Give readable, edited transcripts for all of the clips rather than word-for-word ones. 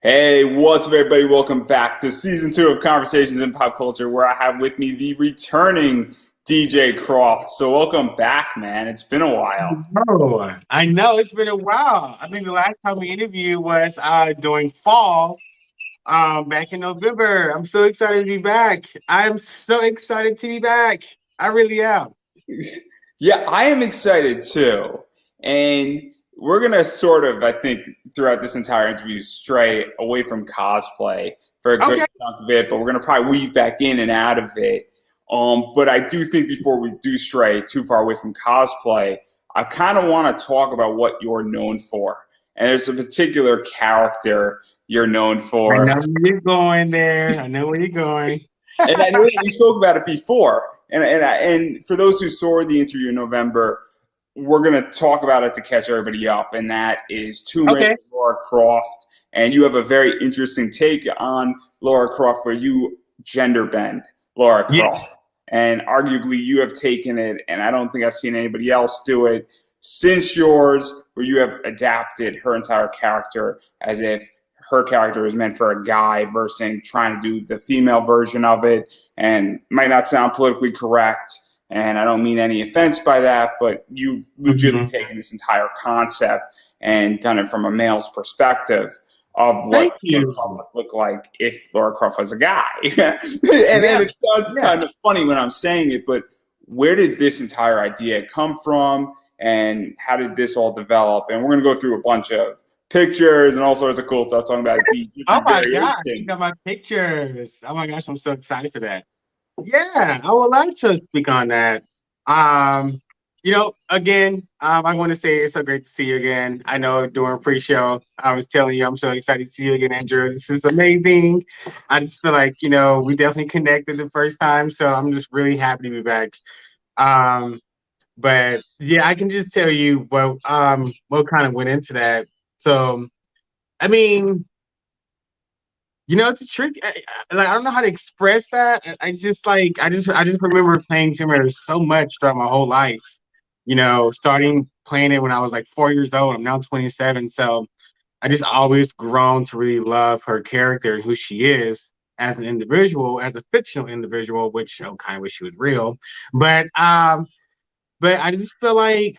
Hey, what's up, everybody? Welcome back to season 2 of Conversations in Pop Culture, where I have with me the returning DJ Croft. So, welcome back, man. It's been a while. Oh, I know it's been a while. I think the last time we interviewed was during fall, back in November. I'm so excited to be back. I'm so excited to be back. I really am. Yeah, I am excited too. And we're going to sort of, I think, throughout this entire interview, stray away from cosplay for a good Okay. chunk of it, but we're going to probably weave back in and out of it. But I do think before we do stray too far away from cosplay, I kind of want to talk about what you're known for. And there's a particular character you're known I for. know where you're going there. I know where you're going. And I know that we spoke about it before. And for those who saw the interview in November, we're going to talk about it to catch everybody up, and that is Tomb Raider Okay. Laura Croft. And you have a very interesting take on Laura Croft, where you gender bend Laura Yeah. Croft. And arguably, you have taken it, and I don't think I've seen anybody else do it since yours, where you have adapted her entire character as if her character is meant for a guy versus trying to do the female version of it. And might not sound politically correct, and I don't mean any offense by that, but you've legitimately Mhm. taken this entire concept and done it from a male's perspective of Thank what Laura you. Croft would look like if Laura Croft was a guy. and Yeah. it sounds Yeah. kind of funny when I'm saying it, but where did this entire idea come from, and how did this all develop? And we're going to go through a bunch of pictures and all sorts of cool stuff talking about the Oh different my gosh, you got variations. my pictures. Oh my gosh, I'm so excited for that. Yeah, I would like to speak on that. Um, again, I want to say it's so great to see you again. I know during pre-show, I was telling you I'm so excited to see you again, Andrew. This is amazing. I just feel like, we definitely connected the first time, so I'm just really happy to be back. Um, but yeah, I can just tell you what kind of went into that. So, I mean, it's a trick. I don't know how to express that. I just like I just remember playing Tomb Raider so much throughout my whole life. Starting playing it when I was like 4 years old. I'm now 27, so I just always grown to really love her character and who she is as an individual, as a fictional individual, which I kind of wish she was real. But I just feel like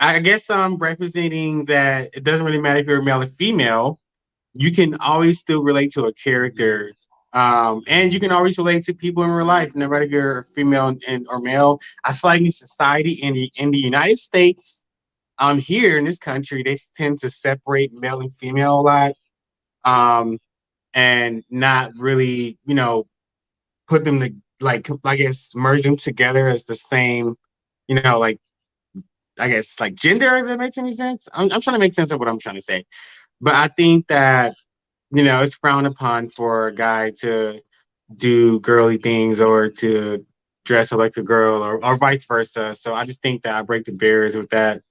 I guess I'm representing that it doesn't really matter if you're male or female, you can always still relate to a character. And you can always relate to people in real life, no matter if you're female or male. I feel like in society, in the United States, here in this country, they tend to separate male and female a lot, um, and not really, put them to like I guess merge them together as the same, like I guess like gender. If that makes any sense, I'm trying to make sense of what I'm trying to say. But I think that it's frowned upon for a guy to do girly things or to dress up like a girl or vice versa. So I just think that I break the barriers with that.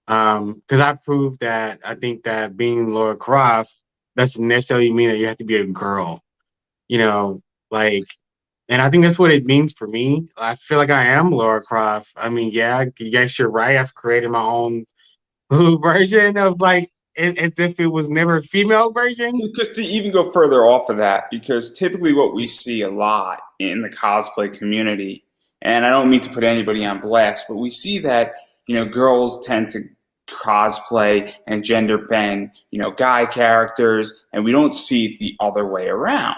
Because I proved that I think that being Laura Croft doesn't necessarily mean that you have to be a girl, you know, like, and I think that's what it means for me. I feel like I am Laura Croft. I mean, yeah, yes, you're right. I've created my own version of like as if it was never a female version. Just to even go further off of that, because typically what we see a lot in the cosplay community, and I don't mean to put anybody on blast, but we see that, girls tend to cosplay and gender bend, guy characters, and we don't see it the other way around.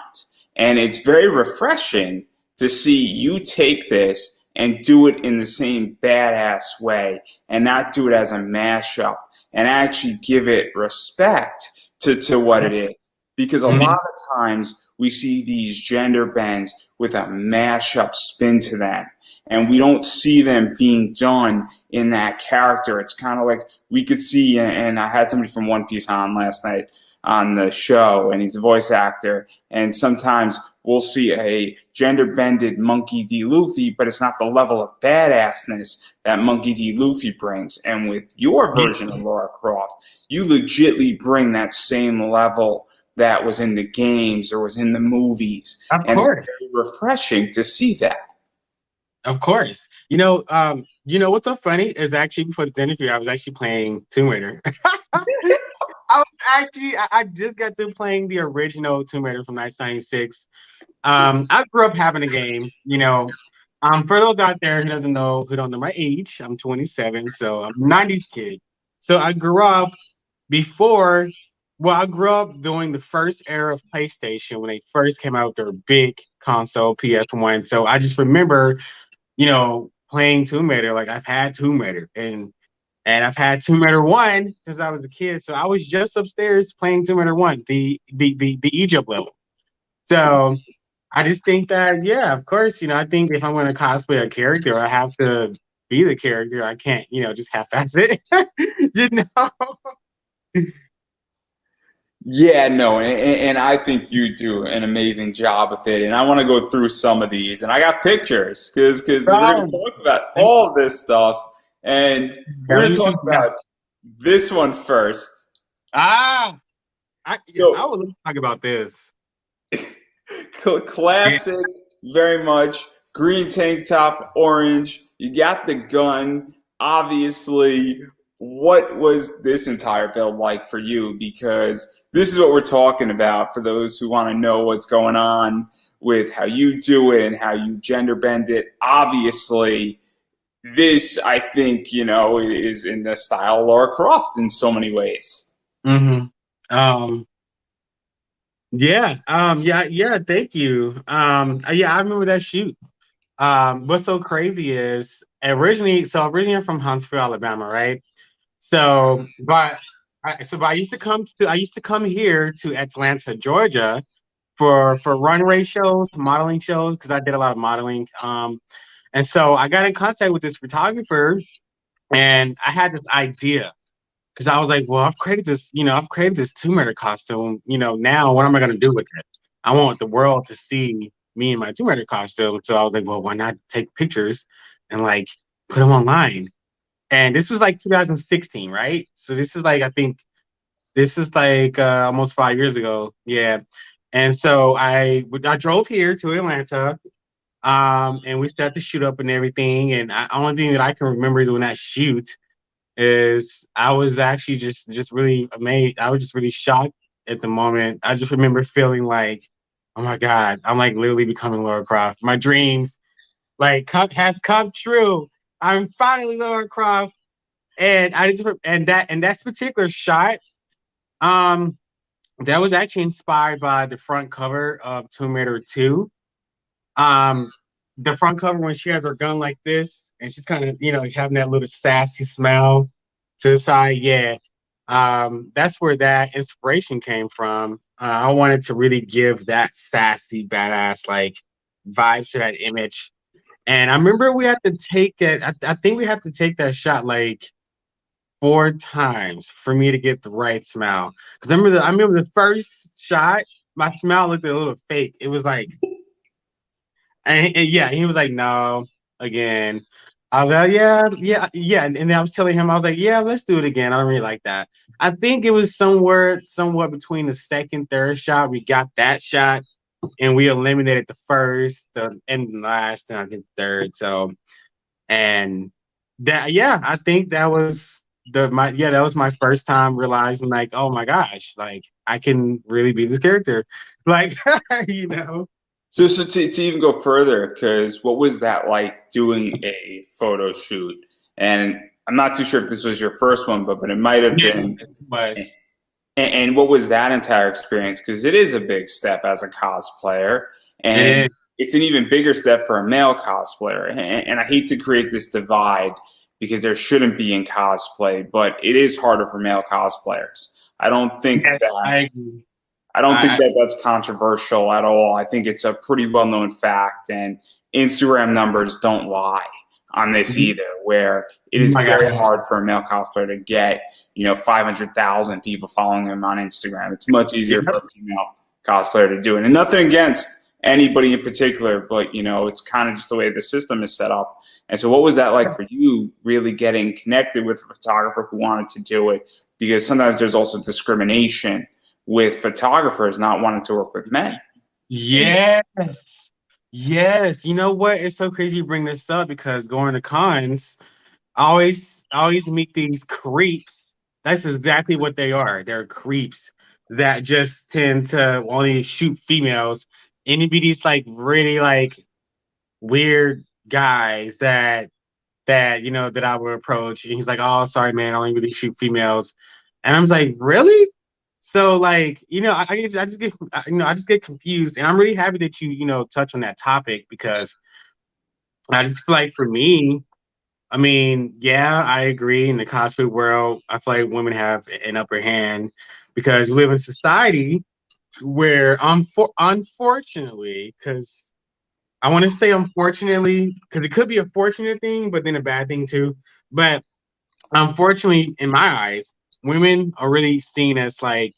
And it's very refreshing to see you take this and do it in the same badass way and not do it as a mashup and actually give it respect to what it is. Because a lot Mhm. of times we see these gender bends with a mashup spin to them. And we don't see them being done in that character. It's kind of like we could see, and I had somebody from One Piece on last night on the show, and he's a voice actor. And sometimes we'll see a gender bended Monkey D. Luffy, but it's not the level of badassness that Monkey D. Luffy brings. And with your Yeah, version of Laura Croft, you legitly bring that same level that was in the games or was in the movies. of And it's course. very refreshing to see that. Of course. What's so funny is actually before this interview, I was actually playing Tomb Raider. I was actually, I just got through playing the original Tomb Raider from 1996. I grew up having a game, you know. For those out there who don't know my age, I'm 27, so I'm a 90s kid. So I grew up before, well, I grew up during the first era of PlayStation when they first came out with their big console, PS1. So I just remember, playing Tomb Raider. Like I've had Tomb Raider and I've had Tomb Raider 1 since I was a kid. So I was just upstairs playing Tomb Raider 1, the Egypt level. So I just think that, yeah, of course, I think if I'm going to cosplay a character, I have to be the character. I can't, just half-ass it. you know? Yeah, no, and I think you do an amazing job with it. And I want to go through some of these, and I got pictures because we're going to Oh, talk about all of this stuff, and we're let going me to talk shoot you down. about this one first. Ah, I So would love to talk about this. Yeah. classic, very much green tank top, orange. You got the gun. Obviously, what was this entire build like for you? Because this is what we're talking about for those who want to know what's going on with how you do it and how you gender bend it. Obviously, this I think is in the style of Laura Croft in so many ways. hmm Um, yeah, thank you. Yeah, I remember that shoot. What's so crazy is originally I'm from Huntsville, Alabama, right? So I used to come here to Atlanta, Georgia for runway shows, modeling shows, because I did a lot of modeling. And so I got in contact with this photographer and I had this idea because I was like, well, I've created this Tomb Raider costume. Now what am I gonna do with it? I want the world to see me in my Tomb Raider costume. So I was like, well, why not take pictures and like put them online? And this was like 2016, right? So this is like I think this is like almost 5 years ago. Yeah. And so I drove here to Atlanta, and we started to shoot up and everything. And only thing that I can remember doing that shoot is I was actually just really amazed. I was just really shocked at the moment. I just remember feeling like, oh my God, I'm like literally becoming Laura Croft. My dreams has come true. I'm finally Laura Croft. And I just and that particular shot, um, that was actually inspired by the front cover of Tomb Raider 2. Um, the front cover when she has her gun like this and she's kind of, having that little sassy smile to the side. Yeah. That's where that inspiration came from. I wanted to really give that sassy, badass like vibe to that image. And I remember we had to take it. I think we had to take that shot like 4 times for me to get the right smile. Because I remember the first shot, my smile looked a little fake. It was like, and yeah, he was like, no, again. I was like, yeah. And then I was telling him, I was like, yeah, let's do it again. I don't really like that. I think it was somewhat between the second, third shot. We got that shot and we eliminated the first, and the last, and I think third. So, and that, yeah, I think that was my first time realizing, like, oh my gosh, like I can really be this character. Like, you know. So to even go further, because what was that like doing a photo shoot? And I'm not too sure if this was your first one, but it might have Yes, been. it was. And what was that entire experience? Because it is a big step as a cosplayer, It and is. it's an even bigger step for a male cosplayer. And I hate to create this divide because there shouldn't be in cosplay, but it is harder for male cosplayers. I don't think Yes, that I agree. I don't think I that that's controversial at all. I think it's a pretty well known fact, and Instagram numbers don't lie on this oh either, where it is my very God. hard for a male cosplayer to get, 500,000 people following him on Instagram. It's much easier for Yep. a female cosplayer to do it. And nothing against anybody in particular, but, it's kind of just the way the system is set up. And so, what was that like for you, really getting connected with a photographer who wanted to do it? Because sometimes there's also discrimination with photographers not wanting to work with men. And Yes. Yes. You know what? It's so crazy you bring this up because going to cons, I always meet these creeps That's exactly what they are. They're creeps that just tend to only shoot females. Anybody's like really like weird guys that I would approach, and he's like, "Oh, sorry, man, I only really shoot females," and I'm just like, "Really?" So like, I just get confused, and I'm really happy that you touch on that topic because I just feel like for me, I mean, yeah, I agree. In the cosplay world, I feel like women have an upper hand because we live in a society where, unfortunately, because I want to say unfortunately, because it could be a fortunate thing, but then a bad thing too. But unfortunately, in my eyes, women are really seen as like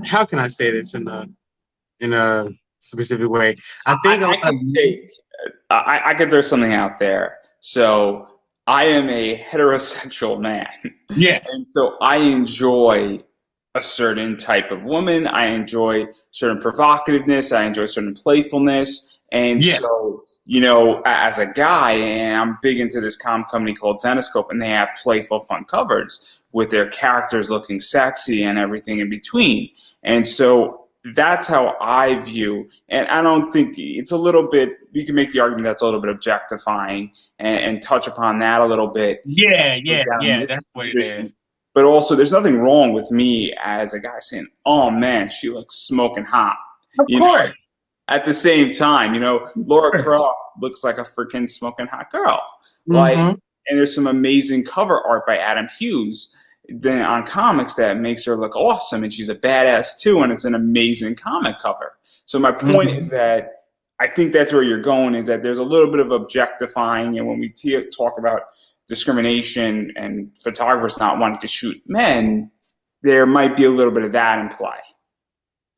how can I say this in a specific way? I think a I lot of could say I could throw something out there. So I am a heterosexual man, yes, and so I enjoy a certain type of woman. I enjoy certain provocativeness. I enjoy certain playfulness, and yes, so as a guy, and I'm big into this company called Zenoscope, and they have playful, fun covers with their characters looking sexy and everything in between, and so that's how I view, and I don't think it's a little bit, you can make the argument that's a little bit objectifying and touch upon that a little bit and yeah, go yeah, down in yeah. this That's what it position. is. But also, there's nothing wrong with me as a guy saying, oh man, she looks smoking hot. Of You know, course. at the same time, Laura Croft looks like a freaking smoking hot girl. Like, Mm-hmm. and there's some amazing cover art by Adam Hughes then on comics that makes her look awesome, and she's a badass too, and it's an amazing comic cover. So my point is Mm-hmm. that I think that's where you're going, is that there's a little bit of objectifying, and when we talk about discrimination and photographers not wanting to shoot men, there might be a little bit of that in play.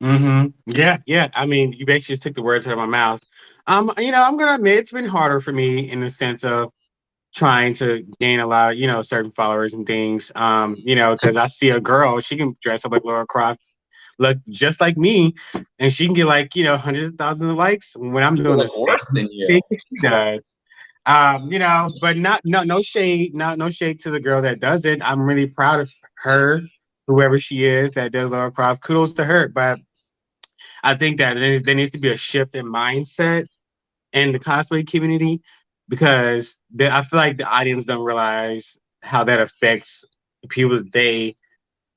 Mm-hmm. Yeah, yeah. I mean, you basically just took the words out of my mouth. I'm gonna admit it's been harder for me in the sense of trying to gain a lot of, certain followers and things. Because I see a girl, she can dress up like Laura Croft, look just like me, and she can get like, hundreds of thousands of likes when I'm People doing the look same worse than you. thing she does. But not no shade, not no shade to the girl that does it. I'm really proud of her, whoever she is that does Laura Croft. Kudos to her. But I think that there needs to be a shift in mindset in the cosplay community because I feel like the audience don't realize how that affects the people that they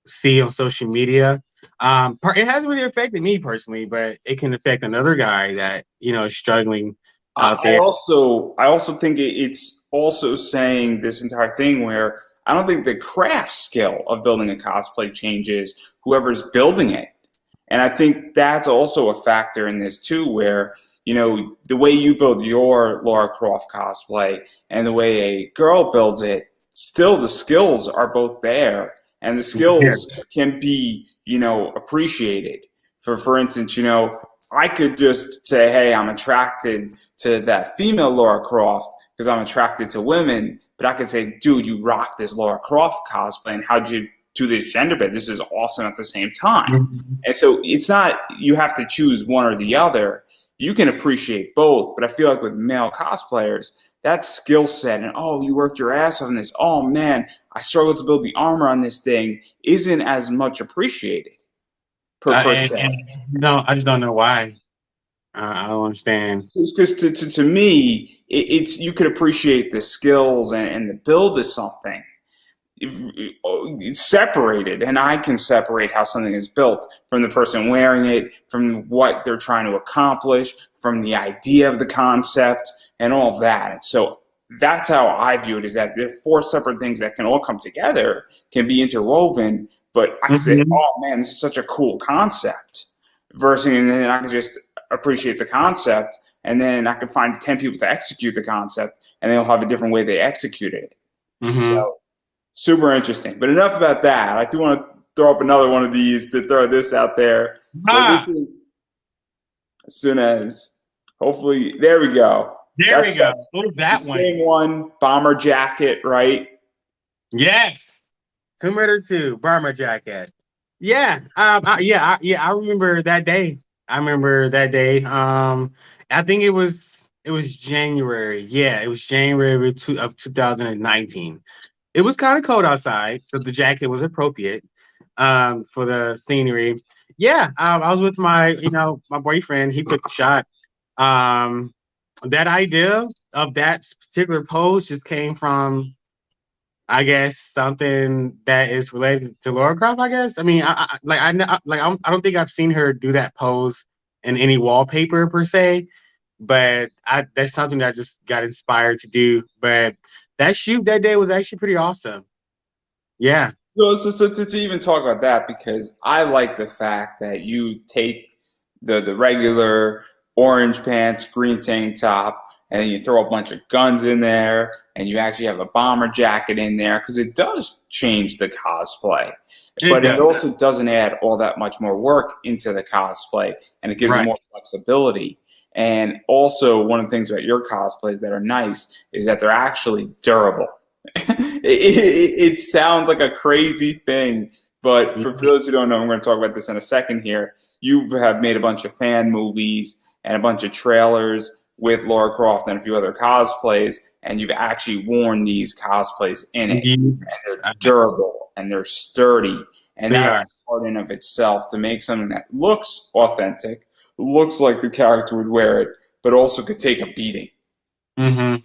see on social media. It hasn't really affected me personally, but it can affect another guy that is struggling out I there. also think it's also saying this entire thing where I don't think the craft skill of building a cosplay changes whoever's building it. And I think that's also a factor in this too, where the way you build your Laura Croft cosplay and the way a girl builds it, still the skills are both there, and the Yeah. skills can be appreciated. For instance, I could just say, hey, I'm attracted to that female Laura Croft because I'm attracted to women, but I could say, dude, you rock this Laura Croft cosplay, and how'd you do this gender bit? This is awesome at the same time. Mhm. And so it's not you have to choose one or the other. You can appreciate both, but I feel like with male cosplayers, that skill set and oh, you worked your ass off on this. Oh man, I struggled to build the armor on this thing isn't as much appreciated per se. And I just don't know why. I don't understand. Because to me, it's you could appreciate the skills and the build of something separated, and I can separate how something is built from the person wearing it, from what they're trying to accomplish, from the idea of the concept, and all of that. And so that's how I view it: is that there are four separate things that can all come together, can be interwoven. But I can say, Mhm. "Oh man, this is such a cool concept," versus, and then I can just appreciate the concept, and then I can find 10 people to execute the concept, and they'll have a different way they execute it. Mhm. So super interesting. But enough about that. I do want to throw up another one of these to throw this out there. So this Ah, is as soon as hopefully there we go. there we go. That's What was the that one? same one, bomber jacket, right? Yes. Tomb Raider 2, Burma Jacket. Yeah. I remember that day. I remember that day. I think it was January. Yeah, it was January of 2019. it was kind of cold outside, so the jacket was appropriate for the scenery. Yeah, I was with my boyfriend. He took the shot. Um, that idea of that particular pose just came from, I guess, something that is related to Laura Croft. I guess. I mean, I don't think I've seen her do that pose in any wallpaper per se, but that's something that I just got inspired to do. But that shoot that day was actually pretty awesome. Yeah. So to even talk about that, because I like the fact that you take the regular orange pants, green tank top, and then you throw a bunch of guns in there, and you actually have a bomber jacket in there, because it does change the cosplay. It But it does. also doesn't add all that much more work into the cosplay, and it gives it Right. more flexibility. And also, one of the things about your cosplays that are nice is that they're actually durable. It sounds like a crazy thing, but for those who don't know, I'm going to talk about this in a second here. You have made a bunch of fan movies and a bunch of trailers with Laura Croft and a few other cosplays, and you've actually worn these cosplays in it. And Yes, they're durable and they're sturdy, and they that's are. part in of itself to make something that looks authentic, looks like the character would wear it, but also could take a beating. Yeah.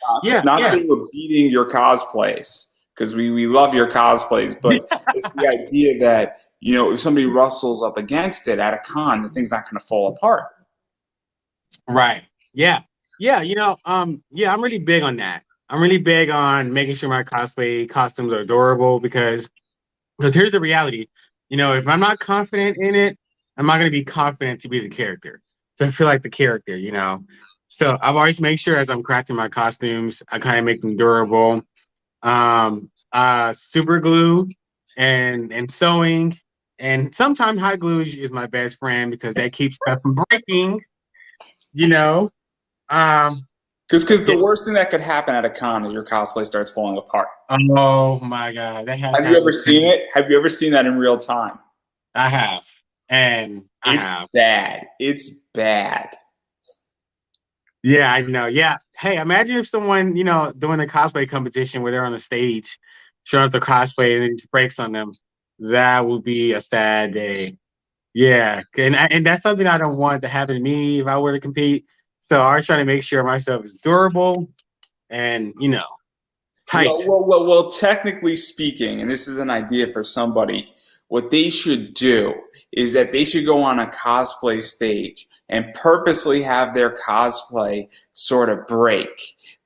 Not, Yeah. not Yeah. saying we're beating your cosplays, because we love your cosplays, but it's the idea that, if somebody rustles up against it at a con, the thing's not going to fall apart. Right. Yeah. Yeah. Yeah, I'm really big on that. I'm really big on making sure my cosplay costumes are adorable because here's the reality. If I'm not confident in it, I'm not gonna be confident to be the character. So I feel like the character. So I've always made sure as I'm crafting my costumes, I kind of make them durable. Super glue and sewing. And sometimes hot glue is my best friend because that keeps stuff from breaking, you know. Um, Because yeah. the worst thing that could happen at a con is your cosplay starts falling apart. Oh my God, that has Have you ever happened. seen it? Have you ever seen that in real time? I have, and I It's have. bad. It's bad. Yeah, I know. Yeah. Hey, imagine if someone, doing a cosplay competition where they're on the stage, showing up their cosplay and it just breaks on them. That would be a sad day. Yeah, and that's something I don't want to happen to me if I were to compete. So I was trying to make sure myself is durable and Well, tight. well, well, well, technically speaking, and this is an idea for somebody, what they should do is that they should go on a cosplay stage and purposely have their cosplay sort of break.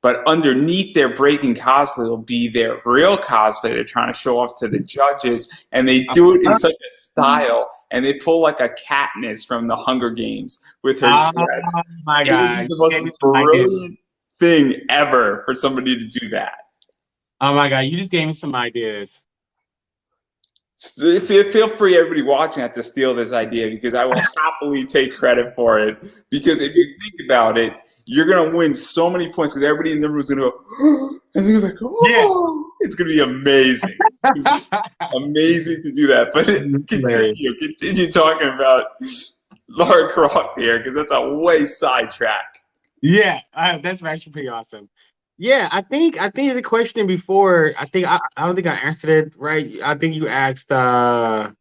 But underneath their breaking cosplay will be their real cosplay they're trying to show off to the judges. And they do it in such a style, and they pull like a Katniss from the Hunger Games with her Oh dress. my It would be God, the you most gave me some ideas. brilliant thing ever for somebody to do that. Oh my God, you just gave me some ideas. Feel free, everybody watching that, to steal this idea, because I will happily take credit for it. Because if you think about it, you're going to win so many points because everybody in the room is going to go, and they're like, Yeah. oh, it's going to be amazing. Amazing to do that. But Hilarious. continue talking about Lara Croft here, because that's a way sidetrack. Yeah, that's actually pretty awesome. Yeah, I think the question before, I don't think I answered it right. I think you asked dang,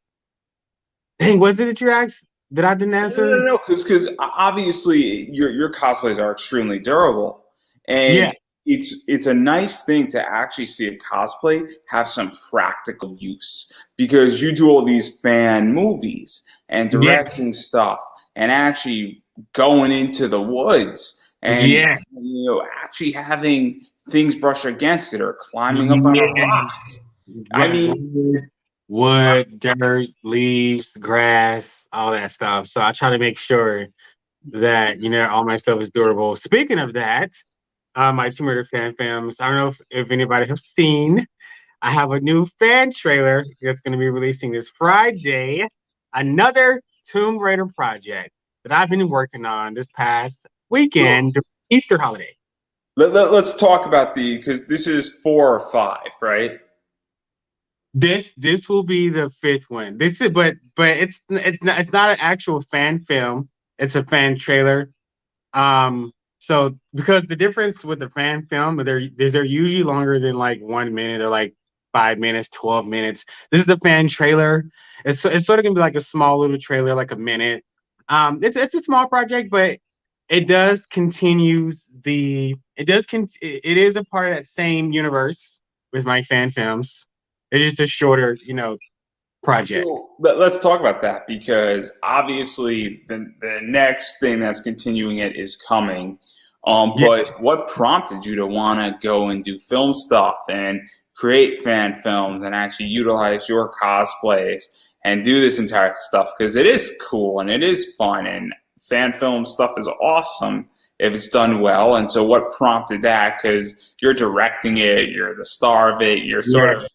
was it that you asked that I didn't answer? No, because obviously your cosplays are extremely durable, Yeah. and it's a nice thing to actually see a cosplay have some practical use, because you do all these fan movies and Yeah. directing stuff and actually going into the woods and Yeah. actually having things brush against it or climbing up on a Yeah. rock. I Right. mean, Wood, dirt, leaves, grass, all that stuff. So I try to make sure that all my stuff is durable. Speaking of that, my Tomb Raider fan films. I don't know if anybody have seen. I have a new fan trailer that's going to be releasing this Friday. Another Tomb Raider project that I've been working on this past so weekend, Easter holiday. let's talk about because this is 4 or 5, right? This will be the fifth one. This is but it's not an actual fan film. It's a fan trailer. Um So because the difference with the fan film, they're usually longer than like 1 minute or like 5 minutes, 12 minutes. This is the fan trailer. It's sort of gonna be like a small little trailer, like a minute. It's a small project, but it is a part of that same universe with my fan films. It's just a shorter, project. So let's talk about that because obviously the next thing that's continuing it is coming. Yeah, But what prompted you to want to go and do film stuff and create fan films and actually utilize your cosplays and do this entire stuff? Because it is cool and it is fun and fan film stuff is awesome if it's done well. And so, what prompted that? Because you're directing it, you're the star of it, you're sort yeah, of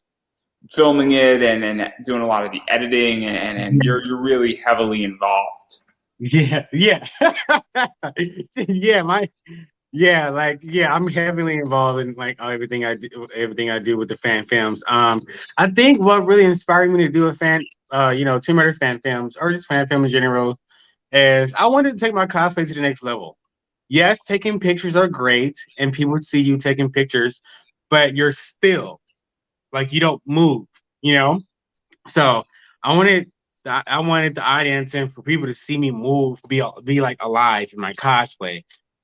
filming it and doing a lot of the editing and you're really heavily involved. yeah, yeah, yeah. I'm heavily involved in like everything I do with the fan films. I think what really inspired me to do a Tomb Raider fan films or just fan film in general is I wanted to take my cosplay to the next level. Yes, taking pictures are great and people see you taking pictures, but you're still like you don't move, you know? So I wanted I wanted the audience and for people to see me move, be like alive in my cosplay,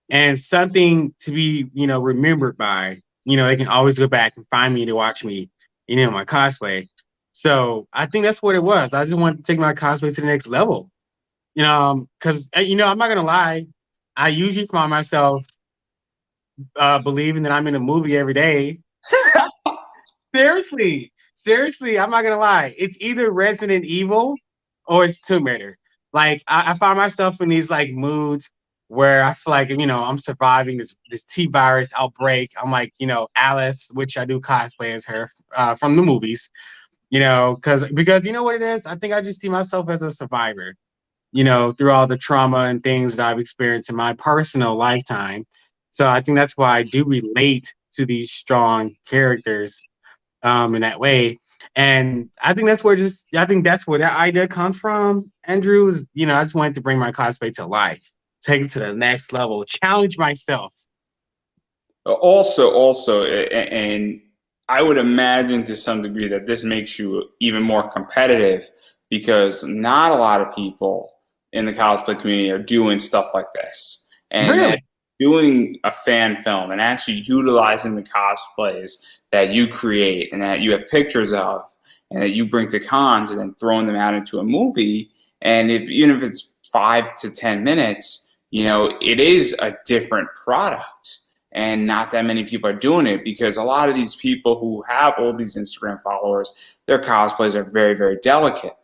and something to be remembered by. They can always go back and find me to watch me, my cosplay. So I think that's what it was. I just wanted to take my cosplay to the next level. Because I'm not gonna lie, I usually find myself believing that I'm in a movie every day. Seriously, seriously, I'm not gonna lie. It's either Resident Evil or it's Tomb Raider. Like I find myself in these like moods where I feel like I'm surviving this T virus outbreak. I'm like Alice, which I do cosplay as her from the movies. Because you know what it is. I think I just see myself as a survivor. Through all the trauma and things that I've experienced in my personal lifetime. So I think that's why I do relate to these strong characters in that way. And I think that's where that idea comes from. Andrew is, I just wanted to bring my cosplay to life, take it to the next level, challenge myself. Also, and I would imagine to some degree that this makes you even more competitive because not a lot of people in the cosplay community are doing stuff like this. And Really? that doing a fan film and actually utilizing the cosplays that you create and that you have pictures of and that you bring to cons and then throwing them out into a movie. And even if it's 5 to 10 minutes, it is a different product and not that many people are doing it because a lot of these people who have all these Instagram followers, their cosplays are very, very delicate.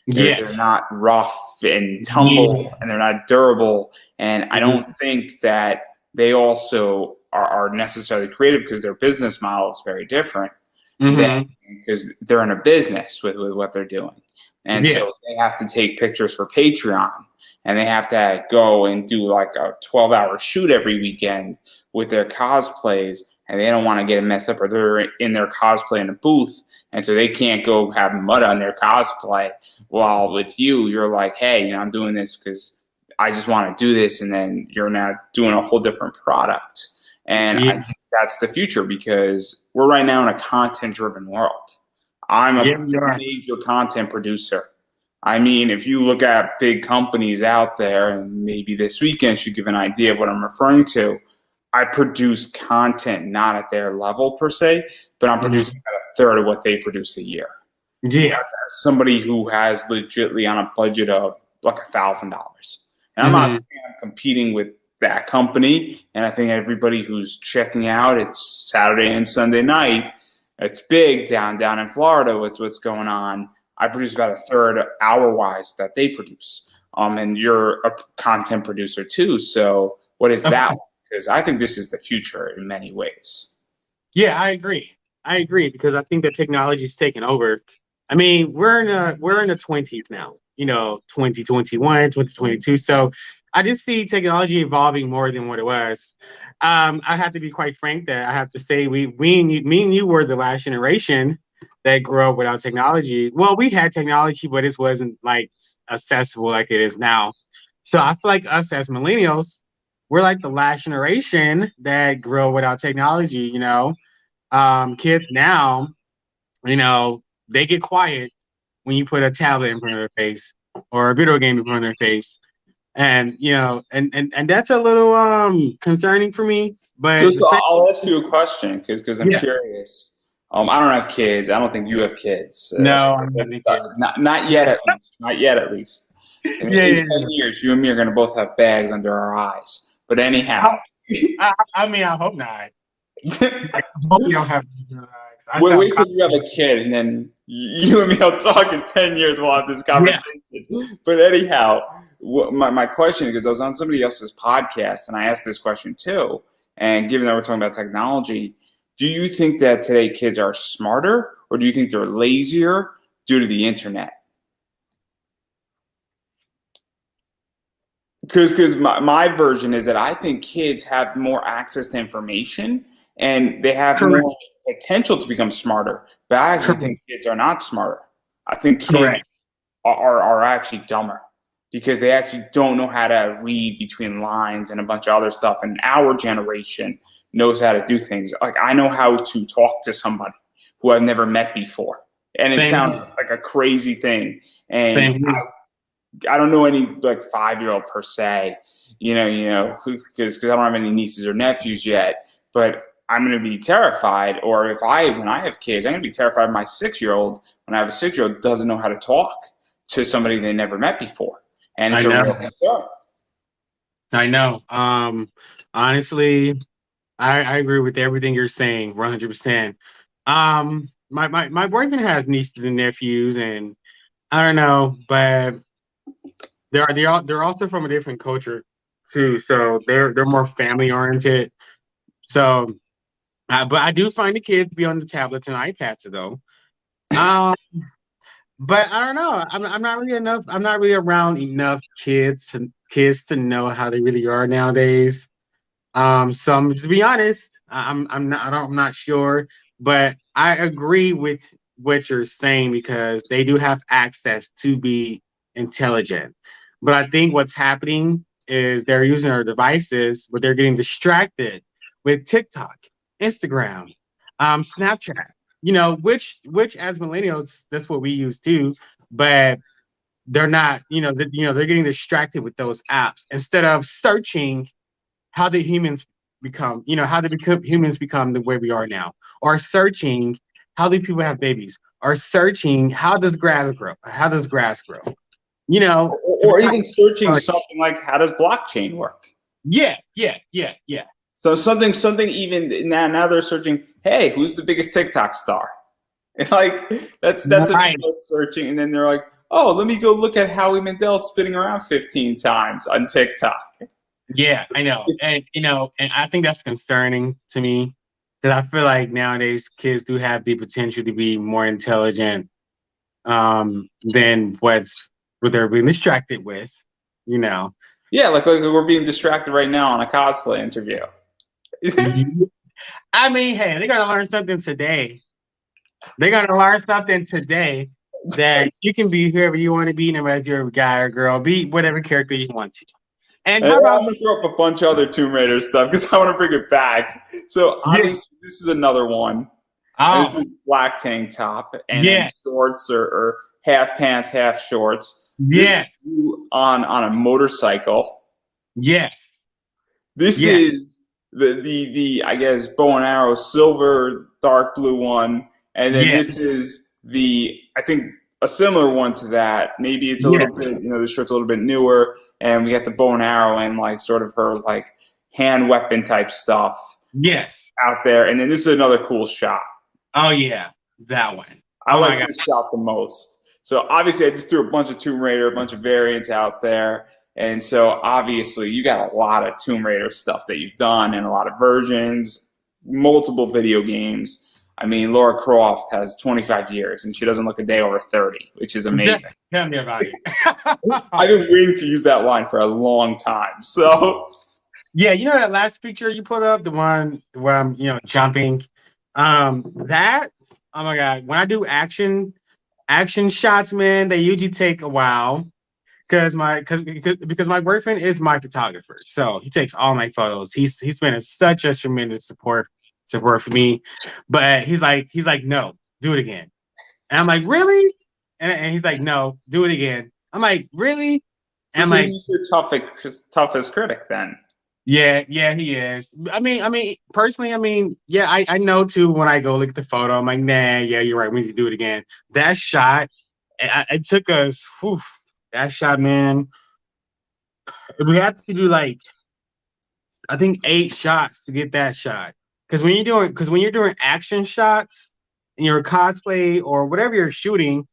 They're Yes. not rough and Yeah. tumble and they're not durable. And I Mhm. don't think that they also are necessarily creative because their business model is very different than Mhm. because they're in a business with what they're doing. And so Yes. they have to take pictures for Patreon and they have to go and do like a 12-hour shoot every weekend with their cosplays and they don't want to get it messed up or they're in their cosplay in a booth and so they can't go have mud on their cosplay while with you you're like hey I'm doing this because I just want to do this and then you're now doing a whole different product and I Yeah. think that's the future because we're right now in a content driven world. I'm Yeah. a You are. major content producer. I mean, if you look at big companies out there, and maybe this weekend should give an idea of what I'm referring to, I produce content not at their level per se, but I'm producing Mhm. about a third of what they produce a year. Yeah. As somebody who has legitly on a budget of like $1,000. And I'm not Mhm. saying I'm competing with that company. And I think everybody who's checking out, it's Saturday and Sunday night. It's big down in Florida. What's going on? I produce about a third hour wise that they produce. And you're a content producer too. So what is that? Because I think this is the future in many ways. Yeah, I agree. I agree because I think that technology's taken over. I mean, we're in the 20s now, 2021, 2022. So I just see technology evolving more than what it was. I have to be quite frank that I have to say me and you were the last generation that grew up without technology. Well, we had technology, but it wasn't like accessible like it is now. So I feel like us as millennials, we're like the last generation that grew up without technology. Kids now, they get quiet when you put a tablet in front of their face or a video game in front of their face. And and that's a little concerning for me. But Just the same, I'll ask you a question because I'm yeah, curious. I don't have kids. I don't think you have kids. no, I'm not a kid. Not yet, at least. Not yet, at least. Yeah, In yeah, 10 years, you and me are going to both have bags under our eyes. But yeah. anyhow, I mean, I hope not. I hope you don't have. I wait sound till you have a kid, and then you and me will talk in 10 years. We'll have this yeah. conversation. But anyhow, my question, because I was on somebody else's podcast, and I asked this question too. And given that we're talking about technology, do you think that today kids are smarter, or do you think they're lazier due to the internet? Because my version is that I think kids have more access to information and they have Correct. more potential to become smarter. But I actually Correct. think kids are not smarter. I think kids Correct. are actually dumber because they actually don't know how to read between lines and a bunch of other stuff. And our generation knows how to do things. Like I know how to talk to somebody who I've never met before. And it Same. sounds like a crazy thing. And Same. I don't know any like 5-year-old per se, because I don't have any nieces or nephews yet. But I'm going to be terrified, or when I have kids, I'm going to be terrified of my 6-year-old when I have a 6-year-old doesn't know how to talk to somebody they never met before, and I it's a know. real concern. I know. Honestly, I agree with everything you're saying, 100%. My boyfriend has nieces and nephews, and I don't know, but they're also from a different culture too, so they're more family oriented. So, but I do find the kids be on the tablets and iPads though. Um, but I don't know. I'm not really enough. I'm not really around enough kids to know how they really are nowadays. So to be honest, I'm not sure, but I agree with what you're saying because they do have access to be intelligent. But I think what's happening is they're using our devices, but they're getting distracted with TikTok, Instagram, Snapchat. Which as millennials, that's what we use too. But they're not, they're getting distracted with those apps instead of searching how did humans humans become the way we are now, or searching how do people have babies, or searching how does grass grow, to Or become even searching something like how does blockchain work? yeah. So something even now they're searching. Hey, who's the biggest TikTok star? And like that's what Right. people are searching, and then they're like, oh, let me go look at Howie Mandel spinning around 15 times on TikTok. Yeah, I know. And I think that's concerning to me because I feel like nowadays kids do have the potential to be more intelligent than what they're being distracted with, you know. Yeah, like we're being distracted right now on a cosplay interview. I mean, hey, they gotta learn something today. They gotta learn something today that you can be whoever you want to be, no matter if you're a guy or girl, be whatever character you want to. And And how I'm about gonna throw up a bunch of other Tomb Raider stuff because I want to bring it back. So yeah, obviously this is another one. And this oh is black tank top and then yeah, shorts or half pants, half shorts. This is yes, you on a motorcycle. yes, This yes, is the I guess bow and arrow silver dark blue one, and then yes, this is the I think a similar one to that. Maybe it's a yes, little bit the shirt's a little bit newer, and we got the bow and arrow and like sort of her like hand weapon type stuff yes. out there, and then this is another cool shot. Oh yeah, that one. I Oh my like god. this shot the most. So obviously, I just threw a bunch of Tomb Raider, a bunch of variants out there, and so obviously, you got a lot of Tomb Raider stuff that you've done, and a lot of versions, multiple video games. I mean, Laura Croft has 25 years, and she doesn't look a day over 30, which is amazing. Tell me about it. I've been waiting to use that line for a long time. So Yeah, that last picture you put up, the one where I'm, jumping. That, oh my god, when I do action shots, man, they usually take a while. because my boyfriend is my photographer, so he takes all my photos. He's been such a tremendous support for me, but he's like no, do it again, and I'm like really, and he's like no, do it again. I'm like really, and So, I'm so like he's your toughest critic then. yeah, he is. I mean, personally, I mean, yeah, I know too when I go look at the photo, I'm like nah, yeah, you're right, we need to do it again. That shot, it took us, whew, that shot, man. We have to do like I think 8 shots to get that shot. Because when you're doing action shots and you're a cosplay or whatever you're shooting,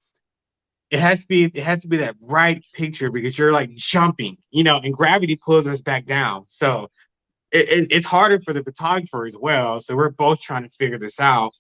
it has to be that right picture because you're like jumping, and gravity pulls us back down. So it's harder for the photographer as well. So we're both trying to figure this out.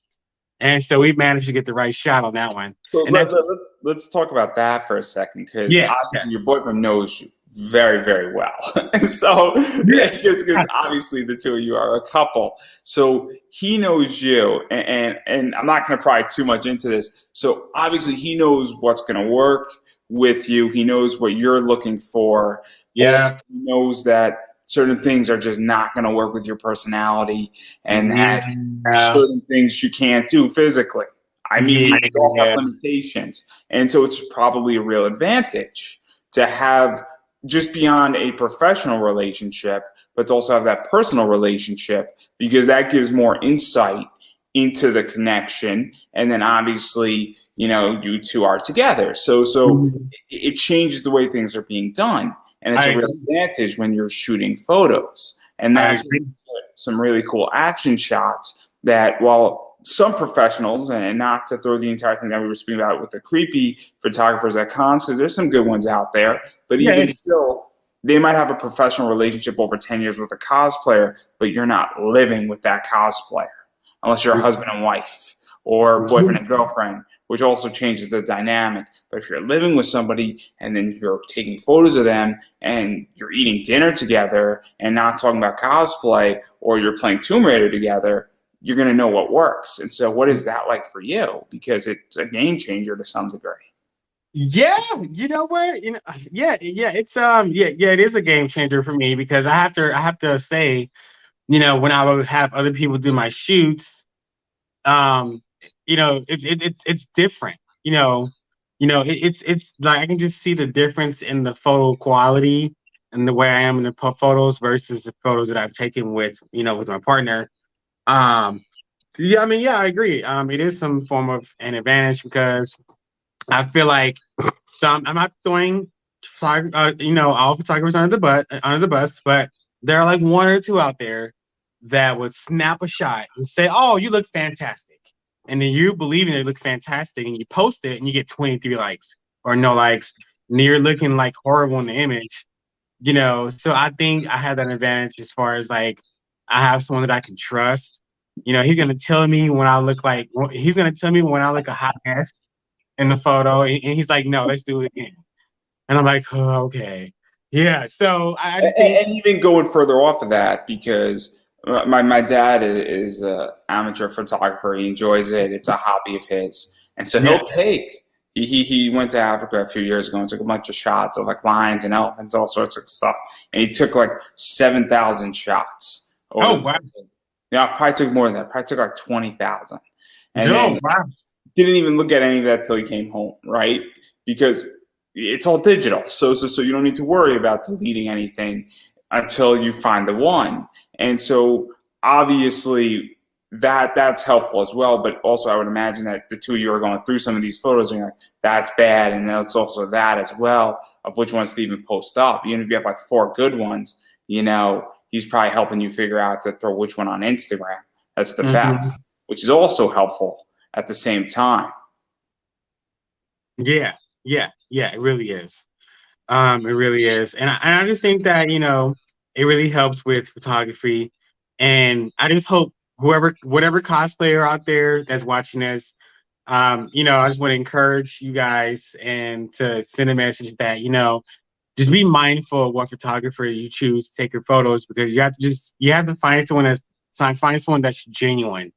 And so we managed to get the right shot on that one. So And that's let's talk about that for a second, because yeah, yeah, obviously your boyfriend knows you very, very well. So yeah. because obviously the two of you are a couple, so he knows you, and I'm not going to pry too much into this. So obviously he knows what's going to work with you. He knows what you're looking for. Also, Yeah. he knows that certain things are just not going to work with your personality, and that Yeah. certain things you can't do physically. I mean, we all have Yeah. limitations. And so it's probably a real advantage to have just beyond a professional relationship, but to also have that personal relationship, because that gives more insight into the connection. And then obviously, you two are together. So it changes the way things are being done. And it's I a real agree. advantage when you're shooting photos. And I that's agree. some really cool action shots that, while some professionals, and not to throw the entire thing that we were speaking about with the creepy photographers at cons, because there's some good ones out there, but Yeah. even still, they might have a professional relationship over 10 years with a cosplayer, but you're not living with that cosplayer unless you're a husband and wife or boyfriend and girlfriend, which also changes the dynamic. But if you're living with somebody and then you're taking photos of them and you're eating dinner together and not talking about cosplay, or you're playing Tomb Raider together, you're going to know what works. And so, what is that like for you? Because it's a game changer to some degree. Yeah, you know what? Yeah, it's yeah, it is a game changer for me because I have to say, when I would have other people do my shoots, um, it's different. It's like I can just see the difference in the photo quality and the way I am in the photos versus the photos that I've taken with my partner. Um, yeah, I mean, yeah, I agree. It is some form of an advantage because I feel like I'm not throwing all photographers under the bus, but there are like one or two out there that would snap a shot and say, "Oh, you look fantastic," and then you believe in they look fantastic, and you post it and you get 23 likes or no likes, and you're looking like horrible in the image. So I think I have that advantage as far as like I have someone that I can trust. He's gonna tell me when I look like he's gonna tell me when I look a hot mess in the photo, and he's like, "No, let's do it again." And I'm like, "Oh, okay, yeah." So I just think, And even going further off of that, because my dad is an amateur photographer. He enjoys it. It's a hobby of his, and so yeah. he'll take. He went to Africa a few years ago and took a bunch of shots of like lions and elephants, all sorts of stuff, and he took like 7,000 shots over Oh the wow, course of. Yeah, probably took more than that. Probably took like 20,000, and Joe, then wow, didn't even look at any of that till he came home, right? Because it's all digital, so you don't need to worry about deleting anything until you find the one. And so obviously that's helpful as well. But also, I would imagine that the two of you are going through some of these photos and you're like, that's bad, and then it's also that as well of which ones to even post up. Even if you have like four good ones, he's probably helping you figure out to throw which one on Instagram. That's the hmm best, which is also helpful at the same time. yeah, yeah, it really is. It really is, and I just think that it really helps with photography, and I just hope whatever cosplayer out there that's watching this, I just want to encourage you guys and to send a message that just be mindful of what photographer you choose to take your photos because you have to find someone that's genuine,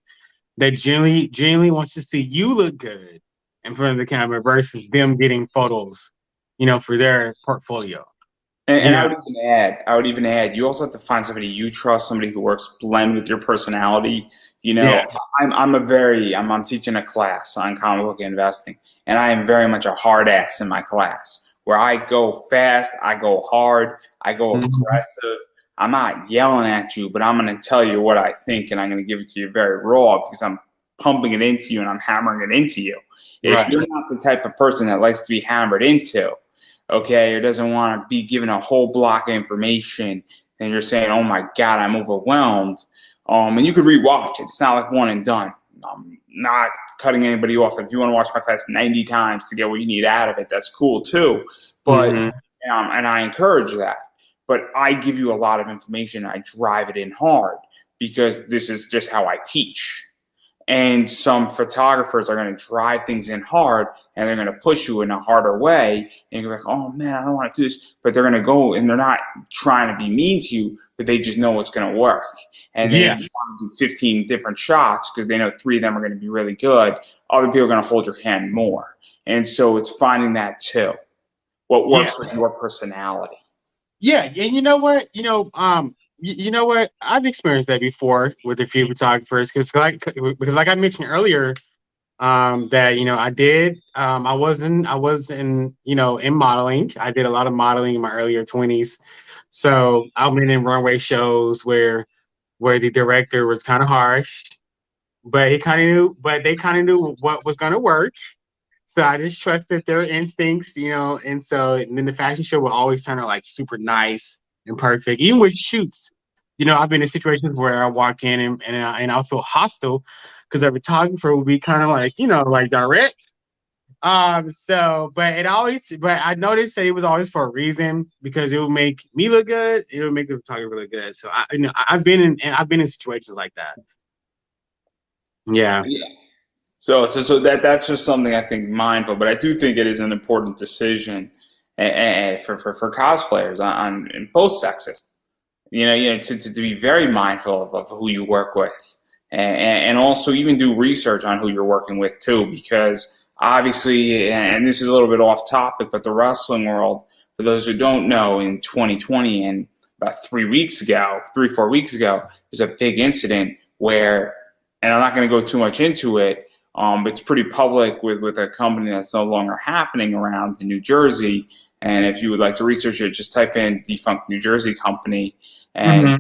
that genuinely wants to see you look good in front of the camera versus them getting photos. for their portfolio. And You I know, would even add, you also have to find somebody you trust, somebody who works blend with your personality. You yeah. know, I'm teaching a class on comic book investing, and I am very much a hard ass in my class where I go fast, I go hard, I go Mhm. aggressive. I'm not yelling at you, but I'm going to tell you what I think, and I'm going to give it to you very raw because I'm pumping it into you and I'm hammering it into you. If Right. you're not the type of person that likes to be hammered into, okay, or doesn't want to be given a whole block of information, and you're saying, "Oh my God, I'm overwhelmed," and you could rewatch it. It's not like one and done. I'm not cutting anybody off. If you want to watch my class 90 times to get what you need out of it, that's cool too. But Hmm. and I encourage that. But I give you a lot of information. I drive it in hard because this is just how I teach. And some photographers are going to drive things in hard and they're going to push you in a harder way. And you're like, oh man, I don't want to do this. But they're going to go and they're not trying to be mean to you, but they just know it's going to work. And they Yeah. want to do 15 different shots because they know 3 of them are going to be really good. Other people are going to hold your hand more. And so it's finding that too. What Yeah. works with your personality. Yeah. And you know what? You know what? I've experienced that before with a few photographers because like I mentioned earlier, that I was in in modeling. I did a lot of modeling in my earlier 20s. So I've been in runway shows where the director was kind of harsh, but they kind of knew what was going to work. So I just trusted their instincts, and then the fashion show will always turn out like super nice and perfect, even with shoots. I've been in situations where I walk in and I'll feel hostile because the photographer will be kind of like, like direct. But I noticed that it was always for a reason because it would make me look good. It would make the photographer look good. So I've been in situations like that. Yeah. Yeah. So that's just something I think mindful, but I do think it is an important decision for cosplayers in both sexes. To be very mindful of who you work with, and also even do research on who you're working with too, because obviously, and this is a little bit off topic, but the wrestling world, for those who don't know, in 2020 and about 3 4 weeks ago, there's a big incident where, and I'm not going to go too much into it, but it's pretty public with a company that's no longer happening around in New Jersey. And if you would like to research it, just type in defunct New Jersey company and Hmm.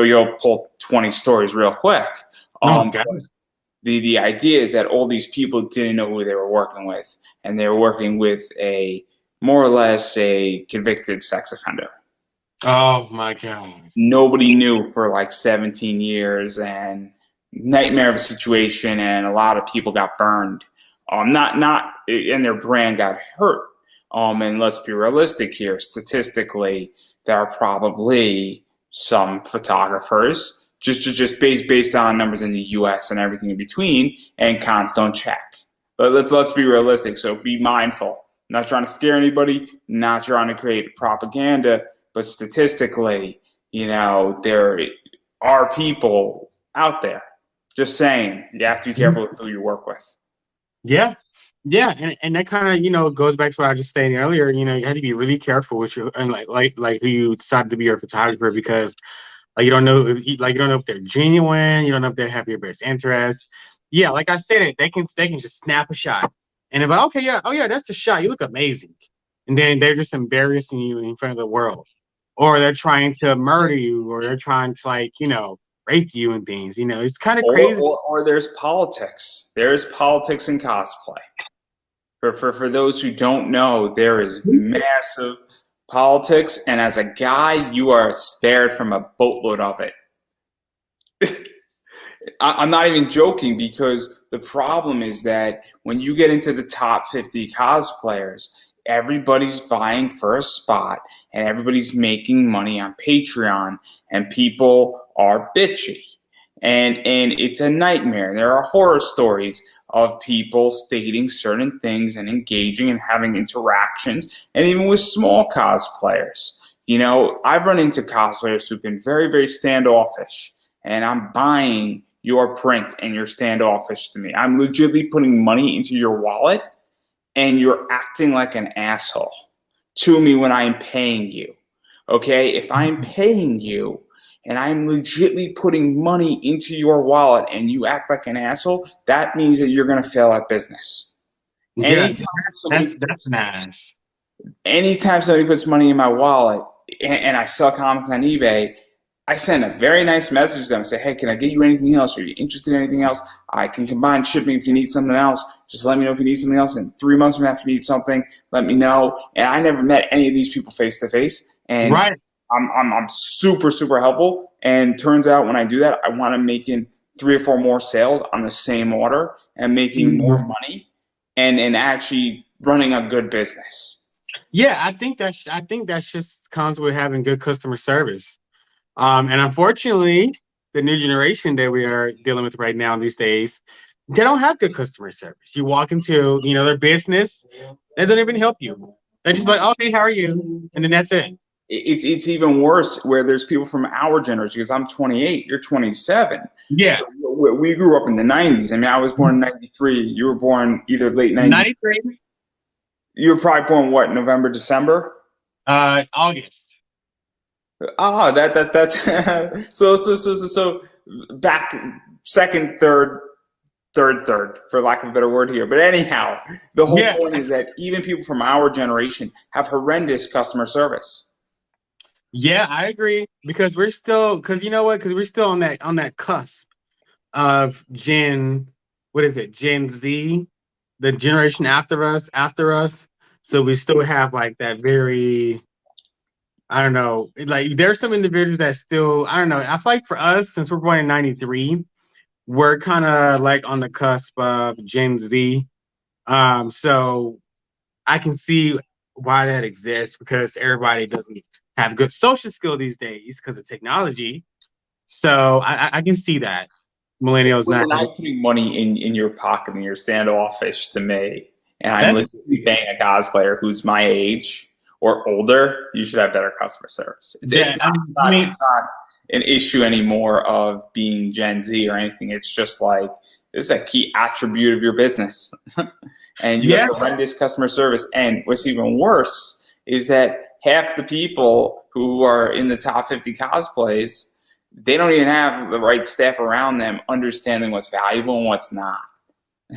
you'll pull 20 stories real quick. Oh, Um, God. the idea is that all these people didn't know who they were working with, and they were working with a more or less a convicted sex offender. Oh, my God. Nobody knew for like 17 years, and nightmare of a situation, and a lot of people got burned. Not, and their brand got hurt. And let's be realistic here. Statistically, there are probably some photographers just based on numbers in the U.S. and everything in between, and cons don't check. But let's be realistic. So be mindful. Not trying to scare anybody. Not trying to create propaganda. But statistically, there are people out there. Just saying, you have to be careful with who you work with. Yeah. Yeah. And that kind of, goes back to what I was just saying earlier. You have to be really careful with your and like who you decide to be your photographer because like you don't know if they're genuine, you don't know if they have your best interest. Yeah, like I said, they can just snap a shot. And if okay, yeah, oh yeah, that's the shot. You look amazing. And then they're just embarrassing you in front of the world. Or they're trying to murder you, or they're trying to rape you and things. It's kind of Or, crazy. or, or there's politics. There's politics in cosplay. For those who don't know, there is massive politics, and as a guy, you are spared from a boatload of it. I'm not even joking because the problem is that when you get into the top 50 cosplayers, everybody's vying for a spot and everybody's making money on Patreon and people are bitchy. And it's a nightmare. There are horror stories of people stating certain things and engaging and having interactions, and even with small cosplayers. I've run into cosplayers who've been very, very standoffish, and I'm buying your print and you're standoffish to me. I'm legitimately putting money into your wallet and you're acting like an asshole. to me when I'm paying you. Okay? If I'm paying you and I'm legitly putting money into your wallet and you act like an asshole, that means that you're going to fail at business. Yeah, Anytime that's somebody that's nice. anytime somebody puts money in my wallet and I sell comics on eBay, I send a very nice message to them and say, hey, can I get you anything else? Are you interested in anything else? I can combine shipping if you need something else. Just let me know if you need something else. In 3 months from now, if you need something, let me know. And I never met any of these people face to face. And Right. I'm super, super helpful. And turns out when I do that, I want to make in 3 or 4 more sales on the same order and making more Mhm. money and actually running a good business. Yeah, I think that's just comes with having good customer service. And unfortunately, the new generation that we are dealing with right now these days, they don't have good customer service. You walk into, their business, they don't even help you. They're just like, "Oh, hey, how are you?" And then that's it. It's even worse where there's people from our generation because I'm 28, you're 27. Yeah, So we grew up in the 90s. I mean, I was born in 93. You were born either late 90s. 93, You were probably born what, November, December? August. That's so back second, third, for lack of a better word here. But anyhow, the whole Yeah, point is that even people from our generation have horrendous customer service. yeah, I agree because because you know what? Because we're still on that cusp of what is it? Gen Z, the generation after us. So we still have like that very, I don't know, like there's some individuals that still, I don't know. I feel like for us, since we're born in '93, we're kind of like on the cusp of Gen Z. So I can see why that exists because everybody doesn't have good social skill these days because of technology. So I can see that millennials When not you're having not putting money in your pocket and you're standoffish to me, and I'm that's legitimately paying a cosplayer who's my age or older, you should have better customer service. yeah. I mean, It's not an issue anymore of being Gen Z or anything. It's just like this is a key attribute of your business, and you have yeah, horrendous customer service. And what's even worse is that half the people who are in the top 50 cosplays, they don't even have the right staff around them understanding what's valuable and what's not.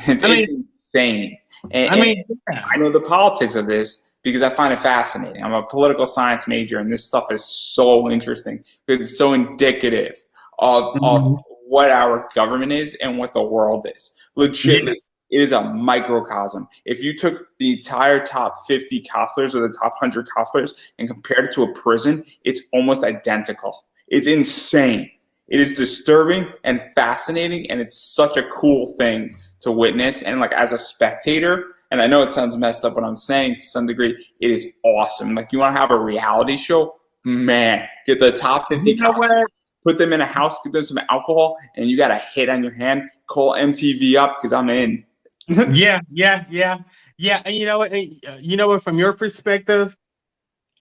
I mean, It's insane. I And mean, yeah, I know the politics of this because I find it fascinating. I'm a political science major, and this stuff is so interesting because it's so indicative of mhm, what our government is and what the world is. yeah, Legitly, it is a microcosm. If you took the entire top 50 cosplayers or the top 100 cosplayers and compared it to a prison, it's almost identical. It's insane. It is disturbing and fascinating, and it's such a cool thing to witness. And like as a spectator, and I know it sounds messed up what I'm saying to some degree, it is awesome. Like you want to have a reality show, man, get the top you 50 know cosplayers, what? put them in a house, give them some alcohol, and you got a hit on your hand. Call MTV up because I'm in. Yeah, yeah, yeah, yeah. And you know what? From your perspective,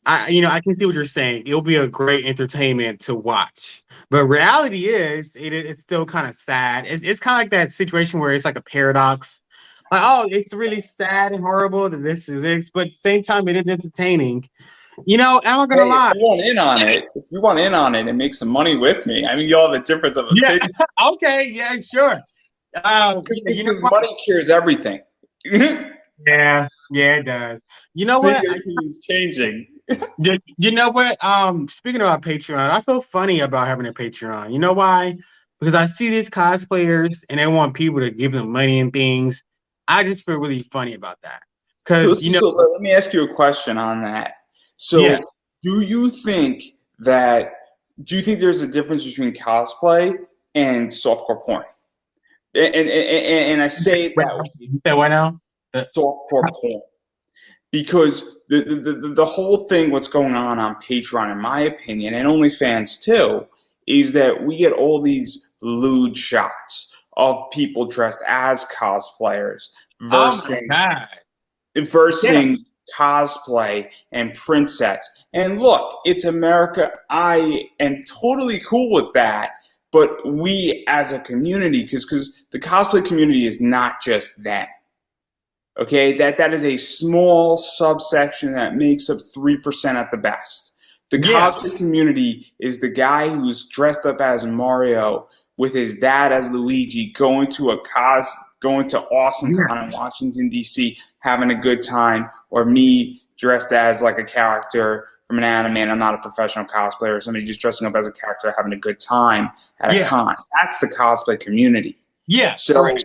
I can see what you're saying. It'll be a great entertainment to watch. But reality is, it's still kind of sad. It's kind of like that situation where it's like a paradox. Like, oh, it's really sad and horrible that this is it, but at the same time, it is entertaining. Am I gonna Hey, if line? you want in on it, if you want in on it and make some money with me, I mean, you'll have a difference of Yeah. opinion Okay. Yeah. Sure. You know because what? money cures everything. See, Yeah. Yeah. It does. You know what? your opinion's changing. You know what? Speaking about Patreon, I feel funny about having a Patreon. You know why? Because I see these cosplayers and they want people to give them money and things. I just feel really funny about that. So, Because so, so let me ask you a question on that. yeah. So, do you think that do you think there's a difference between cosplay and softcore porn? And I say it Wait, that way, you said what now? The- softcore porn, because the whole thing, what's going on Patreon, in my opinion, and OnlyFans too, is that we get all these lewd shots of people dressed as cosplayers Oh my versing God. Yeah. versing cosplay and print sets. And look, it's America. I am totally cool with that. But we as a community, because the cosplay community is not just them. Okay, that is a small subsection that makes up 3% at the best. The Yeah, cosplay community is the guy who's dressed up as Mario with his dad as Luigi, going to Awesome yeah, Con in Washington D.C., having a good time, or me dressed as like a character from an anime, and I'm not a professional cosplayer, or somebody just dressing up as a character having a good time at a yeah, con. That's the cosplay community. yeah. So Correct,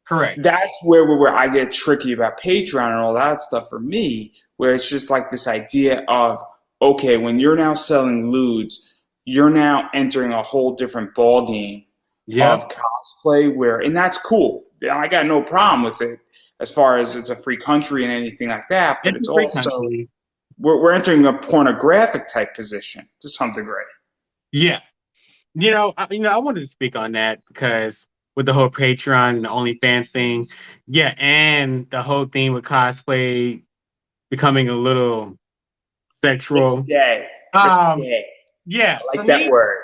correct. that's where I get tricky about Patreon and all that stuff for me, where it's just like this idea of, okay, when you're now selling lewds, you're now entering a whole different ball game Yep. of cosplay and that's cool. I got no problem with it as far as it's a free country and anything like that, but It's it's a free also, country. we're entering a pornographic type position to some degree. Yeah. I wanted to speak on that because with the whole Patreon and the OnlyFans thing, yeah, and the whole thing with cosplay becoming a little sexual. Risque. Um, Risque. yeah, I for like that me, word.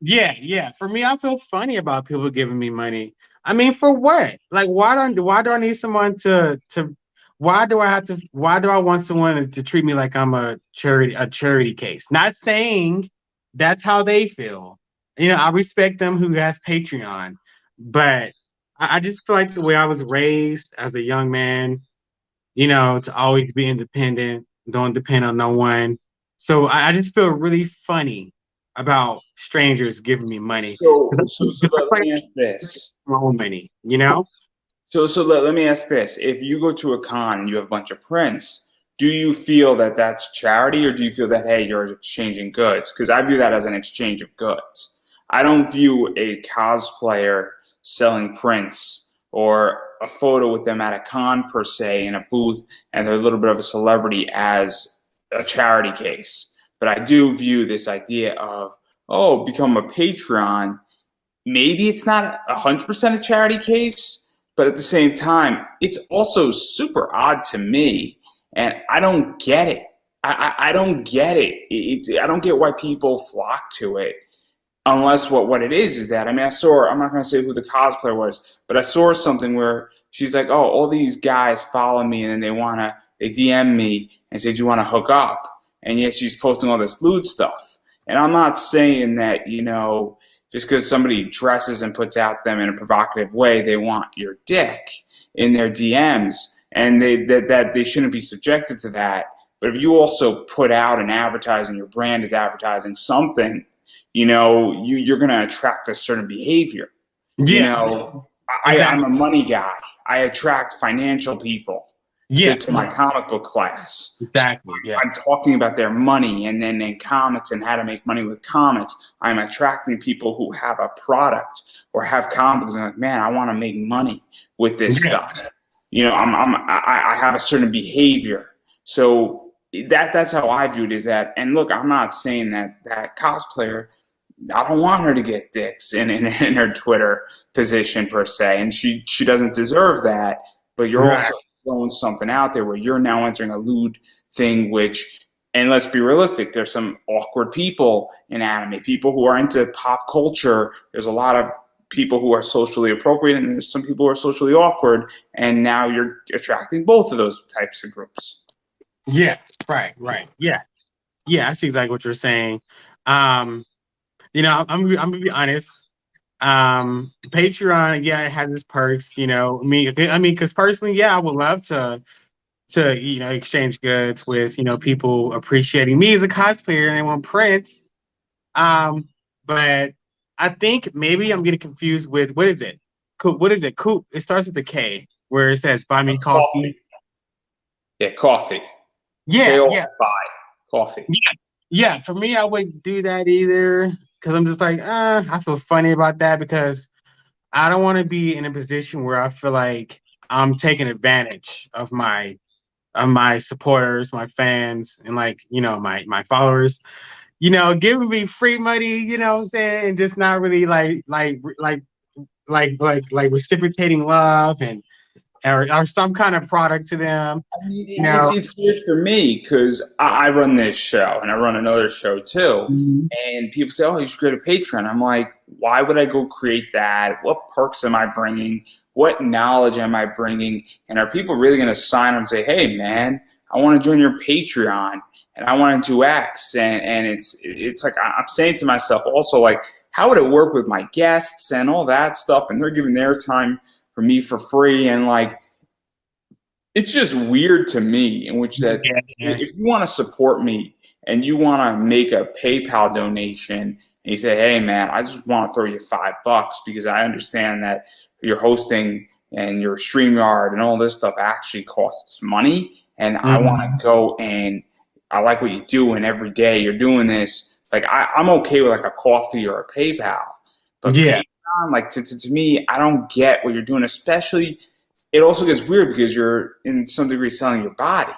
yeah. For me, I feel funny about people giving me money. I mean, for what? Like, why do I need someone to why do I want someone to treat me like I'm a charity case? Not saying that's how they feel. I respect them who has Patreon, but I just feel like the way I was raised as a young man, to always be independent, don't depend on no one. So I just feel really funny about strangers giving me money. So Because let me ask this. my own money. So let me ask this. If you go to a con and you have a bunch of prints, do you feel that that's charity, or do you feel that, hey, you're exchanging goods? Because I view that as an exchange of goods. I don't view a cosplayer selling prints or a photo with them at a con per se in a booth and they're a little bit of a celebrity as a charity case. But I do view this idea of, oh, become a Patreon. Maybe it's not 100% a charity case, but at the same time, it's also super odd to me, and I don't get it. I don't get it. I don't get why people flock to it unless what it is that, I mean, I'm not going to say who the cosplayer was, but I saw something where she's like, oh, all these guys follow me and then they DM me and say, do you want to hook up? And yet she's posting all this lewd stuff. And I'm not saying that, just because somebody dresses and puts out them in a provocative way, they want your dick in their DMs, and that they shouldn't be subjected to that. But if you also put out an advertising, your brand is advertising something, you're going to attract a certain behavior. You Yeah, know, I'm a exactly. money guy. I attract financial people Yeah, to my comic book class. exactly. Yeah. I'm talking about their money and then in comics and how to make money with comics. I'm attracting people who have a product or have comics and like, man, I want to make money with this Yeah. stuff. I have a certain behavior. So that's how I view it, is that, and look, I'm not saying that cosplayer, I don't want her to get dicks in her Twitter position per se, and she doesn't deserve that. But you're Right. also throwing something out there where you're now entering a lewd thing, and let's be realistic, there's some awkward people in anime, people who are into pop culture. There's a lot of people who are socially appropriate, and there's some people who are socially awkward, and now you're attracting both of those types of groups. Yeah. Right. Right. Yeah. Yeah. I see exactly what you're saying. Um, I'm gonna be honest. Patreon, yeah, it has its perks. Because personally, yeah, I would love to exchange goods with people appreciating me as a cosplayer and they want prints. But I think maybe I'm getting confused with what is it? What is it? Cool. It starts with a K, where it says "Buy me coffee." Coffee. Yeah, coffee. Yeah, yeah, K-O-F-I. Coffee. yeah, yeah. For me, I wouldn't do that either because I'm just like, I feel funny about that because I don't want to be in a position where I feel like I'm taking advantage of my supporters, my fans, and my followers. Giving me free money. What I'm saying, and just not really like reciprocating love and or some kind of product to them. I mean, You know. it's weird for me because I run this show and I run another show too. Mhm. And people say, oh, you should create a Patreon. I'm like, why would I go create that? What perks am I bringing? What knowledge am I bringing? And are people really going to sign up and say, hey, man, I want to join your Patreon and I want to do X? And it's like I'm saying to myself also, like, how would it work with my guests and all that stuff? And they're giving their time for me for free. And like, it's just weird to me in which that Yeah. if you want to support me and you want to make a PayPal donation and you say, hey man, I just want to throw you $5 because I understand that your hosting and your StreamYard and all this stuff actually costs money. And I want to go and I like what you do and every day you're doing this. Like I'm okay with like a coffee or a PayPal. But Yeah. Patreon, like to me, I don't get what you're doing, especially it also gets weird because you're in some degree selling your body.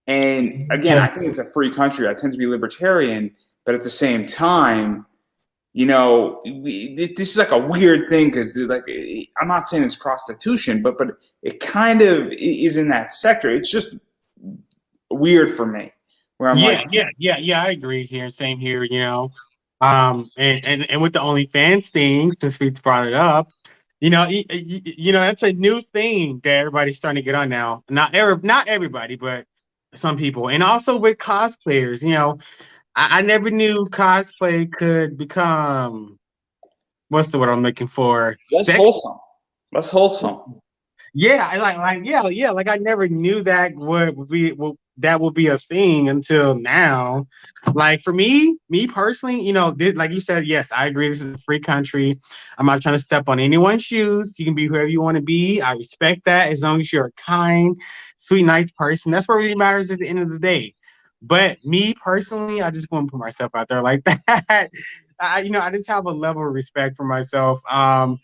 And again, I think it's a free country. I tend to be libertarian, but at the same time, this is like a weird thing because like I'm not saying it's prostitution, but it kind of is in that sector. It's just weird for me where I'm like, Yeah. I agree here. Same here. And with the OnlyFans thing, since we brought it up, that's a new thing that everybody's starting to get on now. Not everybody, but some people. And also with cosplayers, I never knew cosplay could become what's the word I'm looking for? that's Sex. wholesome. That's wholesome. Yeah, I yeah. Like I never knew that would be a thing until now. Like for me personally, like you said, yes, I agree. This is a free country. I'm not trying to step on anyone's shoes. You can be whoever you want to be. I respect that as long as you're a kind, sweet, nice person. That's what really matters at the end of the day. But me personally, I just want to put myself out there like that. I just have a level of respect for myself. My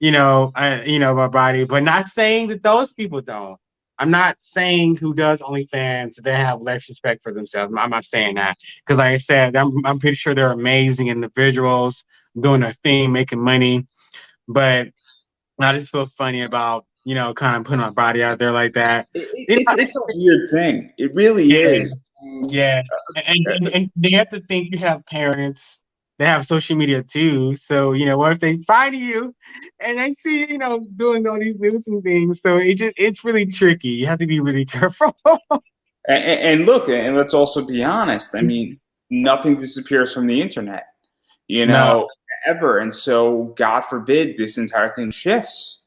body, but not saying that those people don't. I'm not saying who does OnlyFans they have less respect for themselves. I'm not saying that because, like I said, I'm pretty sure they're amazing individuals doing their thing, making money. But I just feel funny about kind of putting my body out there like that. It's a weird thing. It really Yeah, is. yeah, and they have to think you have parents. They have social media too. So, what if they find you and they see, doing all these losing things? So it's really tricky. You have to be really careful. And look, and let's also be honest. I mean, nothing disappears from the internet, you No. know, ever. And so, God forbid, this entire thing shifts,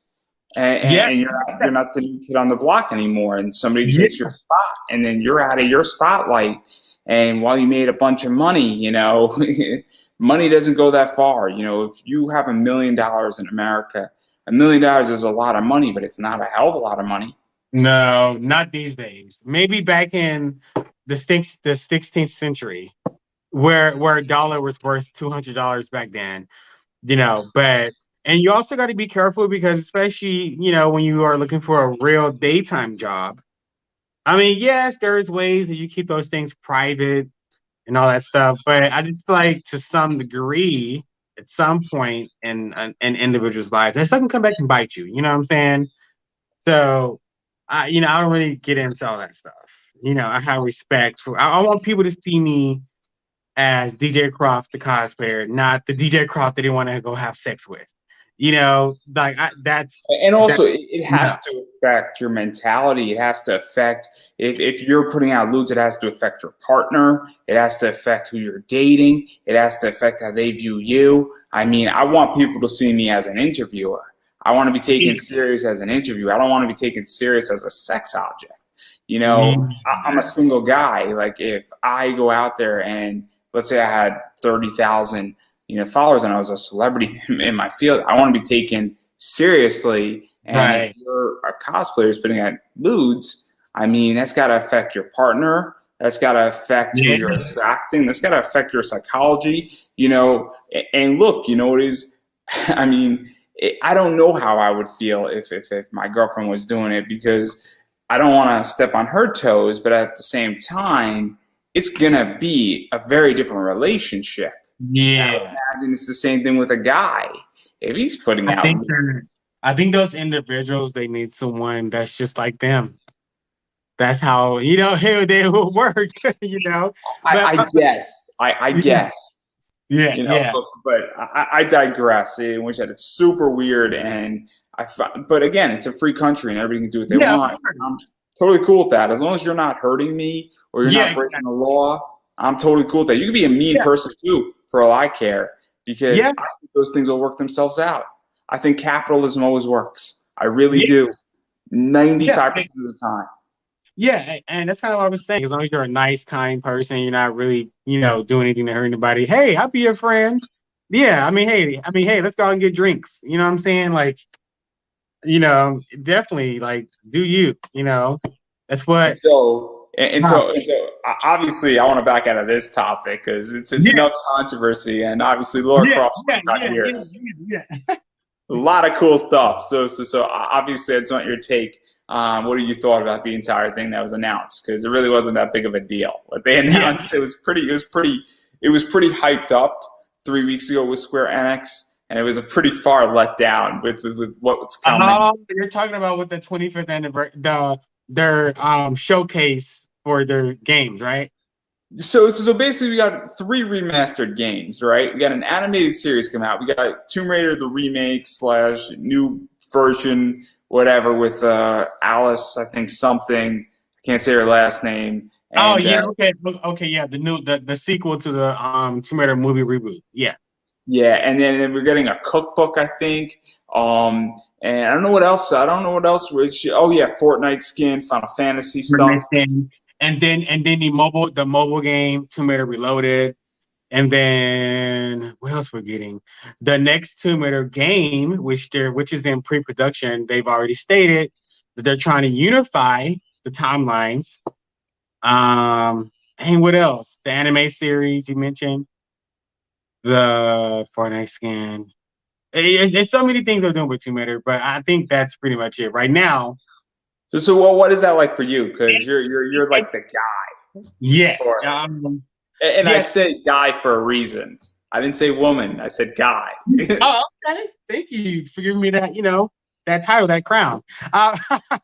Yeah. and you're not the new kid on the block anymore, and somebody Yeah. takes your spot, and then you're out of your spotlight. And while you made a bunch of money, money doesn't go that far. If you have $1 million in America, $1 million is a lot of money, but it's not a hell of a lot of money. No, not these days. Maybe back in the 16th century, where a dollar was worth $200 back then. But and you also got to be careful because especially when you are looking for a real daytime job. I mean, yes, there's ways that you keep those things private and all that stuff, but I just feel like to some degree, at some point in an individual's life, that stuff can come back and bite you. You know what I'm saying? So, I don't really get into all that stuff. I have respect for. I want people to see me as DJ Croft, the cosplayer, not the DJ Croft that they want to go have sex with. Like And that. also, it has No. to affect your mentality. It has to affect, if you're putting out nudes, it has to affect your partner. It has to affect who you're dating. It has to affect how they view you. I mean, I want people to see me as an interviewer. I want to be taken serious as an interviewer. I don't want to be taken serious as a sex object. I'm a single guy. Like, if I go out there and let's say I had 30,000, followers and I was a celebrity in my field, I want to be taken seriously. And Right. if you're a cosplayer spitting at nudes, I mean, that's got to affect your partner. That's got to affect who Yeah. you're attracting. That's got to affect your psychology, And look, it is, I mean, I don't know how I would feel if my girlfriend was doing it because I don't want to step on her toes, but at the same time, it's going to be a very different relationship. I would Yeah. imagine it's the same thing with a guy. If he's putting I out, think I think those individuals they need someone that's just like them. That's how they will work. But I guess, I yeah, guess, yeah. but I digress. In which that it's super weird, and But again, it's a free country and everybody can do what they Yeah, of want. I'm course. totally cool with that. As long as you're not hurting me or you're Yeah, not breaking exactly. the law, I'm totally cool with that. You can be a mean Yeah, person too, for all I care, because yeah, I think those things will work themselves out. I think capitalism always works. I really yeah, do. yeah. 95% of the time. Yeah, and that's kind of what I was saying. As long as you're a nice, kind person, you're not really, doing anything to hurt anybody. Hey, I'll be your friend. Yeah, hey, let's go out and get drinks. You know what I'm saying? Like, definitely, like, do you? That's And what. so, and Huh. so, and so, obviously, I want to back out of this topic because it's Yeah, enough controversy, and obviously, Laura yeah, Croft's yeah, 25 yeah, yeah, years. yeah, yeah. A lot of cool stuff. So obviously, I just want your take. What do you thought about the entire thing that was announced? Because it really wasn't that big of a deal. What they Yeah. announced, it was pretty hyped up 3 weeks ago with Square Enix, and it was a pretty far letdown with what's coming. You're talking about with the 25th anniversary, their showcase for their games, right? So basically, we got three remastered games, right? We got an animated series come out. We got Tomb Raider the remake slash new version, whatever, with Alice, I think something. I can't say her last name. Oh And yeah, okay, okay, yeah, the sequel to the Tomb Raider movie reboot. Yeah. yeah, and then we're getting a cookbook, I think. And I don't know what else. I don't know what else. Oh yeah, Fortnite skin, Final Fantasy stuff. And then the mobile game Tomb Raider Reloaded, and then what else we're getting? The next Tomb Raider game, which is in pre-production. They've already stated that they're trying to unify the timelines. And what else? The anime series you mentioned, the Fortnite skin. It's so many things they're doing with Tomb Raider, but I think that's pretty much it right now. So what is that like for you? Because you're like the guy Yes. for it. And I Yes. say guy for a reason. I didn't say woman. I said guy. Oh, okay. Thank you for giving me that title, that crown. Uh,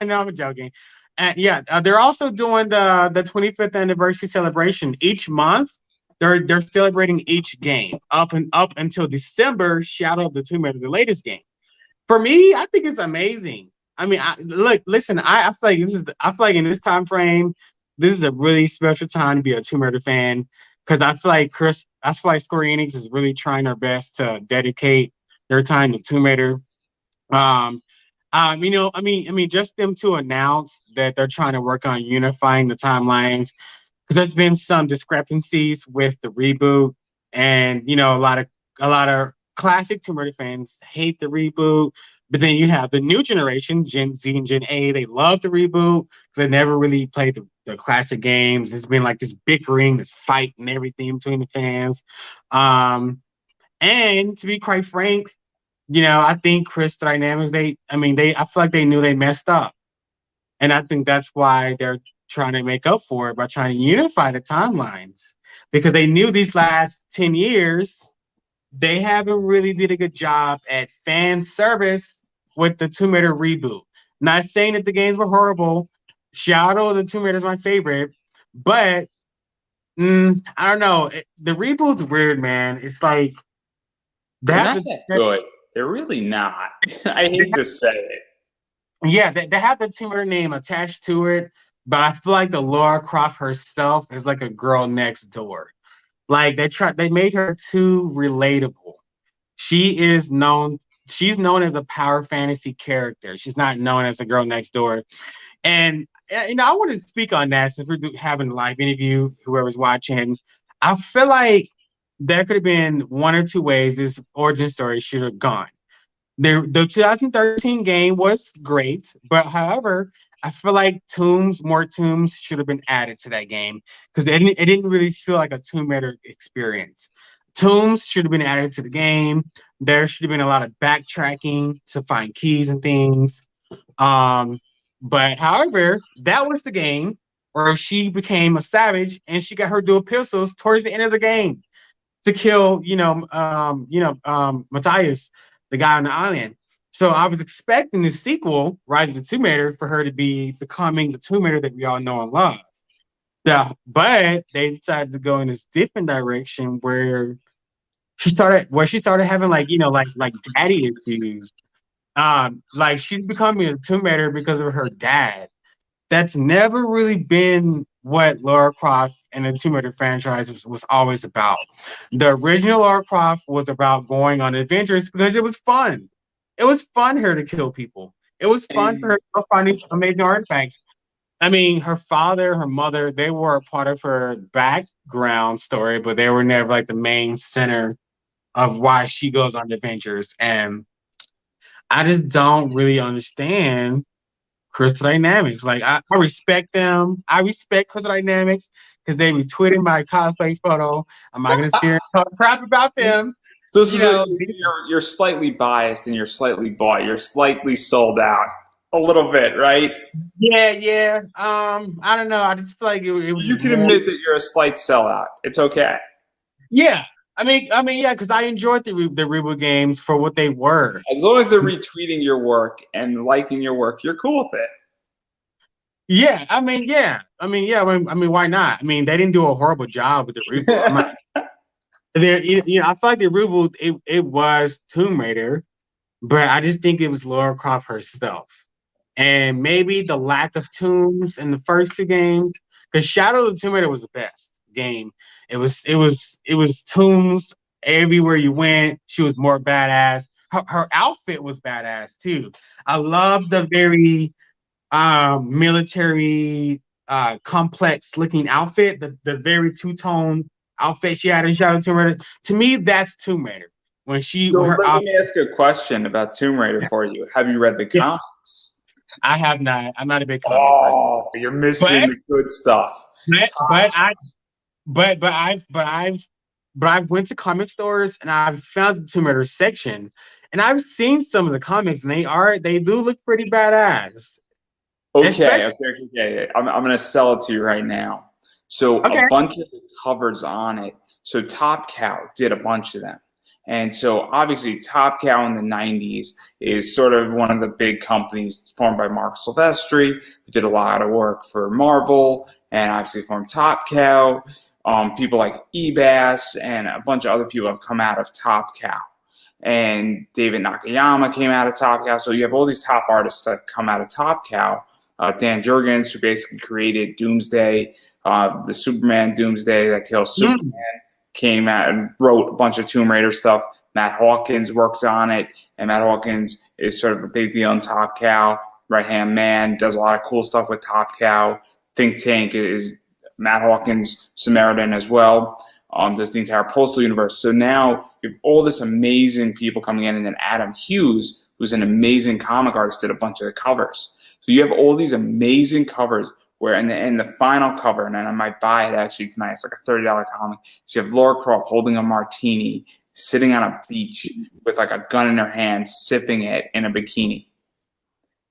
no, I'm joking. And yeah, they're also doing the 25th anniversary celebration each month. They're celebrating each game up until December. Shadow of the Tomb Raider, the latest game. For me, I think it's amazing. I mean, listen. I feel like I feel like in this time frame, this is a really special time to be a Tomb Raider fan because I feel like Square Enix is really trying their best to dedicate their time to Tomb Raider. Um, just them to announce that they're trying to work on unifying the timelines because there's been some discrepancies with the reboot, and a lot of classic Tomb Raider fans hate the reboot. But then you have the new generation, Gen Z and Gen A. They love the reboot because they never really played the classic games. It's been like this bickering, this fight, and everything between the fans. Um, and to be quite frank, I think Crystal Dynamics. I feel like they knew they messed up, and I think that's why they're trying to make up for it by trying to unify the timelines because they knew these last 10 years they haven't really did a good job at fan service with the Tomb Raider reboot. Not saying that the games were horrible. Shadow of the Tomb Raider is my favorite, but I don't know. The reboot's weird, man. It's like they They're have not to, that good. They're really not. I hate to say it. yeah, they have the Tomb Raider name attached to it, but I feel like the Laura Croft herself is like a girl next door. Like they made her too relatable. She is known, she's known as a power fantasy character. She's not known as a girl next door. And I want to speak on that since we're having a live interview, whoever's watching. I feel like there could have been one or two ways this origin story should have gone. The 2013 game was great, but however, I feel like more tombs should have been added to that game because it didn't really feel like a Tomb Raider experience. Tombs should have been added to the game. There should have been a lot of backtracking to find keys and things. Um, but however, that was the game where she became a savage and she got her dual pistols towards the end of the game to kill, Matthias, the guy on the island. So I was expecting the sequel, Rise of the Tomb Raider, for her to be becoming the Tomb Raider that we all know and love. Yeah, but they decided to go in this different direction where she started having like daddy issues. Like she's becoming a Tomb Raider because of her dad. That's never really been what Lara Croft and the Tomb Raider franchise was always about. The original Lara Croft was about going on adventures because it was fun. It was fun her to kill people. It was fun for her And to go find these amazing artifacts. I mean, her father, her mother, they were a part of her background story, but they were never like the main center of why she goes on adventures. And I just don't really understand Crystal Dynamics. Like I respect them. I respect Crystal Dynamics because they retweeted my cosplay photo. I'm not gonna sit here and talk crap about them. You so know, you're slightly biased and you're slightly bought. You're slightly sold out a little bit, right? yeah, yeah. I don't know. I just feel like it was You just can more. admit that you're a slight sellout. It's okay. Yeah. Yeah, because I enjoyed the reboot games for what they were. As long as they're retweeting your work and liking your work, you're cool with it. Yeah, yeah. Why not? I mean, they didn't do a horrible job with the reboot. I'm not there. I feel like the reboot it was Tomb Raider, but I just think it was Lara Croft herself, and maybe the lack of tombs in the first two games. Because Shadow of the Tomb Raider was the best game. It was tombs everywhere you went. She was more badass. Her outfit was badass too. I love the very military complex looking outfit, the very two-tone outfit she had in Shadow of Tomb Raider. To me, that's Tomb Raider. So When her let outfit, me ask you a question about Tomb Raider for you. Have you read the yeah, comics? I have not. I'm not a big comic person. Oh, you're missing But the good stuff. but I but I've went to comic stores and I've found the Tomb Raider section and I've seen some of the comics and they do look pretty badass. Okay, Especially okay, okay. Okay. I'm going to sell it to you right now. So a okay. bunch of the covers on it. So Top Cow did a bunch of them. And so obviously Top Cow in the 90s is sort of one of the big companies formed by Mark Silvestri, who did a lot of work for Marvel and obviously formed Top Cow. People like Ebass and a bunch of other people have come out of Top Cow. And David Nakayama came out of Top Cow. So you have all these top artists that have come out of Top Cow. Dan Jurgens, who basically created Doomsday, the Superman Doomsday that kills Superman, came out and wrote a bunch of Tomb Raider stuff. Matt Hawkins works on it, and Matt Hawkins is sort of a big deal in Top Cow. Right hand man, does a lot of cool stuff with Top Cow. Think Tank is Matt Hawkins, Samaritan as well. Does the entire Postal universe. So now you have all this amazing people coming in, and then Adam Hughes, who's an amazing comic artist, did a bunch of the covers. So you have all these amazing covers where in the final cover, and I might buy it actually tonight, it's like a $30 comic. So you have Lara Croft holding a martini, sitting on a beach with like a gun in her hand, sipping it in a bikini.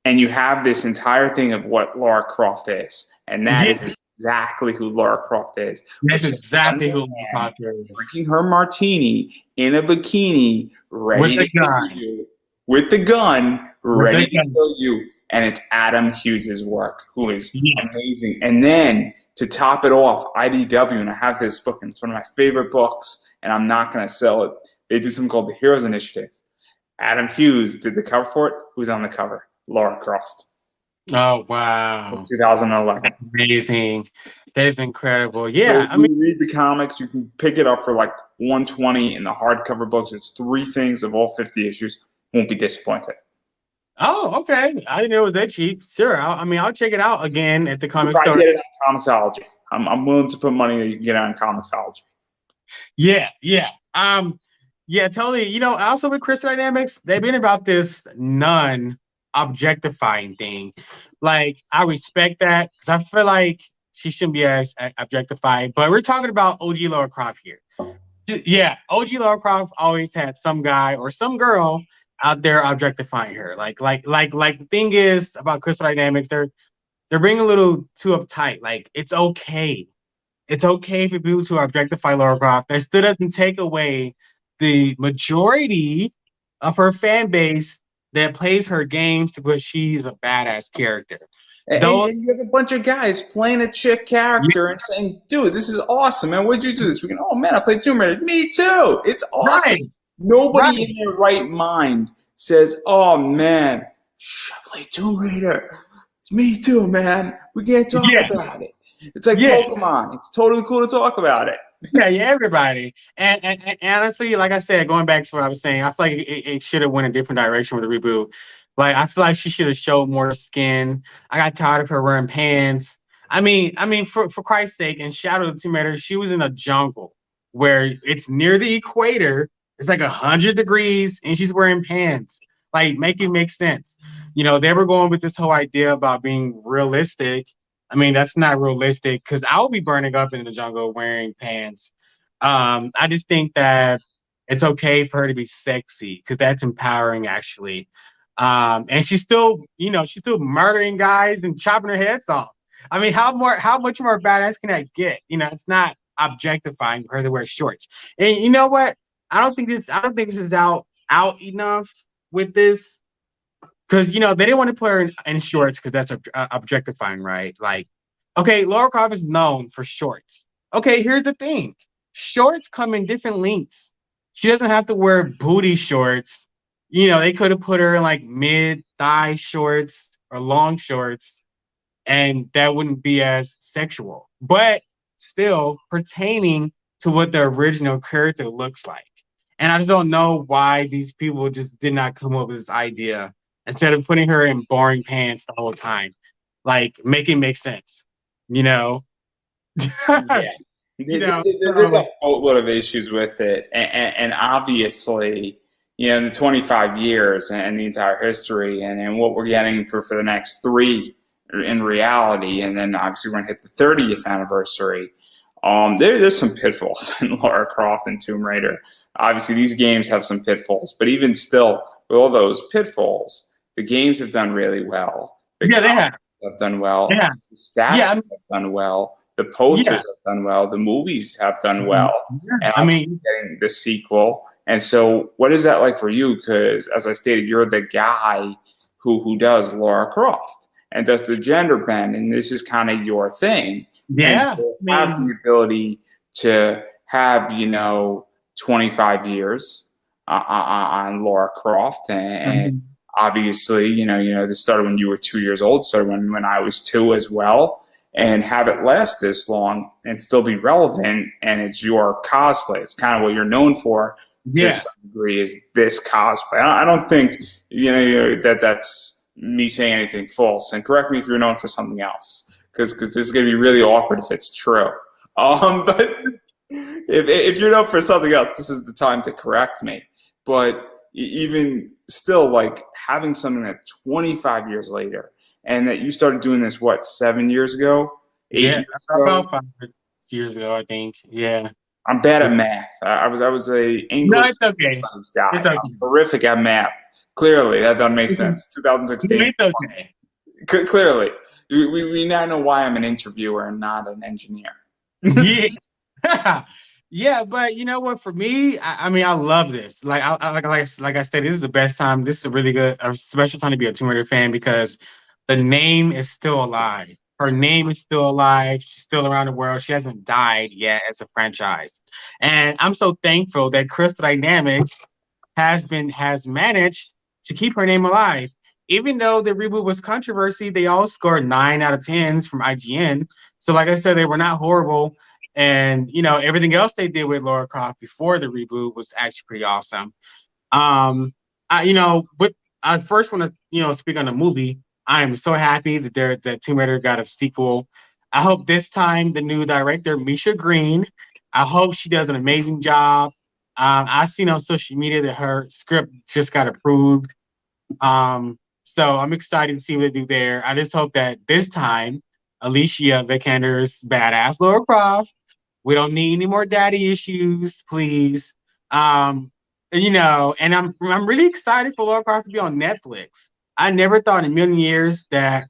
And you have this entire thing of what Lara Croft is. And that Yeah, is exactly who Lara Croft is. that's Which is gun in exactly her who hand, Potter is. drinking her martini in a bikini, With ready a to kill gun. you, with the gun, With ready a to gun. kill you. And it's Adam Hughes' work, who is Yeah. amazing. And then to top it off, IDW, and I have this book, and it's one of my favorite books, and I'm not going to sell it. They did something called the Heroes Initiative. Adam Hughes did the cover for it. Who's on the cover? Lara Croft. Oh wow. 2011. That's amazing. That is incredible. So Yeah, if you read the comics, you can pick it up for like $120 in the hardcover books. It's 3 things of all 50 issues. Won't be disappointed. oh, okay. I didn't know it was that cheap. Sure. I'll check it out again at the You can comic probably store. get it on Comixology. I'm willing to put money that you can get it on Comixology. Yeah, yeah. Yeah, totally. Also with Crystal Dynamics, they've been about this nun objectifying thing. Like, I respect that because I feel like she shouldn't be as objectified. But we're talking about OG Lara Croft here. Yeah, OG Lara Croft always had some guy or some girl out there objectifying her. Like the thing is about Crystal Dynamics, they're being a little too uptight. Like, it's okay. It's okay for people to objectify Lara Croft. That still doesn't take away the majority of her fan base that plays her games to where she's a badass character. Those, And you have a bunch of guys playing a chick character and saying, dude, this is awesome, man. What'd you do this weekend? Oh, man, I played Tomb Raider. Me too. It's awesome. right, Nobody right. in their right mind says, "Oh man, I play Tomb Raider. Me too, man. We can't talk Yeah, about it. It's like yeah. Pokemon. It's totally cool to talk about it." Yeah, yeah, everybody. And honestly, like I said, going back to what I was saying, I feel like it should have went a different direction with the reboot. Like I feel like she should have showed more skin. I got tired of her wearing pants. I mean, for Christ's sake, in Shadow of the Tomb Raider, she was in a jungle where it's near the equator. It's like 100 degrees, and she's wearing pants. Like, make it make sense. They were going with this whole idea about being realistic. I mean, that's not realistic because I'll be burning up in the jungle wearing pants. I just think that it's okay for her to be sexy because that's empowering, actually. And she's still murdering guys and chopping their heads off. I mean, how much more badass can that get? It's not objectifying for her to wear shorts. And you know what? I don't think this is out enough with this. Because they didn't want to put her in shorts because that's objectifying, right? Like, okay, Laura Croft is known for shorts. Okay, here's the thing: shorts come in different lengths. She doesn't have to wear booty shorts. They could have put her in like mid thigh shorts or long shorts, and that wouldn't be as sexual, but still pertaining to what the original character looks like. And I just don't know why these people just did not come up with this idea instead of putting her in boring pants the whole time. Like, make it make sense, you know? Yeah. There's So a boatload of issues with it, and obviously, in the 25 years and the entire history, and what we're getting for the next three in reality, and then obviously we're gonna hit the 30th anniversary. There's some pitfalls in Lara Croft and Tomb Raider. Obviously, these games have some pitfalls, but even still, with all those pitfalls, the games have done really well. The yeah, they comics have. have done well. Yeah. The Yeah. statues have done well. The posters Yeah. have done well. The movies have done Yeah. well. And I obviously mean, getting the sequel. And so what is that like for you? Because as I stated, you're the guy who does Lara Croft and does the gender bend, and this is kind of your thing. And yeah. to I have mean, the ability to have, 25 years on Lara Croft, and mhm. obviously, this started when you were 2 years old, started when I was two as well, and have it last this long and still be relevant, and it's your cosplay. It's kind of what you're known for to Yeah. some degree is this cosplay. I don't think, that that's me saying anything false, and correct me if you're known for something else, because this is going to be really awkward if it's true. But if you're known for something else, this is the time to correct me. But even still, like having something that 25 years later, and that you started doing this, what, 7 years ago, eight Yeah. years About ago? 5 years ago, I think. Yeah. I'm bad Yeah. at math. I was a No, English it's okay. studies guy. It's I'm okay. horrific at math. Clearly, that doesn't make Mhm. sense. 2016. It's okay. Clearly, we now know why I'm an interviewer and not an engineer. Yeah. Yeah, but you know what? For me, I mean, I love this. Like I said, this is the best time. This is a really good, a special time to be a Tomb Raider fan because the name is still alive. Her name is still alive. She's still around the world. She hasn't died yet as a franchise, and I'm so thankful that Crystal Dynamics has managed to keep her name alive. Even though the reboot was controversy, they all scored 9 out of 10s from IGN. So, like I said, they were not horrible. And everything else they did with Laura Croft before the reboot was actually pretty awesome. But I first want to speak on the movie. I am so happy that Tomb Raider got a sequel. I hope this time the new director Misha Green. I hope she does an amazing job. I've seen on social media that her script just got approved. So I'm excited to see what they do there. I just hope that this time Alicia Vikander's badass Laura Croft. We don't need any more daddy issues, please. And I'm really excited for Laura Croft to be on Netflix. I never thought in a million years that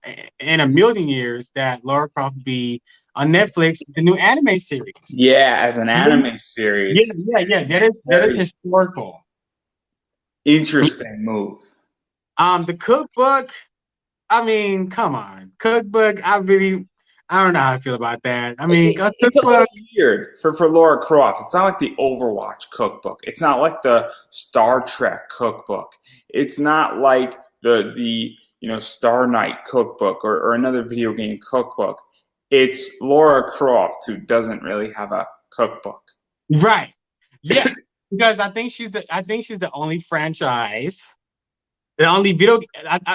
Laura Croft would be on Netflix with the new anime series. Yeah, as an Yeah, anime yeah, series, yeah. That is very historical. interesting move. The cookbook. I mean, come on, cookbook. I don't know how I feel about that. I It, mean, it- it's a little weird for Laura Croft. It's not like the Overwatch cookbook. It's not like the Star Trek cookbook. It's not like the Star Knight cookbook or another video game cookbook. It's Laura Croft who doesn't really have a cookbook. right. Yeah, because I think she's the only franchise, the only video.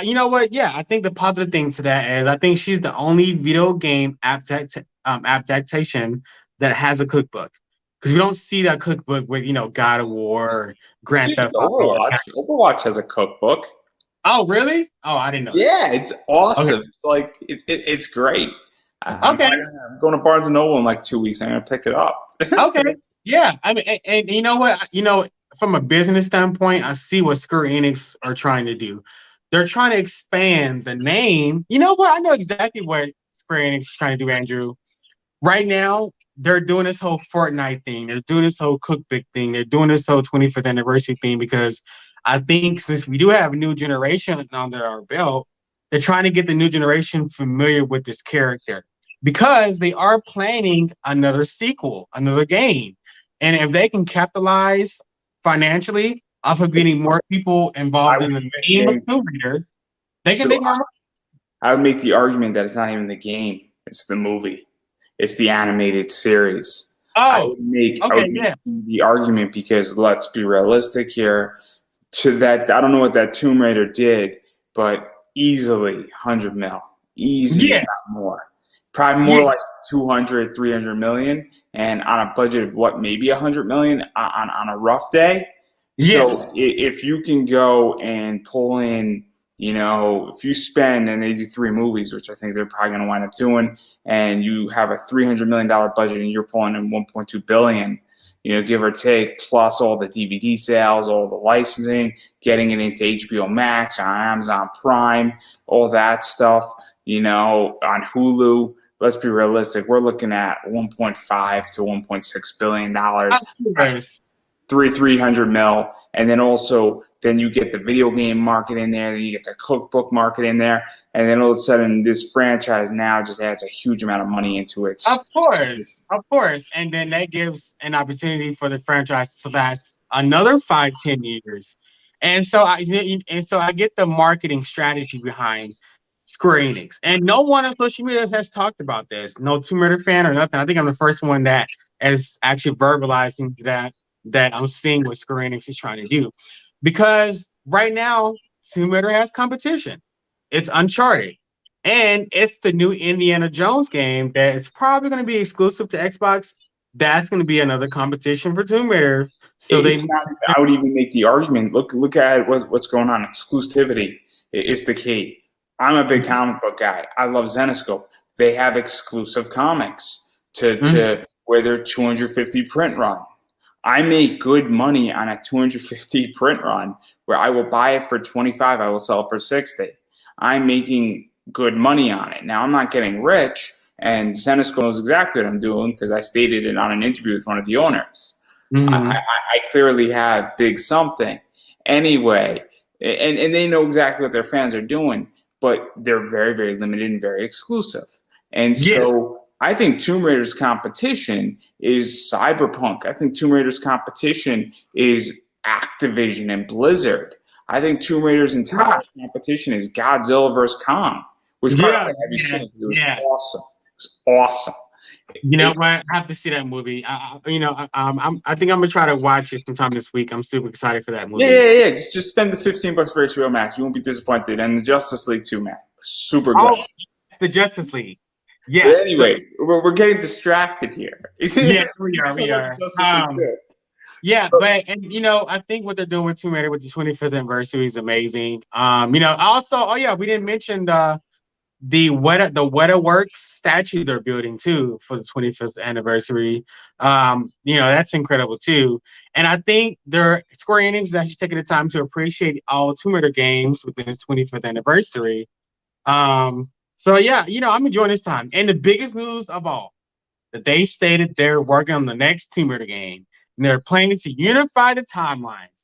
You know what? Yeah, I think the positive thing to that is I think she's the only video game adaptation that has a cookbook. Because we don't see that cookbook with God of War, or Grand See, with Theft Auto. Overwatch. Overwatch has a cookbook. Oh, really? Oh, I didn't know that. Yeah, it's Okay. awesome. It's like it's great. Okay. I'm going to Barnes and Noble in like 2 weeks. I'm gonna pick it up. Okay. Yeah. I mean, and you know what? From a business standpoint, I see what Square Enix are trying to do. They're trying to expand the name. You know what? I know exactly what Square Enix is trying to do, Andrew. Right now, they're doing this whole Fortnite thing. They're doing this whole cookbook thing. They're doing this whole 25th anniversary thing because I think since we do have a new generation under our belt, they're trying to get the new generation familiar with this character because they are planning another sequel, another game. And if they can capitalize financially off of getting more people I involved would in the even game of think Tomb Raider, they can so. make more money. I would make the argument that it's not even the game; it's the movie, it's the animated series. Oh, I okay, would make yeah. the argument because let's be realistic here. To that, I don't know what that Tomb Raider did, but easily 100 mil, easy if Yeah, not more. Probably yeah, more like 200, 300 million, and on a budget of what, maybe 100 million on a rough day. yeah. So if you can go and pull in, if you spend and they do 3 movies, which I think they're probably going to wind up doing, and you have a $300 million budget and you're pulling in 1.2 billion, give or take, plus all the DVD sales, all the licensing, getting it into HBO Max, on Amazon Prime, all that stuff, on Hulu. Let's be realistic. We're looking at 1.5 to 1.6 billion dollars, Of course. 300 mil, and then you get the video game market in there, then you get the cookbook market in there, and then all of a sudden this franchise now just adds a huge amount of money into Of its. course, of course. And then that gives an opportunity for the franchise to last another 5, 10 years. And so I get the marketing strategy behind Square Enix. And no one on social media has talked about this. No Tomb Raider fan or nothing. I think I'm the first one that is actually verbalizing that I'm seeing what Square Enix is trying to do. Because right now, Tomb Raider has competition. It's Uncharted. And it's the new Indiana Jones game that it's probably going to be exclusive to Xbox. That's going to be another competition for Tomb Raider. So they It's not. I would even make the argument. Look at what's going on. Exclusivity is the key. I'm a big comic book guy. I love Zenescope. They have exclusive comics Mhm. to where they're 250 print run. I make good money on a 250 print run where I will buy it for 25. I will sell it for 60. I'm making good money on it. Now I'm not getting rich, and Zenescope knows exactly what I'm doing because I stated it on an interview with one of the owners. Mhm. I clearly have big something. Anyway, and they know exactly what their fans are doing, but they're very, very limited and very exclusive. And Yeah. so I think Tomb Raider's competition is Cyberpunk. I think Tomb Raider's competition is Activision and Blizzard. I think Tomb Raider's entire Right. competition is Godzilla vs. Kong, which, by the Yeah. way, have you Yeah. seen? It was Yeah. awesome. It was awesome. You know It, what? I have to see that movie. I think I'm gonna try to watch it sometime this week. I'm super excited for that Yeah, movie. yeah, yeah. Just spend the $15 for HBO Max. You won't be disappointed. And the Justice League too, man. Super good. Oh, the Justice League. But Yes. So anyway, we're getting distracted here. yeah, we We're are. talking We about the are. Justice League too. Yeah, but I think what they're doing with Tomb Raider with the 25th anniversary is amazing. Also, oh yeah, we didn't mention the Works statue they're building too for the 25th anniversary. That's incredible too. And I think their Square Enix is actually taking the time to appreciate all Tomb Raider games within its 25th anniversary. So yeah, I'm enjoying this time. And the biggest news of all, that they stated they're working on the next Tomb Raider game and they're planning to unify the timelines.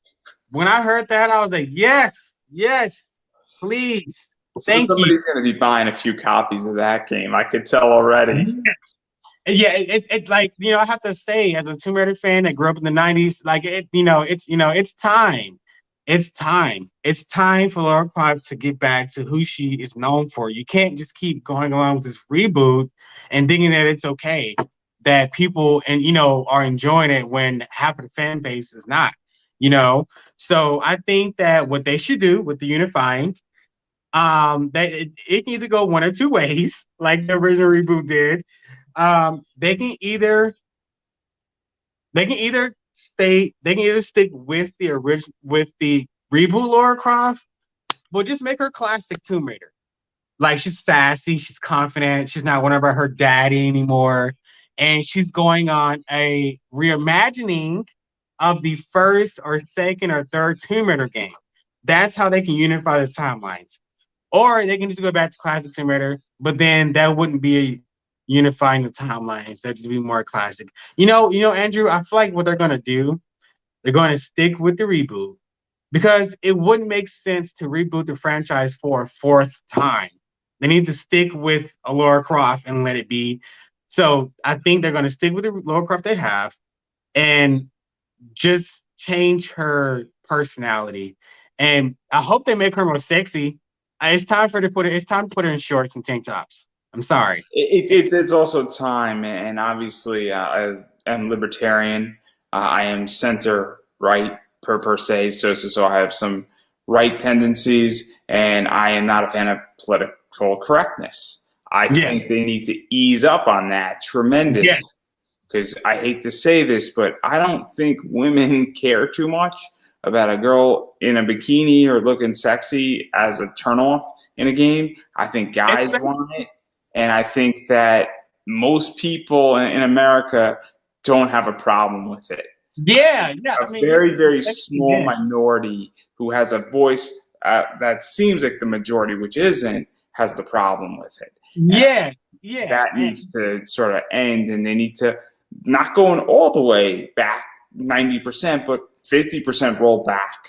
When I heard that, I was like, yes, yes, please. So Thank you. somebody's going to be buying a few copies of that game. I could tell already. Yeah, it like I have to say, as a Tomb Raider fan that grew up in the '90s, like it's time, it's time for Lara Croft to get back to who she is known for. You can't just keep going along with this reboot and thinking that it's okay that people and are enjoying it when half of the fan base is not. You know, so I think that what they should do with the unifying, it can either go one or two ways, like the original reboot did. They can either stick with the original with the reboot Lara Croft, but just make her classic Tomb Raider. Like she's sassy, she's confident, she's not whatever her daddy anymore, and she's going on a reimagining of the first or second or third Tomb Raider game. That's how they can unify the timelines. Or they can just go back to classic Tomb Raider, but then that wouldn't be unifying the timelines. That'd just be more classic. Andrew, I feel like what they're gonna do, they're gonna stick with the reboot because it wouldn't make sense to reboot the franchise for a fourth time. They need to stick with a Lara Croft and let it be. So I think they're gonna stick with the Lara Croft they have and just change her personality. And I hope they make her more sexy. It's time for her to put it. It's time to put her in shorts and tank tops. I'm sorry. It's also time, and obviously, I am libertarian. I am center right per se, so I have some right tendencies, and I am not a fan of political correctness. I Yeah. think they need to ease up on that tremendous. Yeah. Because I hate to say this, but I don't think women care too much about a girl in a bikini or looking sexy as a turnoff in a game. I think guys want it. And I think that most people in America don't have a problem with it. Yeah. Yeah. A very, very small minority who has a voice that seems like the majority, which isn't, has the problem with it. Yeah. Yeah. That needs to sort of end, and they need to not going all the way back 90%, but 50% roll back.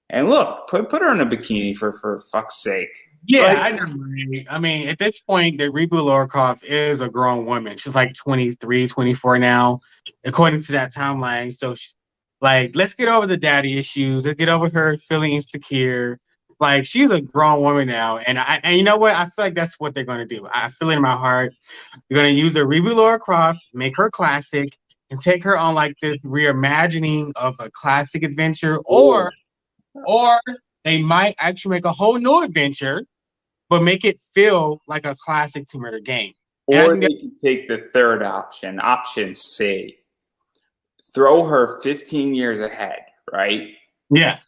And look, put her in a bikini for fuck's sake. Yeah, Like, I know. Right? I mean, at this point, the reboot Lara Croft is a grown woman. She's like 23, 24 now, according to that timeline. So, let's get over the daddy issues. Let's get over her feeling insecure. Like, she's a grown woman now. And you know what? I feel like that's what they're going to do. I feel it in my heart. They're going to use the reboot Lara Croft, make her classic, and take her on like this reimagining of a classic adventure. Or they might actually make a whole new adventure but make it feel like a classic Tomb Raider game. Or they could take the third option, option C. Throw her 15 years ahead, right? Yeah.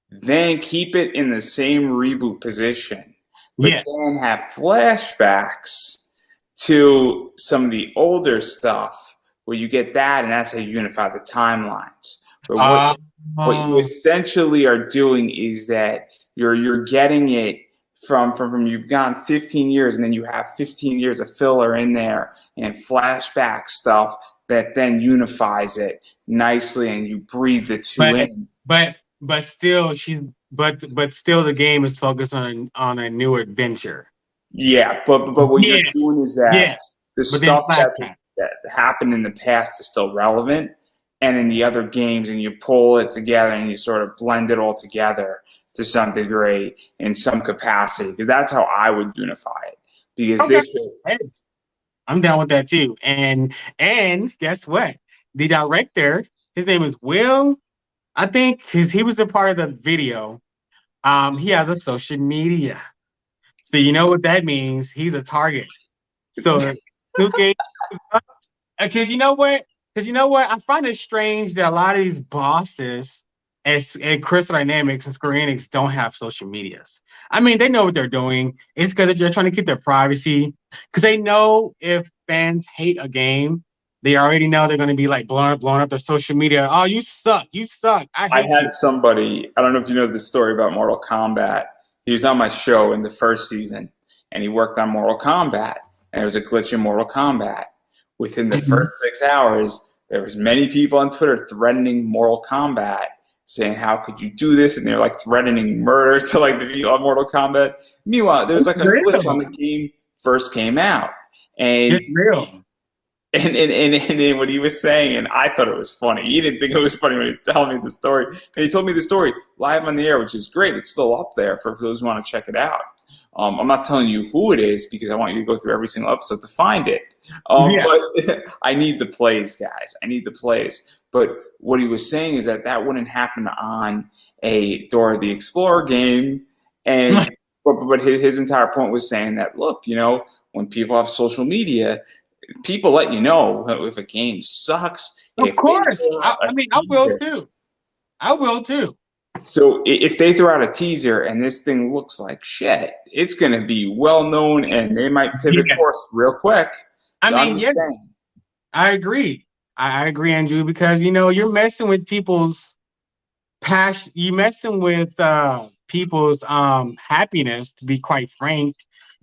Then keep it in the same reboot position, but then have flashbacks to some of the older stuff where you get that, and that's how you unify the timelines. But what you essentially are doing is that you're getting it from you've gone 15 years, and then you have 15 years of filler in there and flashback stuff that then unifies it nicely, and you breathe the two in. But still, still, the game is focused on a new adventure. Yeah, but what you're doing is that the stuff that happened in the past is still relevant, and in the other games, and you pull it together and you sort of blend it all together to some degree in some capacity, because that's how I would unify it. Because I'm down with that too. And guess what? The director, his name is Will. I think he was a part of the video. He has a social media, so you know what that means. He's a target. So, okay, because you know what? I find it strange that a lot of these bosses at Crystal Dynamics and Square Enix don't have social medias. I mean, they know what they're doing. It's because they're trying to keep their privacy. Because they know if fans hate a game, they already know they're going to be like blowing up their social media. Oh, you suck! You suck! I had somebody. I don't know if you know the story about Mortal Kombat. He was on my show in the first season, and he worked on Mortal Kombat. And there was a glitch in Mortal Kombat. Within the first 6 hours, there was many people on Twitter threatening Mortal Kombat, saying, "How could you do this?" And they're like threatening murder to like the people on Mortal Kombat. Meanwhile, there was It's like a glitch on real. the game first came out, It's and real. and then what he was saying, and I thought it was funny. He didn't think it was funny when he was telling me the story. And he told me the story live on the air, which is great. It's still up there for those who want to check it out. I'm not telling you who it is because I want you to go through every single episode to find it. Yeah. But I need the plays, guys. I need the plays. But what he was saying is that that wouldn't happen on a Dora the Explorer game. And but his entire point was saying that, look, when people have social media, people let you know if a game sucks. Of If they course. throw I, out a I mean, I will teaser, too. I will too. so if they throw out a teaser and this thing looks like shit, it's going to be well known and they might pivot Yes. course real quick. I So I'm mean, just yes, saying. I agree. I agree, Andrew, because you're messing with people's passion. You're messing with people's happiness. To be quite frank,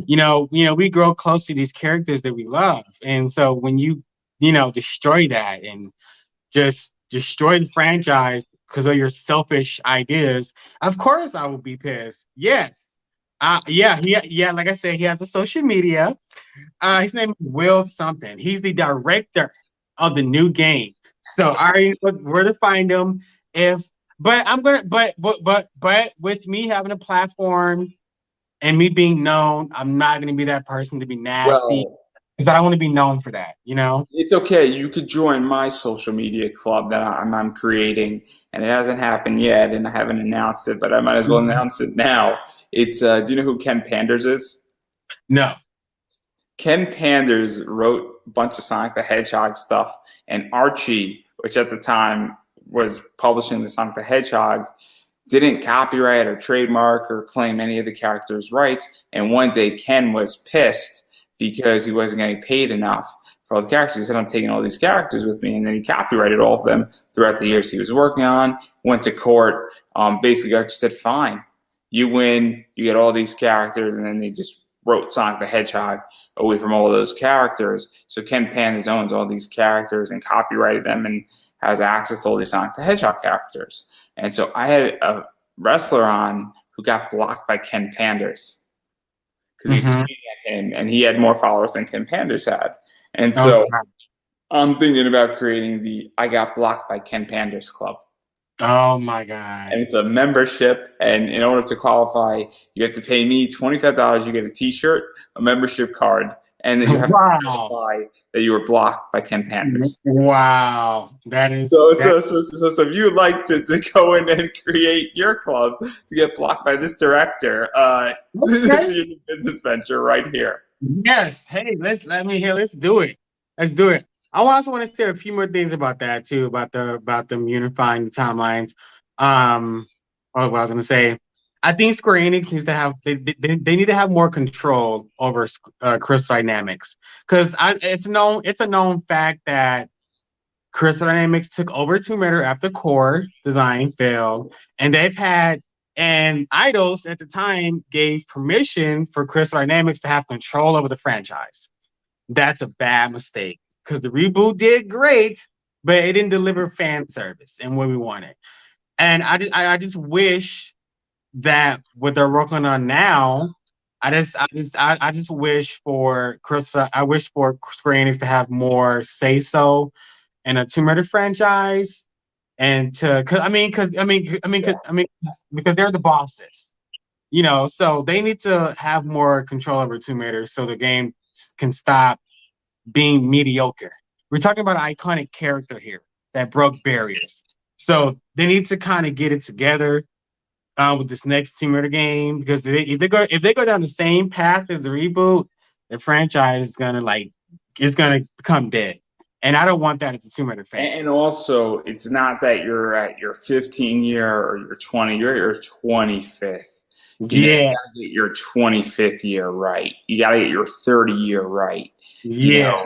we grow close to these characters that we love, and so when you destroy that and just destroy the franchise because of your selfish ideas, of course I will be pissed. Yes. Yeah, like I said, he has a social media. His name is Will something. He's the director of the new game. So I already know where to find him. If but I'm gonna but with me having a platform and me being known, I'm not gonna be that person to be nasty Well, because I don't want to be known for that. it's okay. You could join my social media club that I'm creating, and it hasn't happened yet, and I haven't announced it, but I might as well announce it now. It's do you know who Ken Panders is? No. Ken Panders wrote a bunch of Sonic the Hedgehog stuff, and Archie, which at the time was publishing the Sonic the Hedgehog, didn't copyright or trademark or claim any of the characters' rights. And one day Ken was pissed because he wasn't getting paid enough for all the characters. He said, "I'm taking all these characters with me." And then he copyrighted all of them throughout the years he was working on, went to court. Basically, Archie said, "Fine, you win, you get all these characters." And then they just wrote Sonic the Hedgehog away from all of those characters. So Ken Panders owns all these characters and copyrighted them and has access to all these Sonic the Hedgehog characters. And so I had a wrestler on who got blocked by Ken Panders because he was tweeting at him, and he had more followers than Ken Panders had. And Oh, so God. I'm thinking about creating the I Got Blocked by Ken Panders Club. Oh my God. And it's a membership, and in order to qualify, you have to pay me $25. You get a T-shirt, a membership card, and then you have to Wow. qualify that you were blocked by Ken Panders. Wow. That is So that, if you would like to go in and create your club to get blocked by this director, this is okay. your business venture right here. Yes. Hey, let me hear. Let's do it. Let's do it. I also want to say a few more things about that too, about them unifying the timelines. What I was gonna say, I think Square Enix needs to have they need to have more control over Crystal Dynamics because it's a known fact that Crystal Dynamics took over Tomb Raider after Core design failed, and Idols at the time gave permission for Crystal Dynamics to have control over the franchise. That's a bad mistake because the reboot did great, but it didn't deliver fan service and what we wanted. And I just wish that what they're working on now, I just wish for Crystal, I wish for Square Enix to have more say so in a Tomb Raider franchise, and because they're the bosses, so they need to have more control over Tomb Raider so the game can stop being mediocre. We're talking about an iconic character here that broke barriers, so they need to kind of get it together with this next Tomb Raider game because if they go down the same path as the reboot, the franchise is gonna become dead. And I don't want that as a Tomb Raider fan. And also, it's not that you're at your 15 year or your 20, you're at your 25th. You Yeah, got to get your 25th year right. You got to get your 30-year right. You yeah,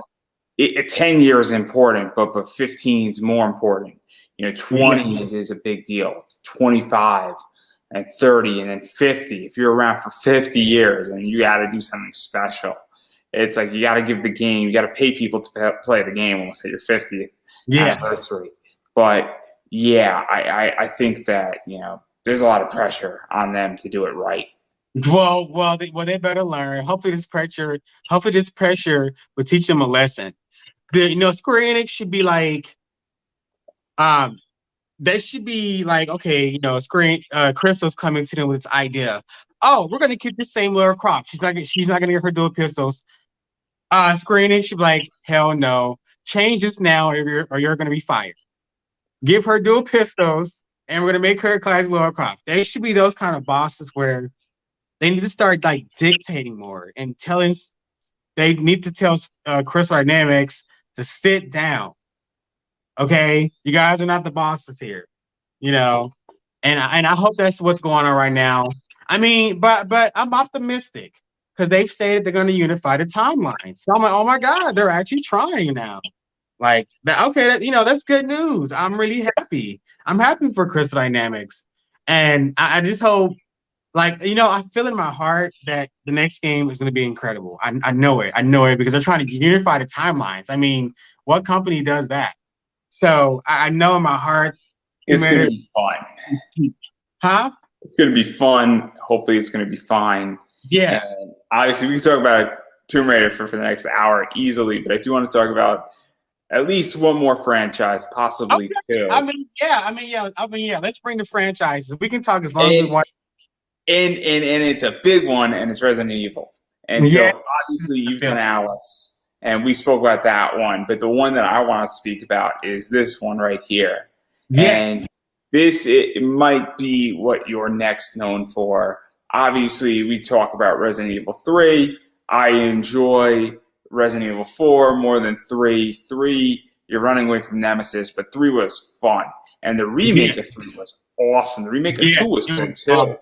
know, 10 years is important, but 15 is more important. 20 yeah, is a big deal. 25 and 30 and then 50. If you're around for 50 years, and you got to do something special. It's like you got to give the game, you got to pay people to play the game almost at your 50th yeah. anniversary. But yeah, I think that, there's a lot of pressure on them to do it right. They better learn. Hopefully this pressure will teach them a lesson. Square Enix should be like, um, they should be like, okay, Crystal's coming to them with this idea. Oh, we're gonna keep the same Lara Croft. She's not gonna get her dual pistols. Square Enix should be like, hell no, change this now, or you're gonna be fired. Give her dual pistols, and we're gonna make her class Lara Croft. They should be those kind of bosses where they need to start like dictating more and telling. They need to tell Crystal Dynamics to sit down. Okay, you guys are not the bosses here, you know. And I hope that's what's going on right now. I mean, but I'm optimistic because they've said they're going to unify the timeline. So I'm like, oh my god, they're actually trying now. Like, okay, that's good news. I'm really happy. I'm happy for Crystal Dynamics, and I just hope, like, I feel in my heart that the next game is going to be incredible. I know it. I know it because they're trying to unify the timelines. I mean, what company does that? So I know in my heart, It's going to be fun. Huh? It's going to be fun. Hopefully, it's going to be fine. Yeah. And obviously, we can talk about Tomb Raider for the next hour easily, but I do want to talk about at least one more franchise, possibly two. Let's bring the franchises. We can talk as long as we want. And it's a big one, and it's Resident Evil. And so obviously you've done Alice, and we spoke about that one. But the one that I want to speak about is this one right here. Yeah. And it might be what you're next known for. Obviously, we talk about Resident Evil 3. I enjoy Resident Evil 4 more than 3. 3, you're running away from Nemesis, but 3 was fun. And the remake of 3 was awesome. The remake of 2 was good too.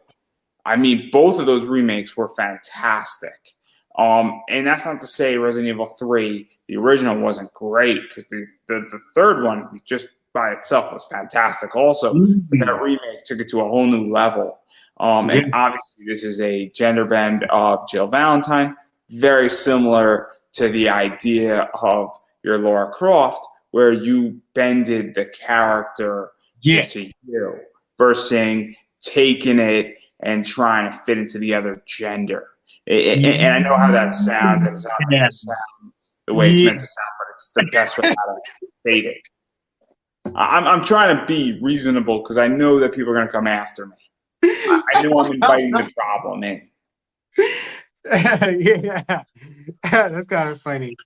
I mean, both of those remakes were fantastic. And that's not to say Resident Evil 3, the original, wasn't great, because the third one just by itself was fantastic also. But that remake took it to a whole new level. And obviously this is a gender bend of Jill Valentine, very similar to the idea of your Lara Croft, where you bended the character to you versus taking it and trying to fit into the other gender. And I know how that sounds. It's not meant to sound the way it's meant to sound, but it's the best way how to state it. I'm trying to be reasonable because I know that people are going to come after me. I know I'm inviting the problem in. Yeah, that's kind of funny.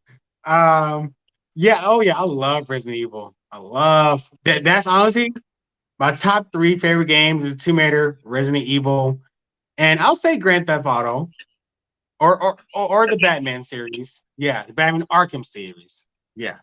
I love Resident Evil. I love that. That's honestly my top 3 favorite games is Tomb Raider, Resident Evil, and I'll say Grand Theft Auto, or the Batman series. Yeah, the Batman Arkham series. Yeah.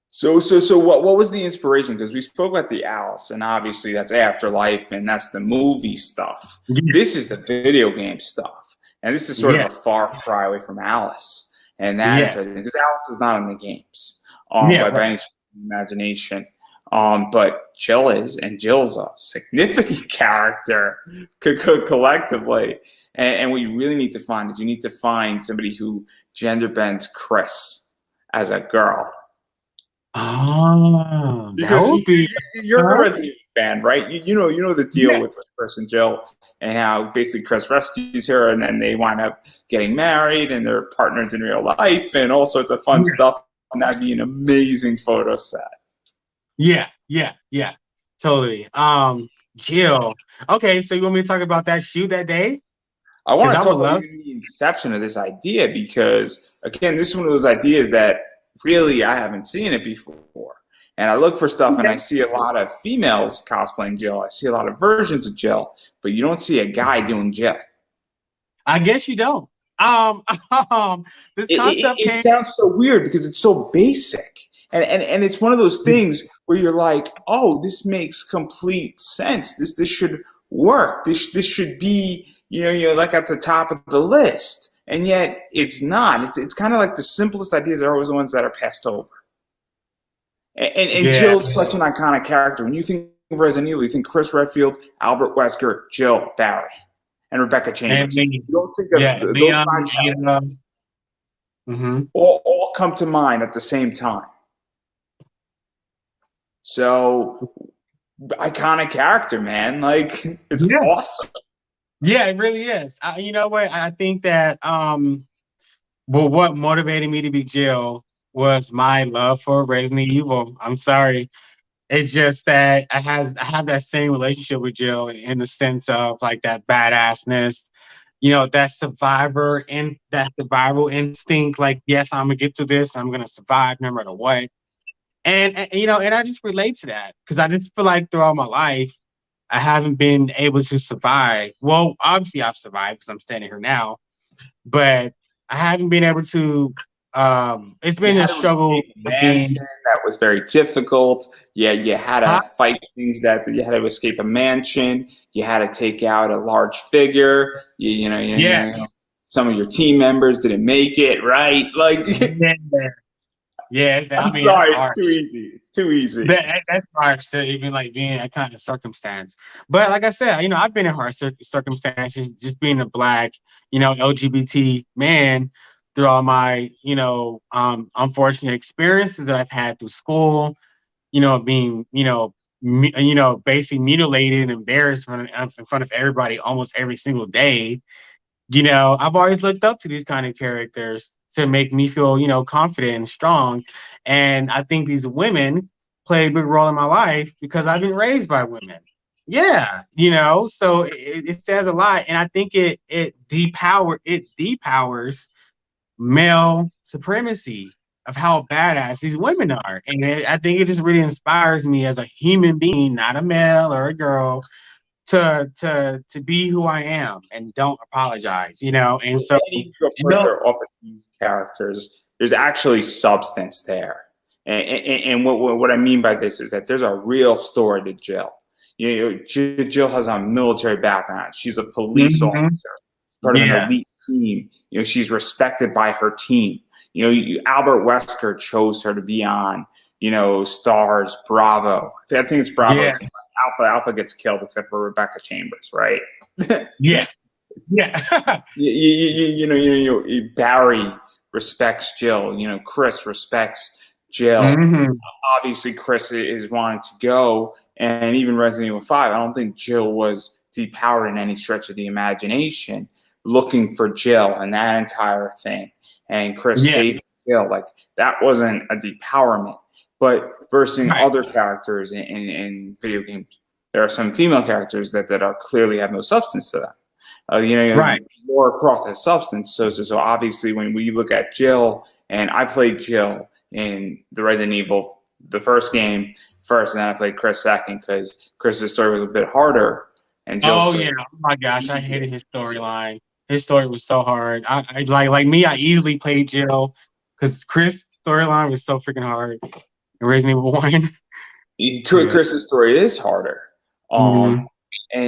So what was the inspiration? Because we spoke about the Alice, and obviously that's Afterlife, and that's the movie stuff. This is the video game stuff, and this is sort of a far cry away from Alice, and that because Alice is not in the games by any imagination. But Jill is, and Jill's a significant character collectively. And what you really need to find is you need to find somebody who gender bends Chris as a girl. Oh, because you're a Resident Evil fan, right? You know the deal with Chris and Jill, and how basically Chris rescues her, and then they wind up getting married, and they're partners in real life, and all sorts of fun stuff. And that'd be an amazing photo set. Yeah, totally. Jill. Okay, so you want me to talk about that shoot that day? I want to talk about the inception of this idea because, again, this is one of those ideas that really I haven't seen it before. And I look for stuff and I see a lot of females cosplaying Jill. I see a lot of versions of Jill, but you don't see a guy doing Jill. I guess you don't. This concept it sounds so weird because it's so basic. And it's one of those things where you're like, oh, this makes complete sense. This should work. This should be, you're like at the top of the list. And yet it's not. It's kind of like the simplest ideas are always the ones that are passed over. And Jill's such an iconic character. When you think of Resident Evil, you think Chris Redfield, Albert Wesker, Jill Barry, and Rebecca Chambers. You don't think of those 5 characters. All come to mind at the same time. So iconic character, man. Like it's Yeah, awesome. yeah, it really is. You know what? I think that well, what motivated me to be Jill was my love for Resident Evil. I'm sorry. It's just that I have that same relationship with Jill in the sense of like that badassness, that that survival instinct. Like, yes, I'm gonna get through this. I'm gonna survive no matter what. And I just relate to that because I just feel like throughout my life, I haven't been able to survive. Well, obviously I've survived because I'm standing here now, but I haven't been able to. It's You been a had to struggle escape a of being. mansion that was very difficult. Yeah, you had to Huh? fight things that you had to escape a mansion. You had to take out a large figure. Yeah, Some of your team members didn't make it, right? Like, yeah, yeah. I I'm mean, that's sorry, it's hard. too easy. It's too easy. That's hard to even like being in that kind of circumstance. But like I said, I've been in hard circumstances, just being a black, LGBT man through all my, unfortunate experiences that I've had through school, being, basically mutilated and embarrassed in front of everybody almost every single day. I've always looked up to these kind of characters to make me feel, confident and strong. And I think these women play a big role in my life because I've been raised by women. Yeah, so it says a lot. And I think it depowers male supremacy of how badass these women are. And I think it just really inspires me as a human being, not a male or a girl, to be who I am and don't apologize, And so, Any go you know, further off of these characters, there's actually substance there. And what I mean by this is that there's a real story to Jill. Jill has a military background. She's a police mhm, officer, part of an yeah, elite team. She's respected by her team. Albert Wesker chose her to be on, Stars, Bravo. I think it's Bravo yeah, team. Alpha gets killed except for Rebecca Chambers, right? yeah, yeah, Barry respects Jill. Chris respects Jill. hmm Obviously, Chris is wanting to go, and even Resident Evil 5, I don't think Jill was depowered in any stretch of the imagination, looking for Jill and that entire thing. And Chris yeah, saved Jill. Like, that wasn't a depowerment. But versus right, other characters in video games, there are some female characters that are clearly have no substance to them. right, Laura Croft has substance. So obviously, when we look at Jill, and I played Jill in the Resident Evil, the first game first, and then I played Chris second because Chris's story was a bit harder, and Jill's oh story yeah, oh my gosh, I was easier. hated his storyline. His story was so hard. I like me, I easily played Jill because Chris' storyline was so freaking hard in Resident Evil 1. Yeah. Chris's story is harder, um, Hmm.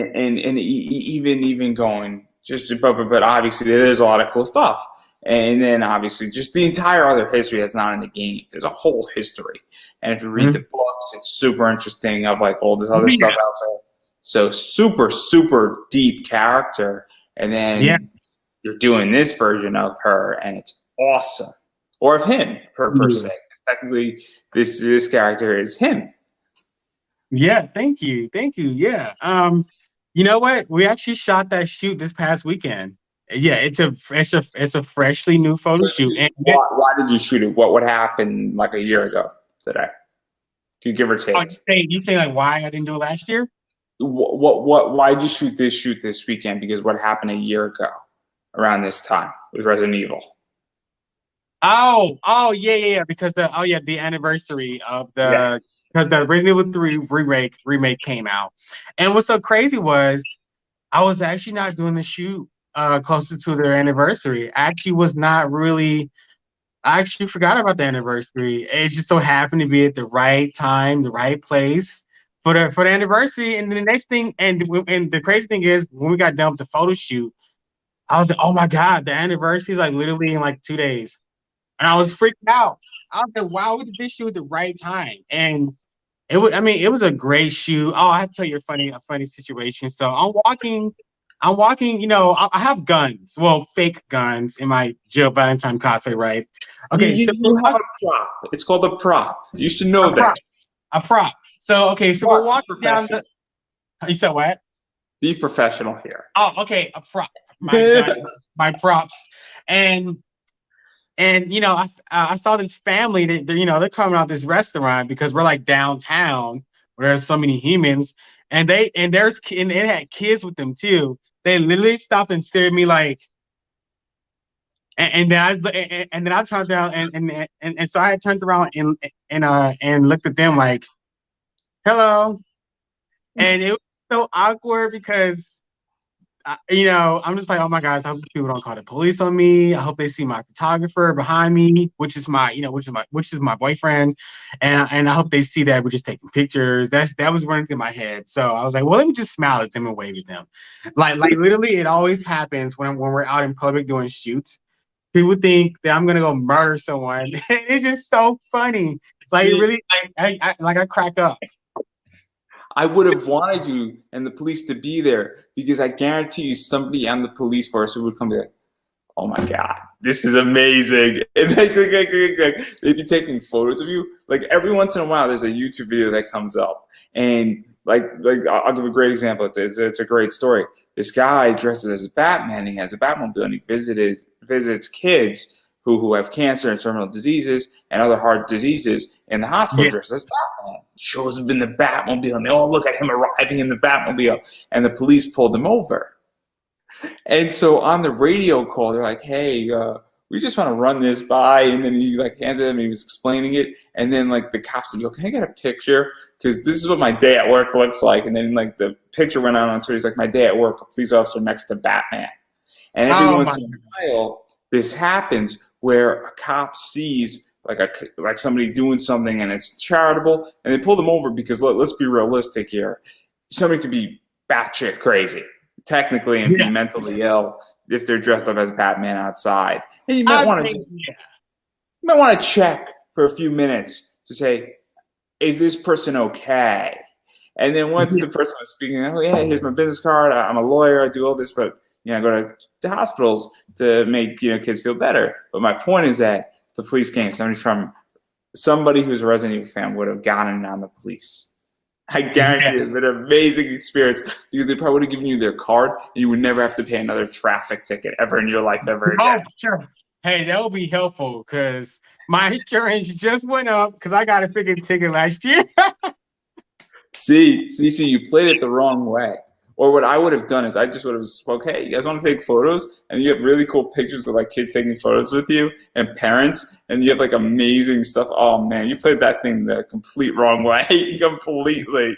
even going just but obviously there's a lot of cool stuff, and then obviously just the entire other history that's not in the game. There's a whole history, and if you read the books, it's super interesting of like all this other stuff Yeah. out there. So super deep character, and Yeah. then you're doing this version of her, and it's awesome, or of him per se. Yeah. Technically, this character is him. Yeah, thank you. Thank you. Yeah. You know what? We actually shot that shoot this past weekend. Yeah, it's a freshly new photo shoot. And Why did you shoot it? What happened like a year ago today? Can you give or oh, take? you say like why I didn't do it last year? Why did you shoot this weekend? Because what happened a year ago around this time with Resident Evil? Oh yeah, yeah, yeah. Because the anniversary of Yeah. the because the Resident Evil 3 remake came out. And what's so crazy was I was actually not doing the shoot closer to their anniversary. I actually was not really I actually forgot about the anniversary. It just so happened to be at the right time, the right place for the anniversary. And then the next thing, and the crazy thing is, when we got done with the photo shoot, I was like, "Oh my god, the anniversary is like literally in like 2 days," and I was freaked out. I was like, "Wow, we did this shoot at the right time." And it was, I mean, it was a great shoot. Oh, I have to tell you a funny situation. So I'm walking, I have guns, well, fake guns in my Jill Valentine cosplay, right? You, Okay, you, so you have a prop. It's called a prop. You should know a that. prop, a prop. So okay, so we're But be walking down the. professional. You said what? Be professional here. Oh, okay, a prop. My props, and I saw this family that they're coming out this restaurant because we're like downtown where there's so many humans, and they had kids with them too. They literally stopped and stared at me like, and then I turned down and so I had turned around and looked at them like hello, and it was so awkward because I'm just like, oh my gosh, I hope people don't call the police on me. I hope they see my photographer behind me, which is my boyfriend, and I hope they see that we're just taking pictures. That was running through my head. So I was like, well, let me just smile at them and wave at them. Like literally, it always happens when we're out in public doing shoots. People think that I'm gonna go murder someone. It's just so funny. Like See, really, I crack up. I would have wanted you and the police to be there because I guarantee you somebody on the police force would come be like, oh my God, this is amazing. And they'd be taking photos of you. Like every once in a while, there's a YouTube video that comes up. And like I'll give a great example. It's a great story. This guy dresses as Batman. He has a Batmobile and he visits kids who have cancer and terminal diseases and other heart diseases in the hospital Yeah. dressed as Batman. Shows up in the Batmobile and they all look at him arriving in the Batmobile and the police pulled him over. And so on the radio call, they're like, "Hey, we just want to run this by." And then he like handed them, he was explaining it, and then like the cops said, "Yo, can I get a picture? Because this is what my day at work looks like." And then like the picture went out on Twitter. He's like, "My day at work, a police officer next to Batman." And every Oh my. once in a while, this happens where a cop sees like somebody doing something and it's charitable, and they pull them over because let's be realistic here. Somebody could be batshit crazy technically and be Yeah. mentally ill if they're dressed up as Batman outside. And you might I want to think just yeah. you might want to check for a few minutes to say, is this person okay? And then once Yeah. the person was speaking, oh yeah, here's my business card. I'm a lawyer. I do all this, but I go to the hospitals to make kids feel better. But my point is that the police came. Somebody who's a Resident Evil fan would have gotten on the police. I guarantee Yes. it's been an amazing experience because they probably would have given you their card and you would never have to pay another traffic ticket ever in your life ever Oh, again. sure. Hey, that would be helpful because my insurance just went up because I got a freaking ticket last year. See, you played it the wrong way. Or what I would have done is I just would have spoke, hey, you guys want to take photos? And you have really cool pictures with like kids taking photos with you and parents, and you have like amazing stuff. Oh man, you played that thing the complete wrong way. Completely.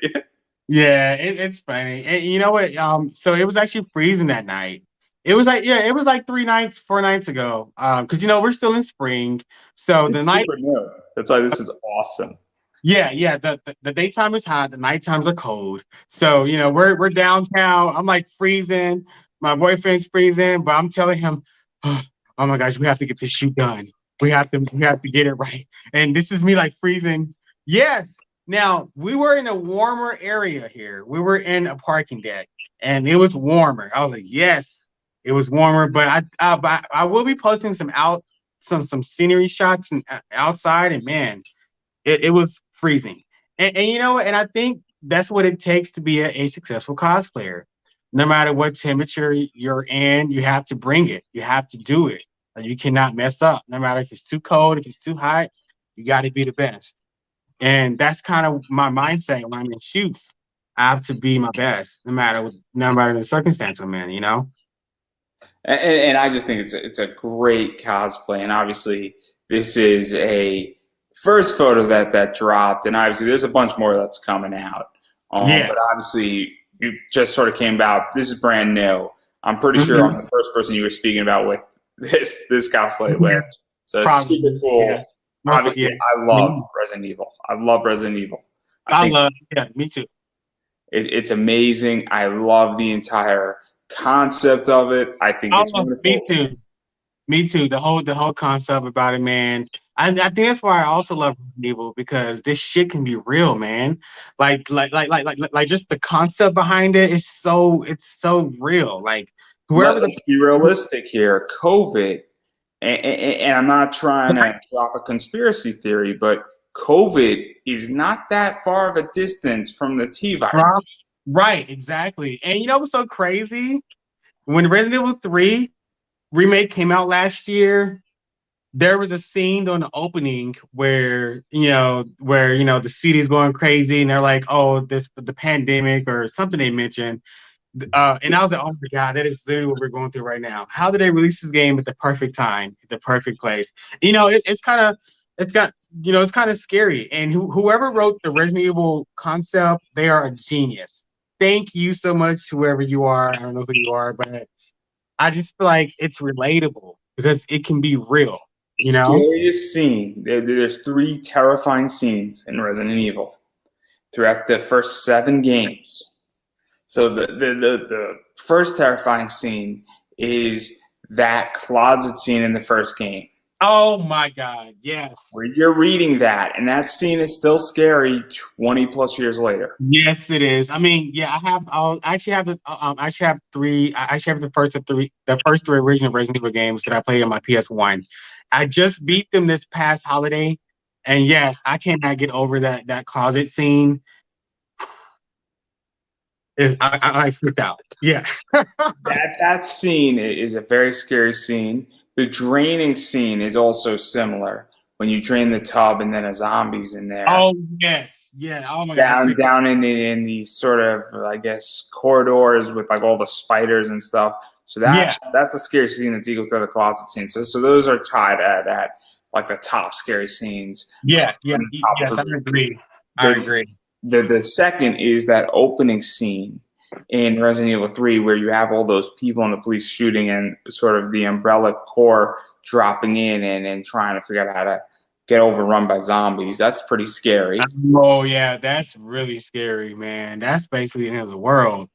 Yeah, it's funny. And you know what? So it was actually freezing that night. It was like 4 nights ago. Because we're still in spring. So the It's night, super new. That's why this is awesome. yeah, the daytime is hot, the night times are cold. So, we're downtown. I'm like freezing. My boyfriend's freezing, but I'm telling him, oh my gosh, we have to get this shoot done. We have to get it right. And this is me like freezing. Yes. Now we were in a warmer area here. We were in a parking deck and it was warmer. I was like, yes, it was warmer, but I will be posting some scenery shots and outside, and man, it was freezing. And and I think that's what it takes to be a successful cosplayer. No matter what temperature you're in, you have to bring it. You have to do it. You cannot mess up. No matter if it's too cold, if it's too hot, you got to be the best. And that's kind of my mindset when I'm in shoots. I have to be my best, no matter the circumstance I'm in. And I just think it's a great cosplay, and obviously this is a first photo that dropped, and obviously there's a bunch more that's coming out. Yeah. But obviously you just sort of came about. This is brand new. I'm pretty sure I'm Mhm. the first person you were speaking about with this cosplay Yeah. with, so it's Probably. super Yeah. cool. Yeah. Obviously, I love Resident Evil. I love Resident Evil. I I think love. Yeah. Me too. it's amazing. I love the entire concept of it. I think it's Oh, me wonderful. too. Me too. The whole concept about it, man. I think that's why I also love Resident Evil because this shit can be real, man. Like just the concept behind it is it's so real. Like whoever the Let's be realistic here. COVID, and I'm not trying to drop a conspiracy theory, but COVID is not that far of a distance from the T Rob? virus. Right, exactly. And you know what's so crazy? When Resident Evil 3 remake came out last year, there was a scene during the opening where the city's going crazy and they're like, oh, this the pandemic or something they mentioned. And I was like, oh my God, that is literally what we're going through right now. How did they release this game at the perfect time, at the perfect place? It's kind of scary. And whoever wrote the Resident Evil concept, they are a genius. Thank you so much, whoever you are. I don't know who you are, but I just feel like it's relatable because it can be real, you know? Scariest scene. There's three terrifying scenes in Resident Evil throughout the first 7 games. So the first terrifying scene is that closet scene in the first game, Oh my God, yes. where you're reading that, and that scene is still scary 20 plus years later. Yes, it is. I mean, yeah, I actually have three. I actually have the first three original Resident Evil games that I played on my PS1. I just beat them this past holiday, and yes, I cannot get over that closet scene. I freaked out. Yeah. That scene is a very scary scene. The draining scene is also similar when you drain the tub and then a zombie's in there. Oh yes, yeah. Oh my God, I freaked. Down in the sort of, I guess, corridors with like all the spiders and stuff. So Yeah, that's a scary scene that's equal to the closet scene. So those are tied at like the top scary scenes. yeah, yeah. The top Yes, I three. agree. I The, agree. the second is that opening scene in Resident Evil 3 where you have all those people in the police shooting and sort of the Umbrella Corps dropping in and trying to figure out how to get overrun by zombies. That's pretty scary. Oh yeah, that's really scary, man. That's basically the end of the world.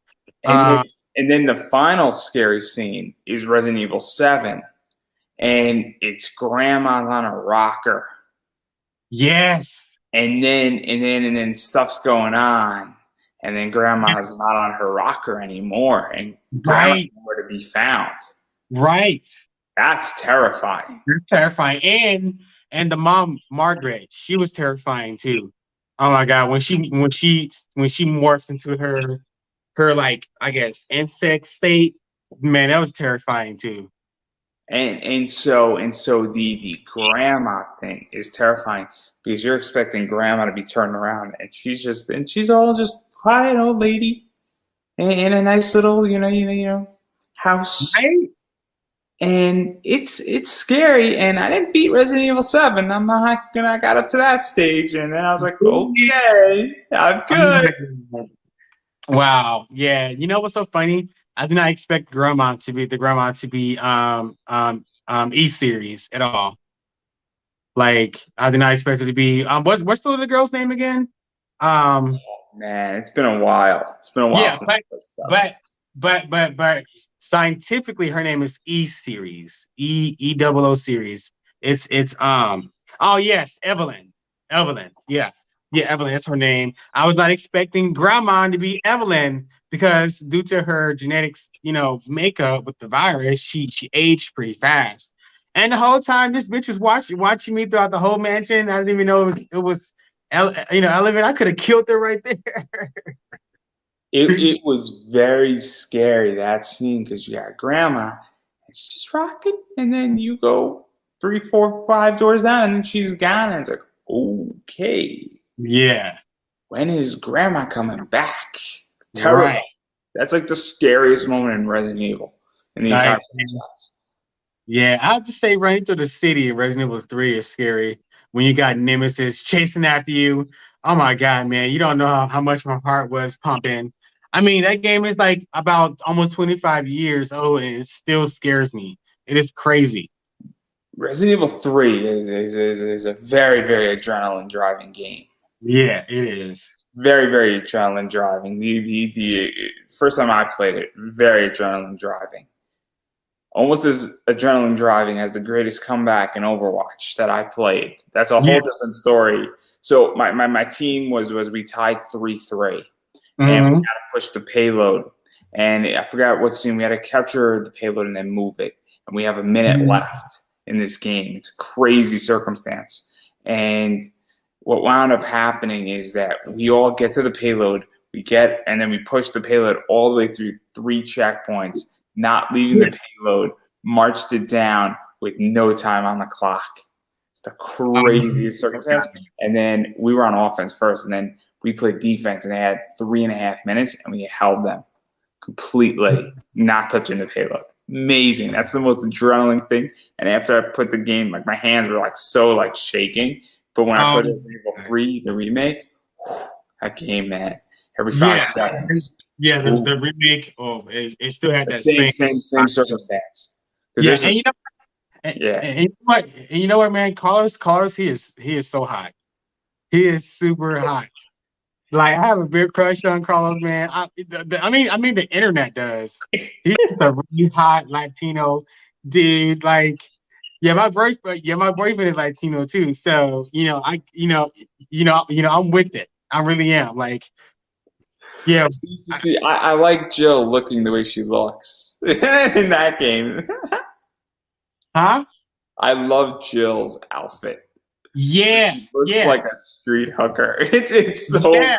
And then, Uh, and then the final scary scene is Resident Evil 7, and it's grandma's on a rocker, yes. and then stuff's going on, and then grandma's not on her rocker anymore, and grandma's Right, nowhere to be found. right. That's terrifying. You're terrifying. And the mom, Margaret, she was terrifying too. Oh my God, when she morphs into her like I guess insect state, man, that was terrifying too. And so the grandma thing is terrifying because you're expecting grandma to be turned around, and she's all just quiet old lady in a nice little house. Right? And it's scary. And I didn't beat Resident Evil 7. I got up to that stage, and then I was like, okay, I'm good. Wow. Yeah. You know what's so funny? I did not expect the grandma to be E series at all. Like I did not expect her to be what's the little girl's name again? Um Man, it's been a while. It's been a while yeah, since I but played 7. but scientifically her name is E series. E series. It's oh yes, Evelyn. Evelyn. Yeah. Yeah, Evelyn, that's her name. I was not expecting grandma to be Evelyn because due to her genetics, makeup with the virus, she aged pretty fast. And the whole time this bitch was watching me throughout the whole mansion. I didn't even know it was Element. I could have killed her right there. It was very scary, that scene, because you got grandma, and she's just rocking, and then you go 3, 4, 5 doors down, and she's gone, and it's like, okay, Yeah, when is grandma coming back? Terrifying. right. That's like the scariest moment in Resident Evil in the entire Like, franchise. yeah, I have to say running through the city in Resident Evil 3 is scary. When you got Nemesis chasing after you. Oh my God, man. You don't know how much my heart was pumping. I mean, that game is like about almost 25 years old and it still scares me. It is crazy. Resident Evil 3 is a very, very adrenaline driving game. Yeah, it is. Very, very adrenaline driving. The first time I played it, very adrenaline driving. Almost as adrenaline driving as the greatest comeback in Overwatch that I played. That's a Yeah. whole different story. So my team was we tied 3-3, and we had Hmm. to push the payload. And I forgot what scene we had to capture the payload and then move it. And we have a minute left in this game. It's a crazy circumstance. And what wound up happening is that we all get to the payload, and then we push the payload all the way through 3 checkpoints, not leaving the payload, marched it down with no time on the clock. It's the craziest circumstance. And then we were on offense first, and then we played defense, and they had 3.5 minutes, and we held them completely, not touching the payload. Amazing. That's the most adrenaline thing. And after I put the game, like my hands were like so like shaking. But when I put it in Rainbow 3, the remake, that game, man, every 5 seconds. Yeah, the remake. Oh, it still had The that same circumstance. Yeah, and you know, and, Yeah. and you know what? And you know what, man? Carlos, he is so hot. He is super hot. Like I have a big crush on Carlos, man. I mean, the internet does. He's a really hot Latino dude. Like, my boyfriend is Latino too. So I'm with it. I really am. Like, yeah. See, I like Jill looking the way she looks in that game. Huh? I love Jill's outfit. Yeah. She looks like a street hooker. It's so bad.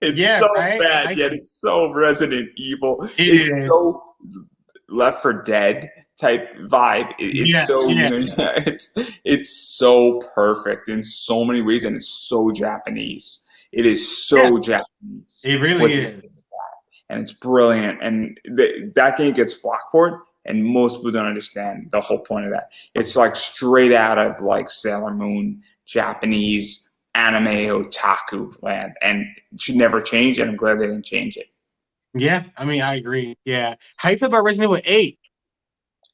It's so bad, yet it's so Resident Evil. It's so Left 4 Dead type vibe. It's so it's so perfect in so many ways, and it's so Japanese. It is so Japanese. It really is. And it's brilliant. And that game gets flack for it, and most people don't understand the whole point of that. It's like straight out of like Sailor Moon, Japanese anime otaku land, and it should never change. And I'm glad they didn't change it. Yeah, I mean, I agree. Yeah, how you feel about Resident Evil 8?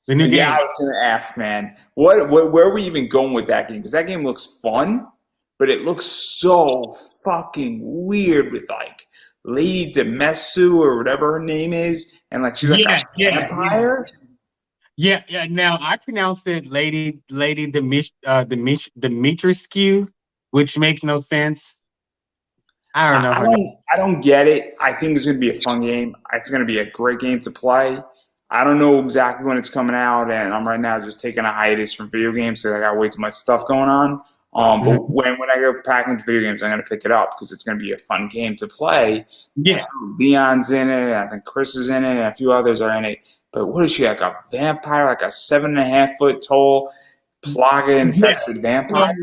The new game. Yeah, I was gonna ask, man, where are we even going with that game? Because that game looks fun, but it looks so fucking weird with like Lady Demesu or whatever her name is, and like she's like a vampire. Yeah. Now I pronounce it Lady Dimitrescu, which makes no sense. I don't know. I don't get it. I think it's gonna be a fun game. It's gonna be a great game to play. I don't know exactly when it's coming out, and I'm right now just taking a hiatus from video games because I got way too much stuff going on. But when I go back into video games, I'm going to pick it up because it's going to be a fun game to play. Yeah. Leon's in it. I think Chris is in it. And a few others are in it. But what is she, like a vampire, like a 7.5-foot tall, plaga-infested vampire?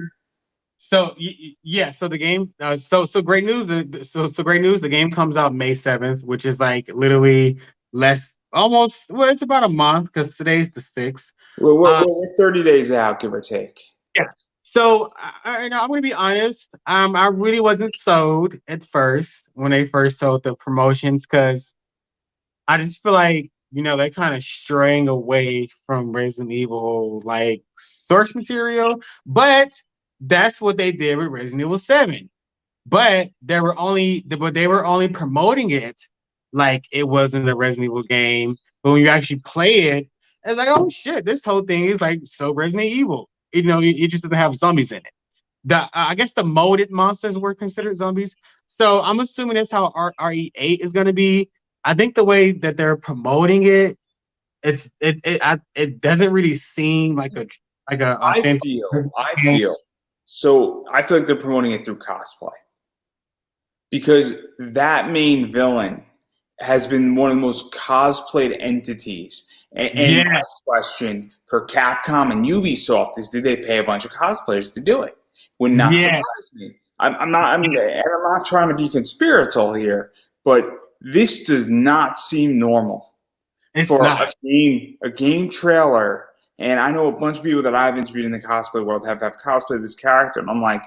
So the game. So great news. So great news. The game comes out May 7th, which is like literally it's about a month because today's the 6th. We're 30 days out, give or take. Yeah. So I'm going to be honest. I really wasn't sold at first when they first sold the promotions because I just feel like they're kind of straying away from Resident Evil like source material, but that's what they did with Resident Evil 7. But they were only promoting it like it wasn't a Resident Evil game. But when you actually play it, it's like, oh shit, this whole thing is like so Resident Evil. It just doesn't have zombies in it. I guess the molded monsters were considered zombies. So I'm assuming that's how RE8 is going to be. I think the way that they're promoting it, it doesn't really seem like a I feel so. I feel like they're promoting it through cosplay because that main villain has been one of the most cosplayed entities. And my question for Capcom and Ubisoft is: did they pay a bunch of cosplayers to do it? Would not surprise me. I'm not trying to be conspiratorial here, but this does not seem normal a game trailer. And I know a bunch of people that I've interviewed in the cosplay world have cosplayed this character, and I'm like,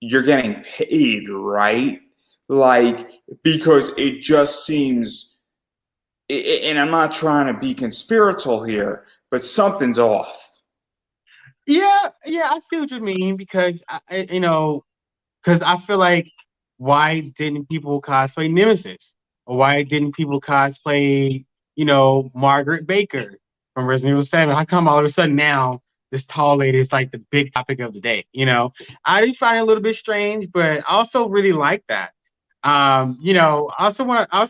you're getting paid, right? Like, because it just seems. And I'm not trying to be conspiratorial here, but something's off. Yeah, I see what you mean because I feel like why didn't people cosplay Nemesis? Or why didn't people cosplay, Margaret Baker from Resident Evil 7? How come all of a sudden now this tall lady is like the big topic of the day? I do find it a little bit strange, but I also really like that. I also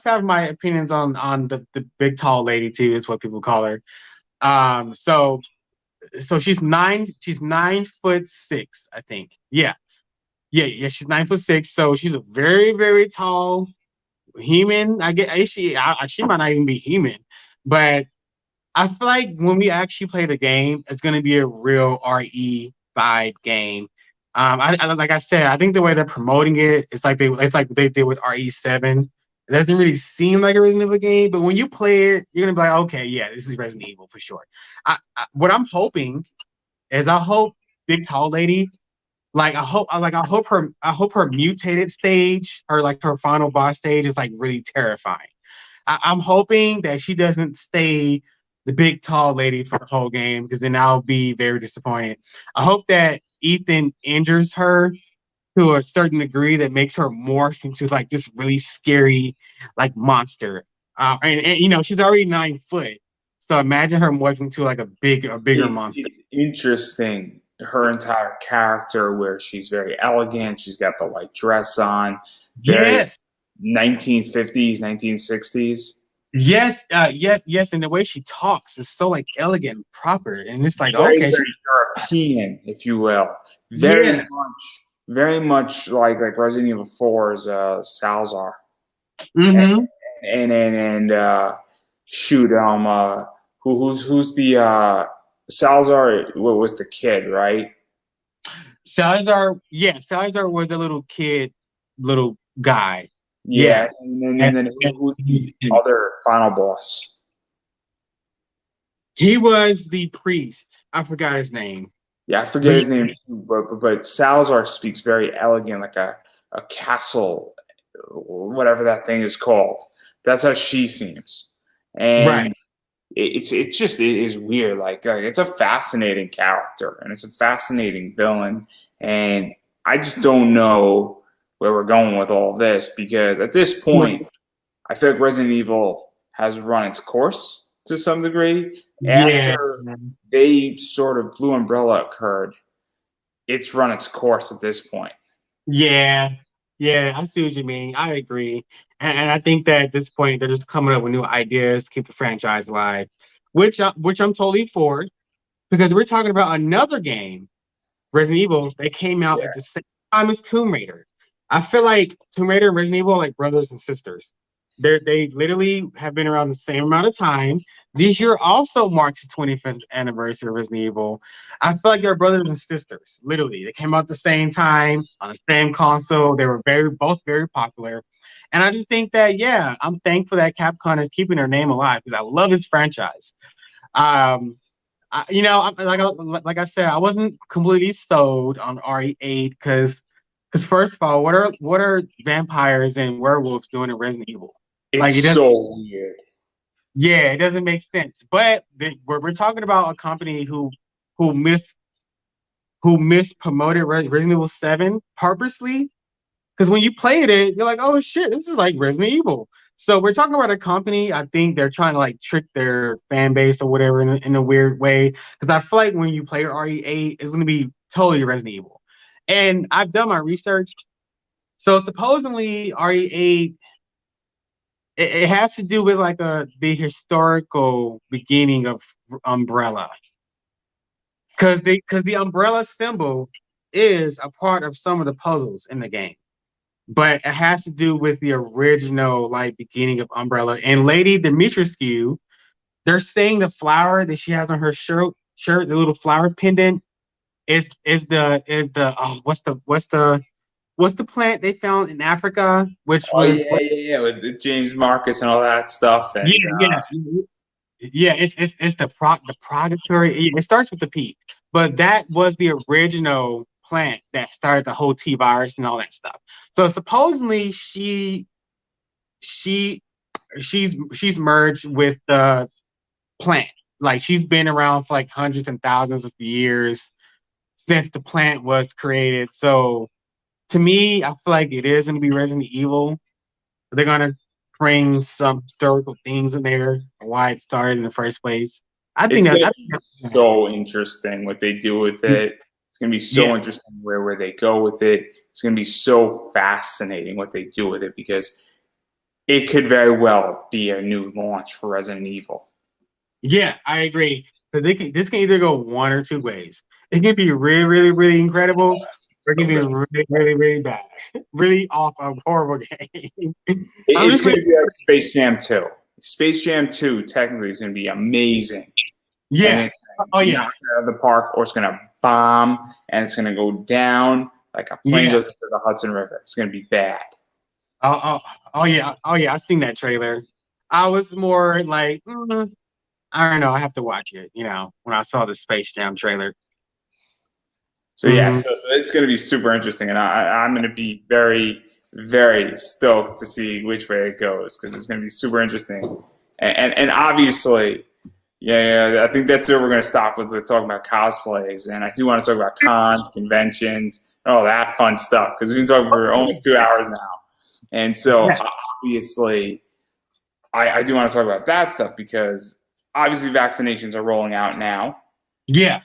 have my opinions on the big tall lady too, is what people call her. So she's 9'6", I think. Yeah. yeah, she's 9'6", so she's a very, very tall human. I get she might not even be human, but I feel like when we actually play the game, it's gonna be a real RE vibe game. Like I said, I think the way they're promoting it, it's like they did with RE7. It doesn't really seem like a Resident Evil game, but when you play it, you're gonna be like, okay, yeah, this is Resident Evil for sure. What I'm hoping is I hope Big Tall Lady, I hope her mutated stage, her final boss stage is like really terrifying. I'm hoping that she doesn't stay the big tall lady for the whole game because then I'll be very disappointed. I hope that Ethan injures her to a certain degree that makes her morph into like this really scary like monster. And you know she's already 9 foot, so imagine her morphing to like a bigger monster. It's interesting, her entire character, where she's very elegant. She's got the like dress on, very Yes, 1950s, 1960s. yes, and the way she talks is so like elegant, and proper, and it's like Very, okay, very European, if you will. yeah. Very much like Resident Evil 4's Salazar. Mm-hmm. And shoot, who's the Salazar? What was the kid, right? Salazar was the little kid, little guy. Yeah, Yeah. and then who's the other final boss? He was the priest. I forgot his name. Yeah, I forget But his name too, but Salazar speaks very elegant, like a castle, whatever that thing is called. That's how she seems, right. and it's just it is weird. Like it's a fascinating character and it's a fascinating villain, and I just don't know where we're going with all this because at this point, I feel like Resident Evil has run its course to some degree. Yeah. After they sort of Blue Umbrella occurred, it's run its course at this point. Yeah. Yeah. I see what you mean. I agree. And I think that at this point they're just coming up with new ideas to keep the franchise alive, which I'm totally for because we're talking about another game Resident Evil, they came out Yeah, at the same time as Tomb Raider. I feel like Tomb Raider and Resident Evil are like brothers and sisters. They literally have been around the same amount of time. This year also marks the 25th anniversary of Resident Evil. I feel like they're brothers and sisters. Literally, they came out at the same time on the same console. They were both very popular. And I just think that yeah, I'm thankful that Capcom is keeping their name alive because I love this franchise. Um, like I said, I wasn't completely sold on RE8 because first of all, what are vampires and werewolves doing in Resident Evil? Like it it's doesn't, so weird. yeah, it doesn't make sense. But we're talking about a company who mis who mispromoted Resident Evil 7 purposely because when you played it, you're like, oh shit, this is like Resident Evil. So we're talking about a company. I think they're trying to like trick their fan base or whatever in a weird way. Because I feel like when you play RE8, it's going to be totally Resident Evil. And I've done my research. So supposedly RE8, it has to do with like the historical beginning of Umbrella. Because the Umbrella symbol is a part of some of the puzzles in the game, but it has to do with the original like beginning of Umbrella. And Lady Dimitrescu, they're saying the flower that she has on her shirt, the little flower pendant, is the what's the plant they found in Africa, which Oh was yeah, yeah, with the James Marcus and all that stuff, yeah, and yeah, it's the progatory. It starts with the P, but that was the original plant that started the whole T virus and all that stuff. So supposedly she she's merged with the plant. Like she's been around for like hundreds and thousands of years since the plant was created. So to me, I feel like it is going to be Resident Evil. They're going to bring some historical things in there, why it started in the first place. I think it's that gonna I be think that's so interesting what they do with it. It's gonna be so yeah, interesting where they go with it. It's gonna be so fascinating what they do with it because it could very well be a new launch for Resident Evil. yeah, I agree because this can either go one or two ways. It can be really, really, really incredible, We're So getting good. really, really, really bad. Really off a horrible game. I'm It's just going like, to be like Space Jam 2. Space Jam 2 technically is going to be amazing. And yeah. it's Oh going to yeah. knock it out of the park, or it's going to bomb and it's going to go down like a plane Yeah. goes into the Hudson River. It's going to be bad. Oh, oh, oh yeah. Oh yeah. I've seen that trailer. I was more like, I don't know. I have to watch it. When I saw the Space Jam trailer. So yeah, Hmm. so it's going to be super interesting, and I'm going to be very, very stoked to see which way it goes because it's going to be super interesting, and obviously, yeah, I think that's where we're going to stop with talking about cosplays, and I do want to talk about cons, conventions, and all that fun stuff because we've been talking for almost 2 hours now, and so Yeah. obviously, I do want to talk about that stuff because obviously vaccinations are rolling out now. Yeah.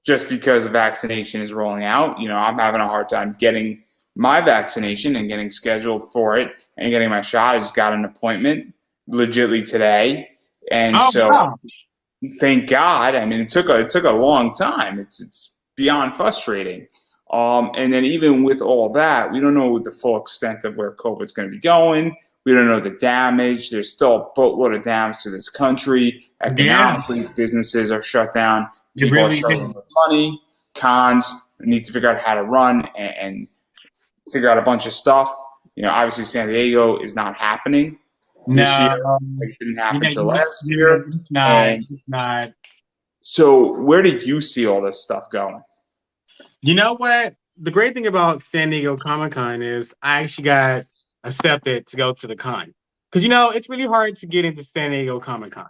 Just because a vaccination is rolling out, I'm having a hard time getting my vaccination and getting scheduled for it and getting my shot. I just got an appointment legitly today. And Oh so wow. thank God. I mean, it took a long time. It's beyond frustrating. And then even with all that, we don't know the full extent of where COVID's going to be going. We don't know the damage. There's still a boatload of damage to this country. Yeah. Economically, businesses are shut down. It People are really is. struggling with money. Cons need to figure out how to run and figure out a bunch of stuff. Obviously San Diego is not happening this year. No. Like it didn't Yeah. happen to You, last yeah. year. It's not. And It's not. so where did you see all this stuff going? You know what? The great thing about San Diego Comic Con is I actually got accepted to go to the con. Because, it's really hard to get into San Diego Comic Con.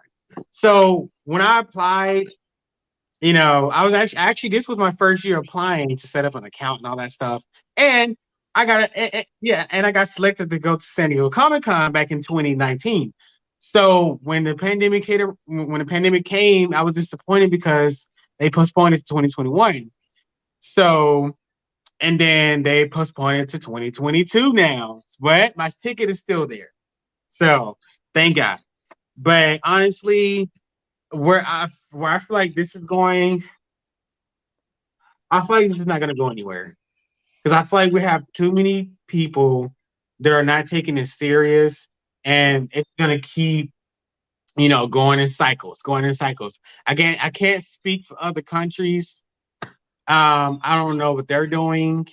So when I applied, I was actually, this was my first year applying to set up an account and all that stuff. And and I got selected to go to San Diego Comic Con back in 2019. So when the pandemic came, I was disappointed because they postponed it to 2021. So, and then they postponed it to 2022 now. But my ticket is still there. So thank God. But honestly, where I feel like this is going, I feel like this is not gonna go anywhere. Because I feel like we have too many people that are not taking this serious, and it's gonna keep, going in cycles, going in cycles. Again, I can't speak for other countries. I don't know what they're doing,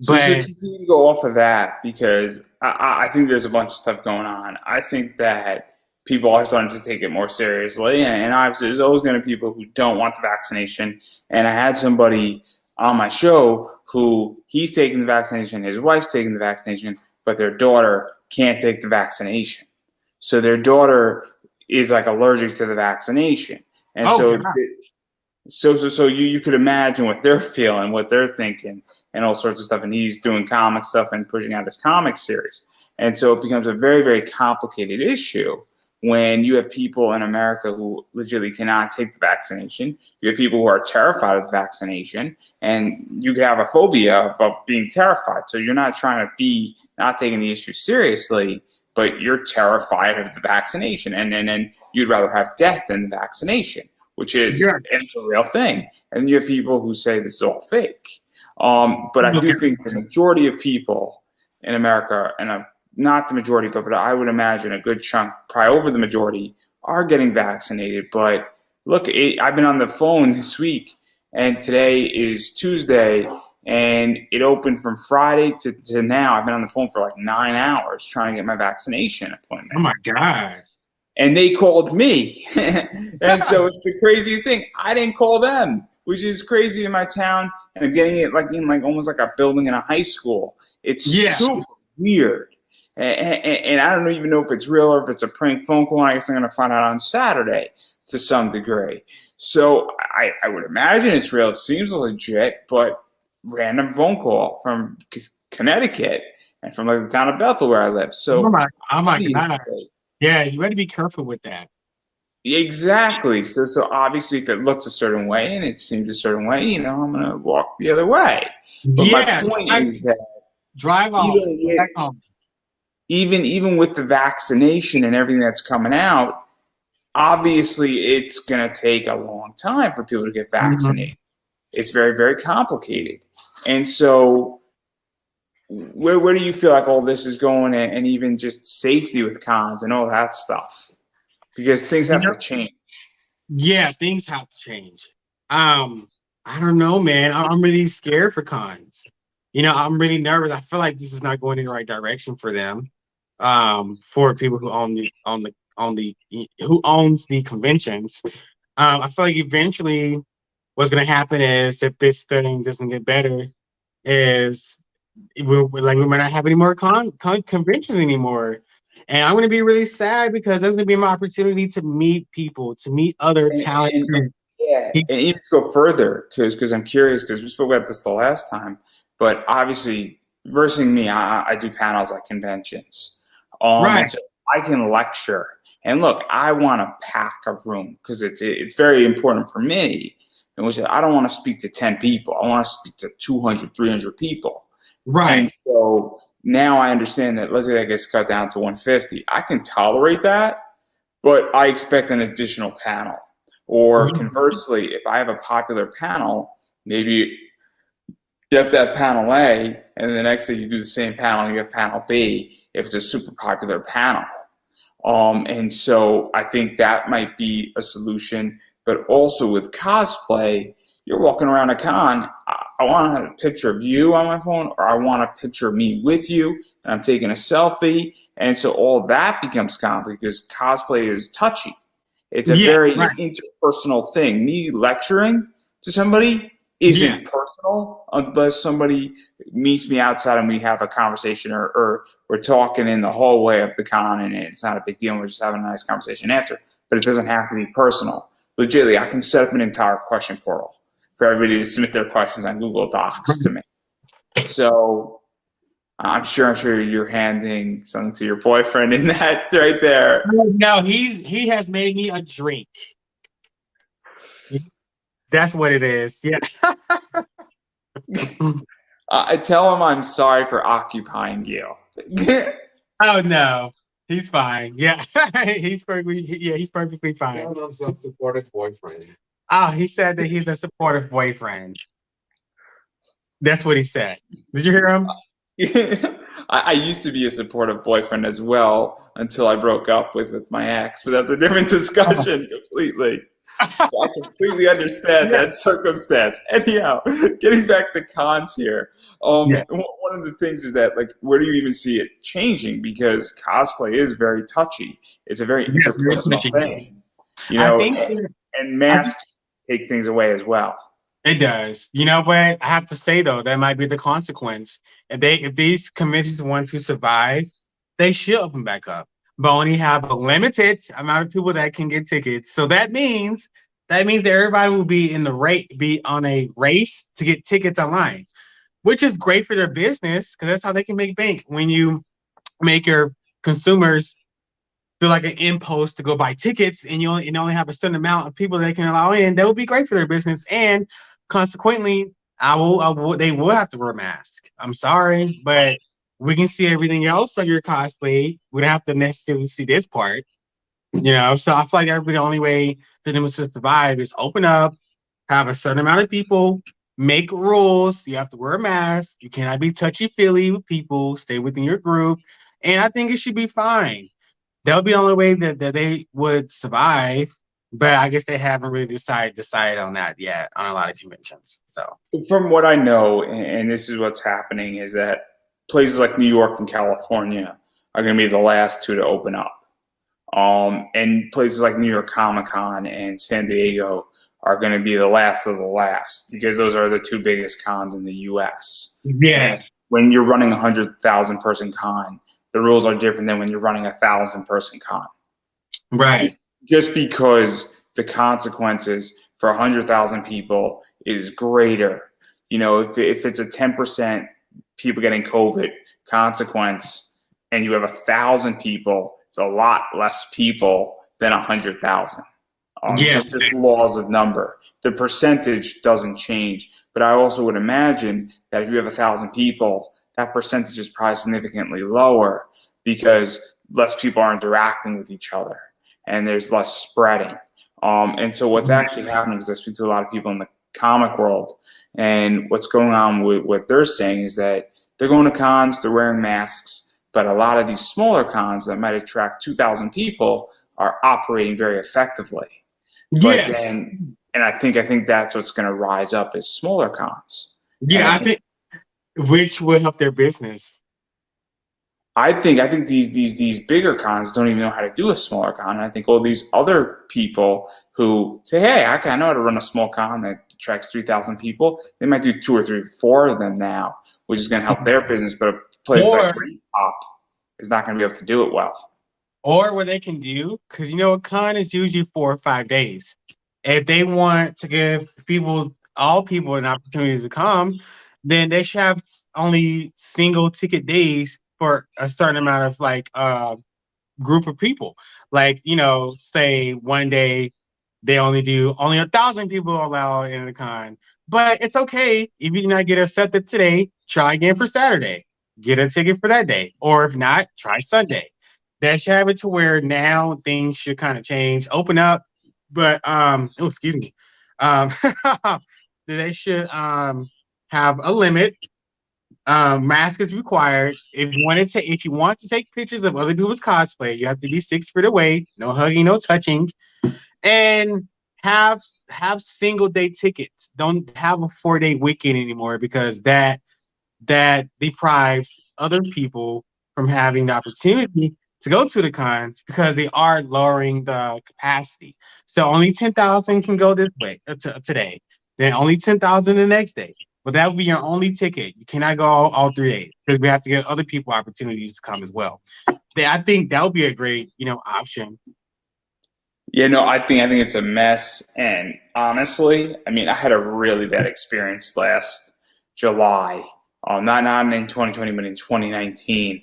So but to go off of that, because I think there's a bunch of stuff going on. I think that people are starting to take it more seriously, and obviously there's always going to be people who don't want the vaccination. And I had somebody on my show who he's taking the vaccination, his wife's taking the vaccination, but their daughter can't take the vaccination. So their daughter is like allergic to the vaccination, and oh so god, so you could imagine what they're feeling, what they're thinking, and all sorts of stuff. And he's doing comic stuff and pushing out his comic series. And so it becomes a very, very complicated issue when you have people in America who legitimately cannot take the vaccination. You have people who are terrified of the vaccination, and you could have a phobia of being terrified. So you're not trying to be not taking the issue seriously, but you're terrified of the vaccination. And then you'd rather have death than the vaccination, which is yeah, it's a real thing. And you have people who say this is all fake. But I do think the majority of people in America, and not the majority, but I would imagine a good chunk, probably over the majority, are getting vaccinated. But look, I've been on the phone this week, and today is Tuesday, and it opened from Friday to now. I've been on the phone for like 9 hours trying to get my vaccination oh appointment. my god, And they called me. And so it's the craziest thing. I didn't call them, which is crazy in my town. And I'm getting it like in like almost like a building in a high school. It's yeah, super weird. And I don't even know if it's real or if it's a prank phone call. I guess I'm going to find out on Saturday to some degree. So I would imagine it's real. It seems legit, but random phone call from Connecticut and from like the town of Bethel where I live. So oh my god, obviously, yeah, you got to be careful with that. exactly. So obviously, if it looks a certain way and it seems a certain way, I'm gonna walk the other way. But my Yeah, point is that drive off, even go with back home. even with the vaccination and everything that's coming out, obviously it's gonna take a long time for people to get Mhm. vaccinated. It's very, very complicated. And so where do you feel like all this is going, and even just safety with cons and all that stuff? Because things You have know, to change. yeah, things have to change. Um, I don't know, man. I'm really scared for cons. I'm really nervous. I feel like this is not going in the right direction for them. For people who own the who owns the conventions. I feel like eventually what's going to happen is if this thing doesn't get better, is we might not have any more conventions anymore. And I'm going to be really sad because there's going to be my opportunity to meet people, to meet other And, talent. and yeah, and even to go further, because I'm curious, because we spoke about this the last time, but obviously, versus me, I do panels at conventions, Right, and so I can lecture. And look, I want to pack a room because it's very important for me. And which I don't want to speak to 10 people. I want to speak to 200, 300 people. right. And so now I understand that, let's say that gets cut down to 150. I can tolerate that, but I expect an additional panel. Or conversely, if I have a popular panel, maybe you have to have panel A, and the next day you do the same panel, you have panel B if it's a super popular panel. And so I think that might be a solution. But also with cosplay, you're walking around a con. I want to have a picture of you on my phone, or I want a picture of me with you, and I'm taking a selfie. And so all that becomes complicated because cosplay is touchy. It's a Yeah, very right. interpersonal thing. Me lecturing to somebody Yeah, isn't personal unless somebody meets me outside and we have a conversation, or we're talking in the hallway of the con and it's not a big deal and we're just having a nice conversation after. But it doesn't have to be personal. Legitimately, I can set up an entire question portal for everybody to submit their questions on Google Docs to me. So I'm sure you're handing something to your boyfriend in that right there. no, he has made me a drink. That's what it is. Yeah. I tell him I'm sorry for occupying you. Oh no, he's fine. Yeah, he's perfectly fine. I'm some supportive boyfriend. Oh, he said that he's a supportive boyfriend. That's what he said. Did you hear him? I used to be a supportive boyfriend as well until I broke up with my ex, but that's a different discussion completely. So I completely understand Yeah. that circumstance. Anyhow, getting back to cons here, Yeah. one of the things is that, like, where do you even see it changing? Because cosplay is very touchy. It's a very Yeah, very interpersonal touchy. thing, I think and I think masks take things away as well. it does. You know what? I have to say though, that might be the consequence. If these conventions want to survive, they should open back up, but only have a limited amount of people that can get tickets. So that means that everybody will be on a race to get tickets online, which is great for their business because that's how they can make bank. When you make your consumers feel like an impulse to go buy tickets and you only have a certain amount of people they can allow in, that would be great for their business. And consequently, they will have to wear a mask. I'm sorry, but we can see everything else of your cosplay. We don't have to necessarily see this part, So I feel like the only way for them to survive is open up, have a certain amount of people, make rules. You have to wear a mask. You cannot be touchy feely with people. Stay within your group, and I think it should be fine. That would be the only way that they would survive. But I guess they haven't really decided on that yet on a lot of conventions. So From what I know, and this is what's happening, is that places like New York and California are going to be the last two to open up. And places like New York Comic Con and San Diego are going to be the last of the last because those are the two biggest cons in the U.S. And yes, when you're running a 100,000 person con, the rules are different than when you're running a 1,000 person con. right, Just because the consequences for 100,000 people is greater. If it's a 10% people getting COVID consequence and you have 1,000 people, it's a lot less people than 100,000. yeah, Just laws of number. The percentage doesn't change, but I also would imagine that if you have 1,000 people, that percentage is probably significantly lower because less people are interacting with each other and there's less spreading. And so what's actually happening is I speak to a lot of people in the comic world. And what's going on with what they're saying is that they're going to cons, they're wearing masks, but a lot of these smaller cons that might attract 2,000 people are operating very effectively. But Yeah, then, and I think that's what's going to rise up is smaller cons. And yeah, I think which would help their business. I think these bigger cons don't even know how to do a smaller con. And I think all these other people who say, "Hey, I know how to run a small con that attracts 3,000 people," they might do 2 or 3 or 4 of them now, which is going to help their business. But a place like Or Pop is not going to be able to do it well. or what they can do, because a con is usually 4 or 5 days. If they want to give all people an opportunity to come, then they should have only single ticket days for a certain amount of group of people. Like, say one day they only 1,000 people allowed in the con. But it's okay if you not get accepted today, try again for Saturday. Get a ticket for that day. Or if not, try Sunday. That should have it to where now things should kind of change, open up. But oh, excuse me. Um they should have a limit. Mask is required. If you want to take pictures of other people's cosplay, you have to be 6 feet away. No hugging, no touching, and have single day tickets. Don't have a 4 day weekend anymore because that deprives other people from having the opportunity to go to the cons because they are lowering the capacity. So only 10,000 can go this way today. Then only 10,000 the next day. But that would be your only ticket. You cannot go all 3 days because we have to give other people opportunities to come as well. I think that would be a great, option. Yeah, no, I think it's a mess. And honestly, I mean, I had a really bad experience last July. Not in 2020, but in 2019.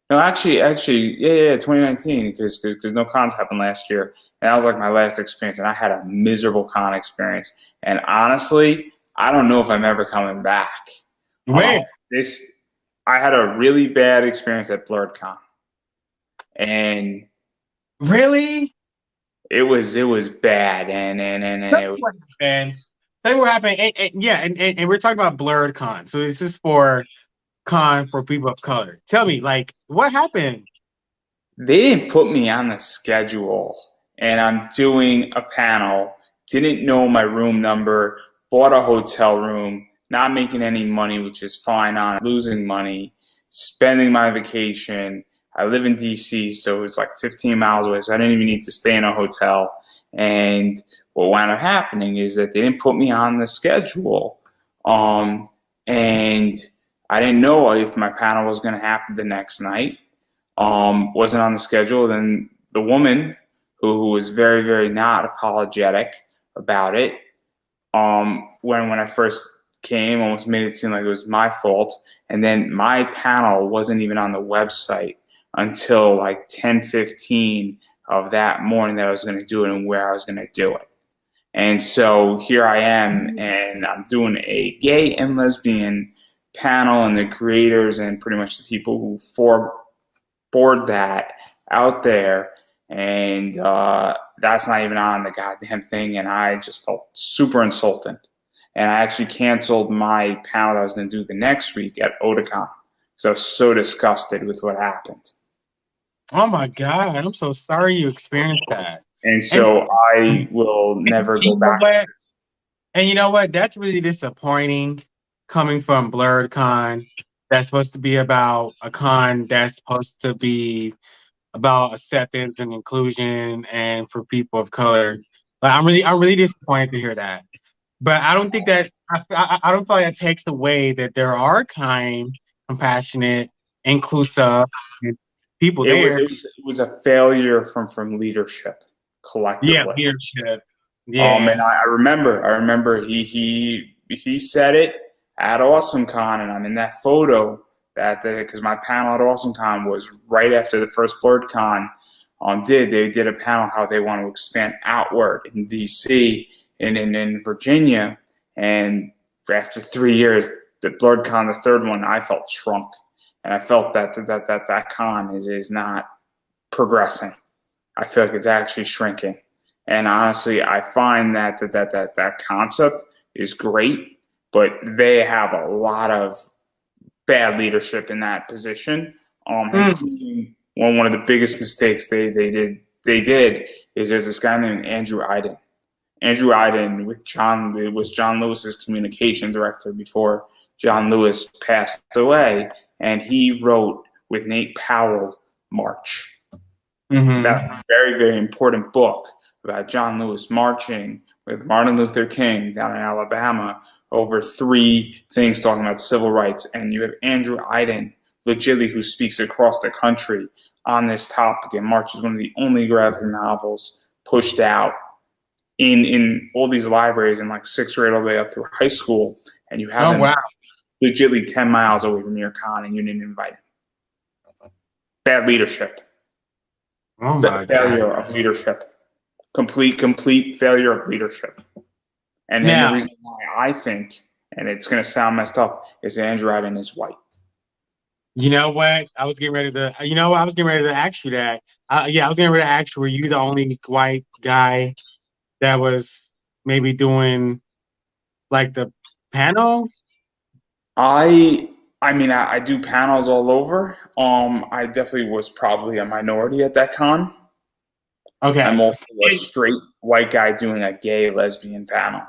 No, actually, yeah, 2019, because no cons happened last year, and that was like my last experience, and I had a miserable con experience. And honestly, I don't know if I'm ever coming back. Uh, Where? this, I had a really bad experience at BlurredCon, and Really? it was bad, and Tell it me was, what happened. Tell me what happened. Yeah, and we're talking about blurred con. So this is for con for people of color. Tell me, what happened? they didn't put me on the schedule, and I'm doing a panel. Didn't know my room number. Bought a hotel room. Not making any money, which is fine. On losing money, spending my vacation. I live in DC, so it's like 15 miles away, so I didn't even need to stay in a hotel. And what wound up happening is that they didn't put me on the schedule, and I didn't know if my panel was going to happen the next night. Wasn't on the schedule. Then the woman, who was very, very not apologetic about it, when I first came, almost made it seem like it was my fault. And then my panel wasn't even on the website until like 10:15 of that morning that I was going to do it and where I was going to do it. And so here I am, and I'm doing a gay and lesbian panel, and the creators and pretty much the people who board that out there, and that's not even on the goddamn thing, and I just felt super insulted. And I actually canceled my panel that I was going to do the next week at Otakon because I was so disgusted with what happened. Oh my God, I'm so sorry you experienced that. And And, so I will never and go you know back. what? And you know what? That's really disappointing coming from Blurred Con. That's supposed to be about a con that's supposed to be about acceptance and inclusion and for people of color. But I'm really disappointed to hear that. But I don't think that I don't feel like that takes away that there are kind, compassionate, inclusive people It was there. it was it was a failure from leadership Yeah, collectively. leadership. Yeah. And I remember he said it at AwesomeCon, and I'm in that photo because my panel at AwesomeCon was right after the first BlurredCon. They did a panel how they want to expand outward in DC and in Virginia, and after 3 years, the BlurredCon, the third one, I felt shrunk, and I felt that con is not progressing. I feel like it's actually shrinking. And honestly, I find that concept is great, but they have a lot of bad leadership in that position. Including one of the biggest mistakes they did is there's this guy named Andrew Iden. Andrew Iden was John Lewis's communication director before John Lewis passed away, and he wrote with Nate Powell March. That very, very important book about John Lewis marching with Martin Luther King down in Alabama over 3 things talking about civil rights. And you have Andrew Iden, legitimately, who speaks across the country on this topic. And March is one of the only graphic novels pushed out in all these libraries in like 6th grade all the way up through high school. And you have him legitimately 10 miles away from your con, and you didn't invite him. Bad leadership. Failure of leadership. Complete failure of leadership. And then the reason why I think, and it's going to sound messed up, is Andrew Iden is white. You know what? I was getting ready to. I was getting ready to ask you that. I was getting ready to ask you, were you the only white guy that was maybe doing like the panel? I mean, I do panels all over. I definitely was probably a minority at that con. Okay. I'm also a straight white guy doing a gay lesbian panel.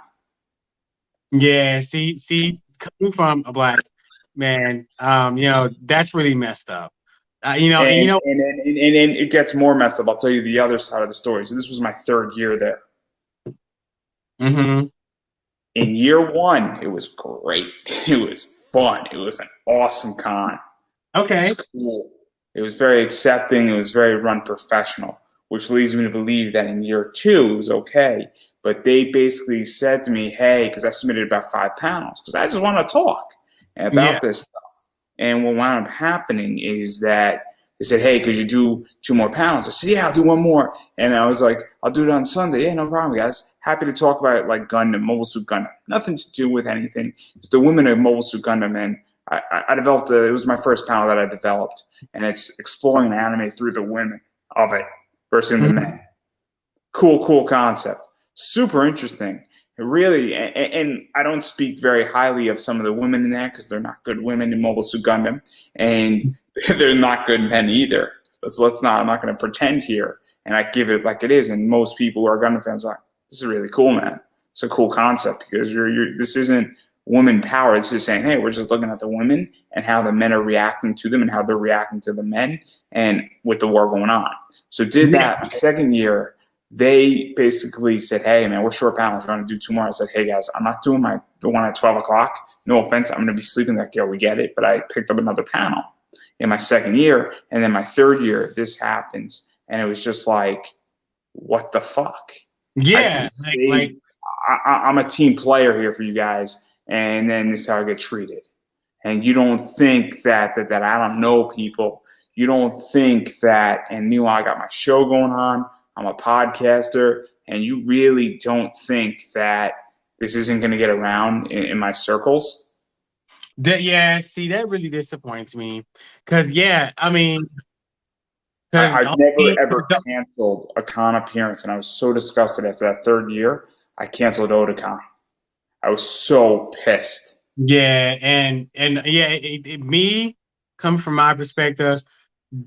Yeah. See, coming from a black man, that's really messed up. And it gets more messed up. I'll tell you the other side of the story. So this was my 3rd year there. Mm-hmm. In year 1, it was great. It was fun. It was an awesome con. Okay. It was cool. It was very accepting. It was very run professional, which leads me to believe that in year 2 it was okay. But they basically said to me, hey, because I submitted about 5 panels, because I just want to talk about this stuff. And what wound up happening is that they said, hey, could you do 2 more panels? I said, yeah, I'll do 1 more. And I was like, I'll do it on Sunday. Yeah, no problem, guys. Happy to talk about like Gundam, Mobile Suit Gundam. Nothing to do with anything. It's the women of Mobile Suit Gundam. And I developed it was my first panel that I developed. And it's exploring anime through the women of it versus the men. Cool concept. Super interesting. Really, and I don't speak very highly of some of the women in there because they're not good women in Mobile Suit Gundam, and they're not good men either. I'm not going to pretend here, and I give it like it is. And most people who are Gundam fans are like, this is really cool, man. It's a cool concept because this isn't woman power. It's just saying, hey, we're just looking at the women and how the men are reacting to them and how they're reacting to the men and with the war going on. So did that 2nd year. They basically said, hey, man, we're short panels. We're going to do 2 more. I said, hey, guys, I'm not doing the one at 12 o'clock. No offense. I'm going to be sleeping that year. We get it. But I picked up another panel in my 2nd year. And then my 3rd year, this happens. And it was just like, what the fuck? Yeah. I'm a team player here for you guys. And then this is how I get treated. And you don't think that I don't know people. You don't think that. And meanwhile, I got my show going on. I'm a podcaster, and you really don't think that this isn't going to get around in my circles? See, that really disappoints me. Because, I've never ever canceled a con appearance, and I was so disgusted after that 3rd year. I canceled Otakon. I was so pissed. Yeah, and me, coming from my perspective,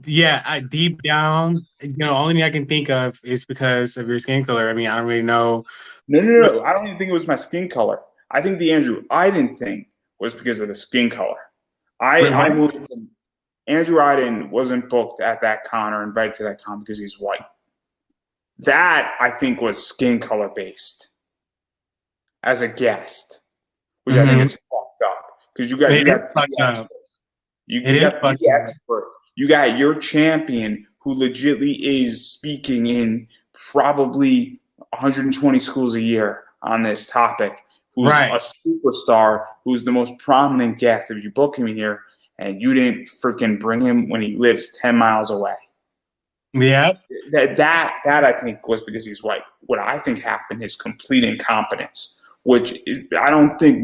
I deep down, only thing I can think of is because of your skin color. I mean, I don't really know. No. I don't even think it was my skin color. I think the Andrew Iden thing was because of the skin color. I moved from Andrew Iden wasn't booked at that con or invited to that con because he's white. That, I think, was skin color based as a guest, which I think is fucked up because you got the expert. You got the expert. You got your champion who legitimately is speaking in probably 120 schools a year on this topic, who's a superstar, who's the most prominent guest. If you book him here and you didn't freaking bring him when he lives 10 miles away. Yeah. That I think was because he's white. What I think happened is complete incompetence, which is, I don't think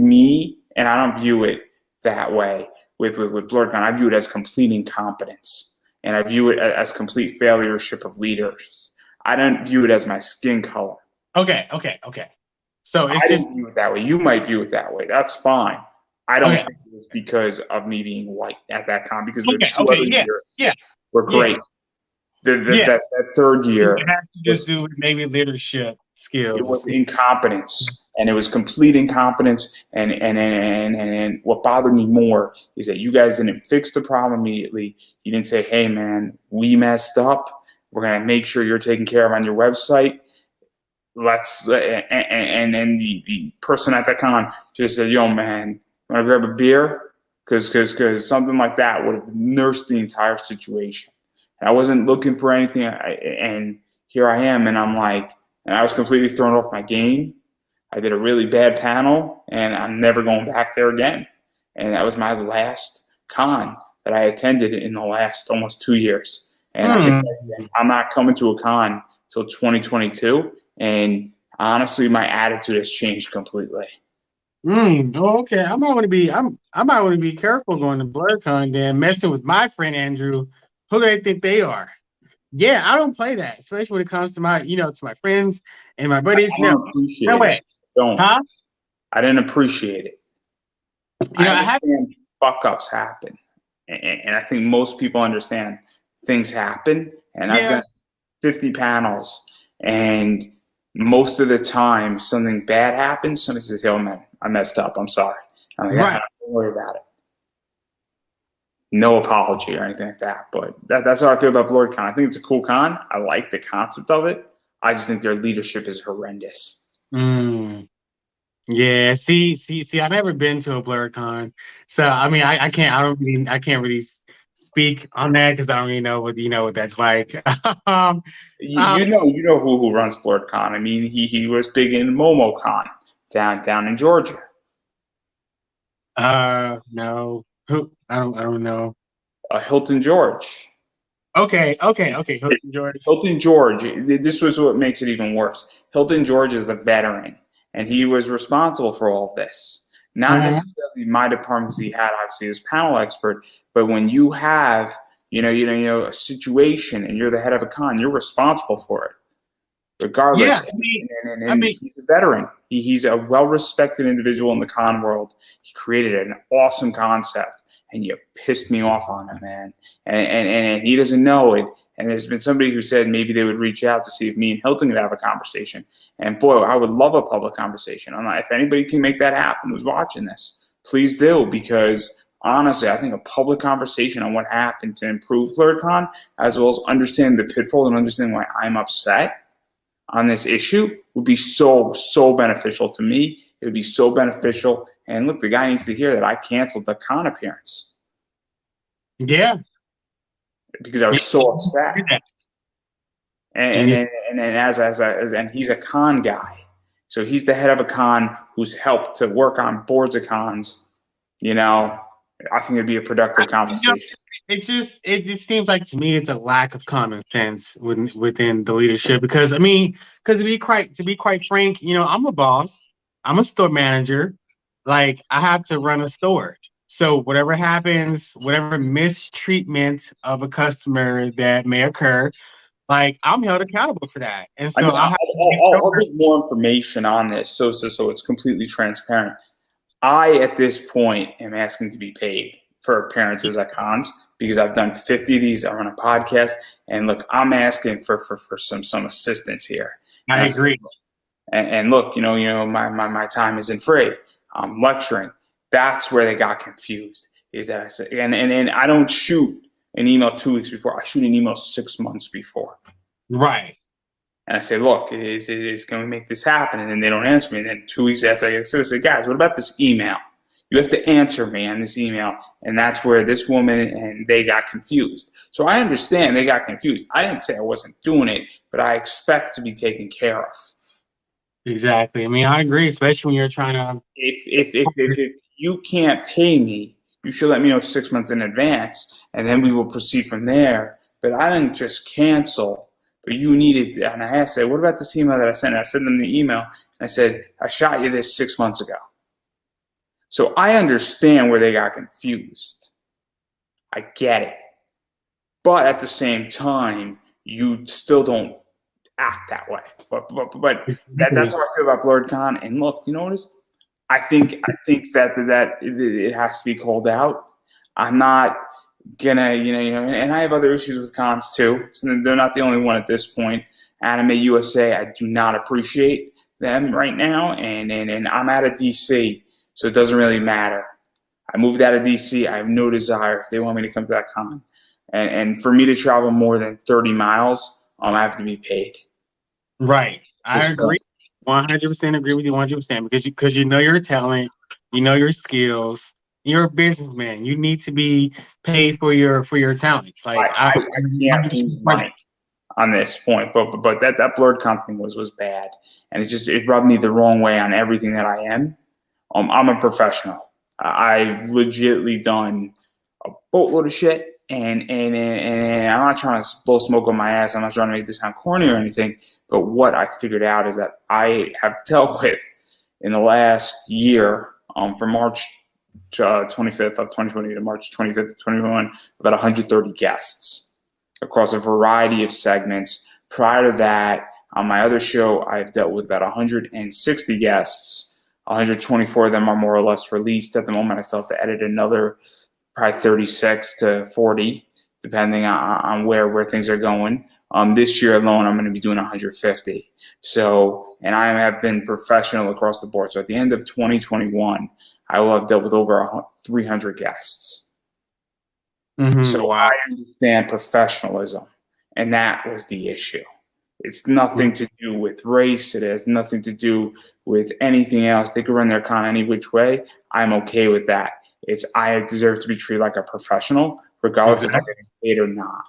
and I don't view it that way. With BlurredCon, I view it as complete incompetence, and I view it as complete failureship of leaders. I don't view it as my skin color. Okay. So it's I just didn't view it that way. You might view it that way. That's fine. I don't okay. think it was because of me being white at that time, because the Okay. 2 Okay. other Yes. years Yeah. were Yes. great. Yes. That third It year has to just was do with maybe leadership it was skills. incompetence, and it was complete incompetence. And what bothered me more is that you guys didn't fix the problem immediately. You didn't say, "Hey, man, we messed up. We're gonna make sure you're taken care of on your website. Let's." And the person at the con just said, "Yo, man, want to grab a beer?" Because something like that would have nursed the entire situation. And I wasn't looking for anything, and here I am, and I'm like, and I was completely thrown off my game. I did a really bad panel, and I'm never going back there again. And that was my last con that I attended in the last almost 2 years. And I can Hmm. tell you, I'm not coming to a con till 2022. And honestly, my attitude has changed completely. Oh, okay. I might want to be careful going to BlurCon then messing with my friend Andrew. Who do they think they are? Yeah, I don't play that, especially when it comes to my, to my friends and my buddies. I No, don't no appreciate it. way. Don't. Huh? I didn't appreciate it. I I have understand fuck ups happen. And I think most people understand things happen. And I've yeah. done 50 panels, and most of the time something bad happens. Somebody says, "Oh man, I messed up. I'm sorry." I'm like, Right. don't worry about it. No apology or anything like that. But that's how I feel about BlurCon. I think it's a cool con. I like the concept of it. I just think their leadership is horrendous. Mm. Yeah, see. I've never been to a BlurCon, so I mean, I can't really speak on that because I don't really know what that's like. um, um, You know who runs BlurCon. I mean, he was big in MomoCon down in Georgia. no, who? I don't know. Hilton George. Okay, George. Hilton George, this was what makes it even worse. Hilton George is a veteran, and he was responsible for all of this. Not Mhm. necessarily my department, because he had obviously his panel expert, but when you have a situation and you're the head of a con, you're responsible for it, Yeah, regardless. I And mean, he's a veteran. He's a well-respected individual in the con world. He created an awesome concept, and you pissed me off on it, man. And he doesn't know it. And there's been somebody who said maybe they would reach out to see if me and Hilton could have a conversation. And boy, I would love a public conversation. I'm like, if anybody can make that happen who's watching this, please do, because honestly, I think a public conversation on what happened to improve BlurCon, as well as understand the pitfall and understand why I'm upset on this issue, would be so beneficial to me. It would be so beneficial. And look, the guy needs to hear that I canceled the con appearance yeah. because I was so upset. And And he's a con guy, so he's the head of a con who's helped to work on boards of cons. I think it'd be a productive conversation. it just seems like to me it's a lack of common sense within the leadership because I mean because to be quite frank, I'm a boss, I'm a store manager, like I have to run a store. So whatever happens, whatever mistreatment of a customer that may occur, like I'm held accountable for that, and I so mean, I have to make I'll sure. get more information on this, so it's completely transparent. I, at this point, am asking to be paid for appearances at cons because I've done 50 of these. I run a podcast, and look, I'm asking for some assistance here. I agree. And look, my time isn't free. I'm lecturing. That's where they got confused. Is that I said, and I don't shoot an email 2 weeks before. I shoot an email 6 months before. Right. And I say, look, can we make this happen? And then they don't answer me. And then 2 weeks after I get I say, guys, what about this email? You have to answer me on this email. And that's where this woman and they got confused. So I understand they got confused. I didn't say I wasn't doing it, but I expect to be taken care of. Exactly. I mean, I agree, especially when you're trying to. If you can't pay me, you should let me know 6 months in advance, and then we will proceed from there. But I didn't just cancel. But you needed to, and I asked, what about this email that I sent? I sent them the email, and I said, I shot you this 6 months ago. So I understand where they got confused. I get it. But at the same time, you still don't act that way. But that's how I feel about Blurred Con. And look, you know what is? I think that it has to be called out. I'm not gonna, and I have other issues with cons too. So they're not the only one at this point. Anime USA, I do not appreciate them right now, and I'm out of DC, so it doesn't really matter. I moved out of DC. I have no desire if they want me to come to that con, and for me to travel more than 30 miles, I have to be paid. Right. I agree. 100% agree with you 100% because you know your talent, you know your skills. You're a businessman. You need to be paid for your talents. Like I can't lose money on this point, but that Blurred company was bad, and it rubbed me the wrong way on everything that I am. I'm a professional. I've legitly done a boatload of shit, and I'm not trying to blow smoke on my ass. I'm not trying to make this sound corny or anything. But what I figured out is that I have dealt with in the last year, from March 25th of 2020 to March 25th of 2021, about 130 guests across a variety of segments. Prior to that, on my other show, I've dealt with about 160 guests. 124 of them are more or less released at the moment. I still have to edit another probably 36 to 40, depending on where things are going. This year alone, I'm going to be doing 150. So, and I have been professional across the board. So at the end of 2021, I will have dealt with over 300 guests. Mm-hmm. So wow. I understand professionalism, and that was the issue. It's nothing to do with race. It has nothing to do with anything else. They could run their con any which way. I'm okay with that. I deserve to be treated like a professional, regardless if I'm getting paid or not.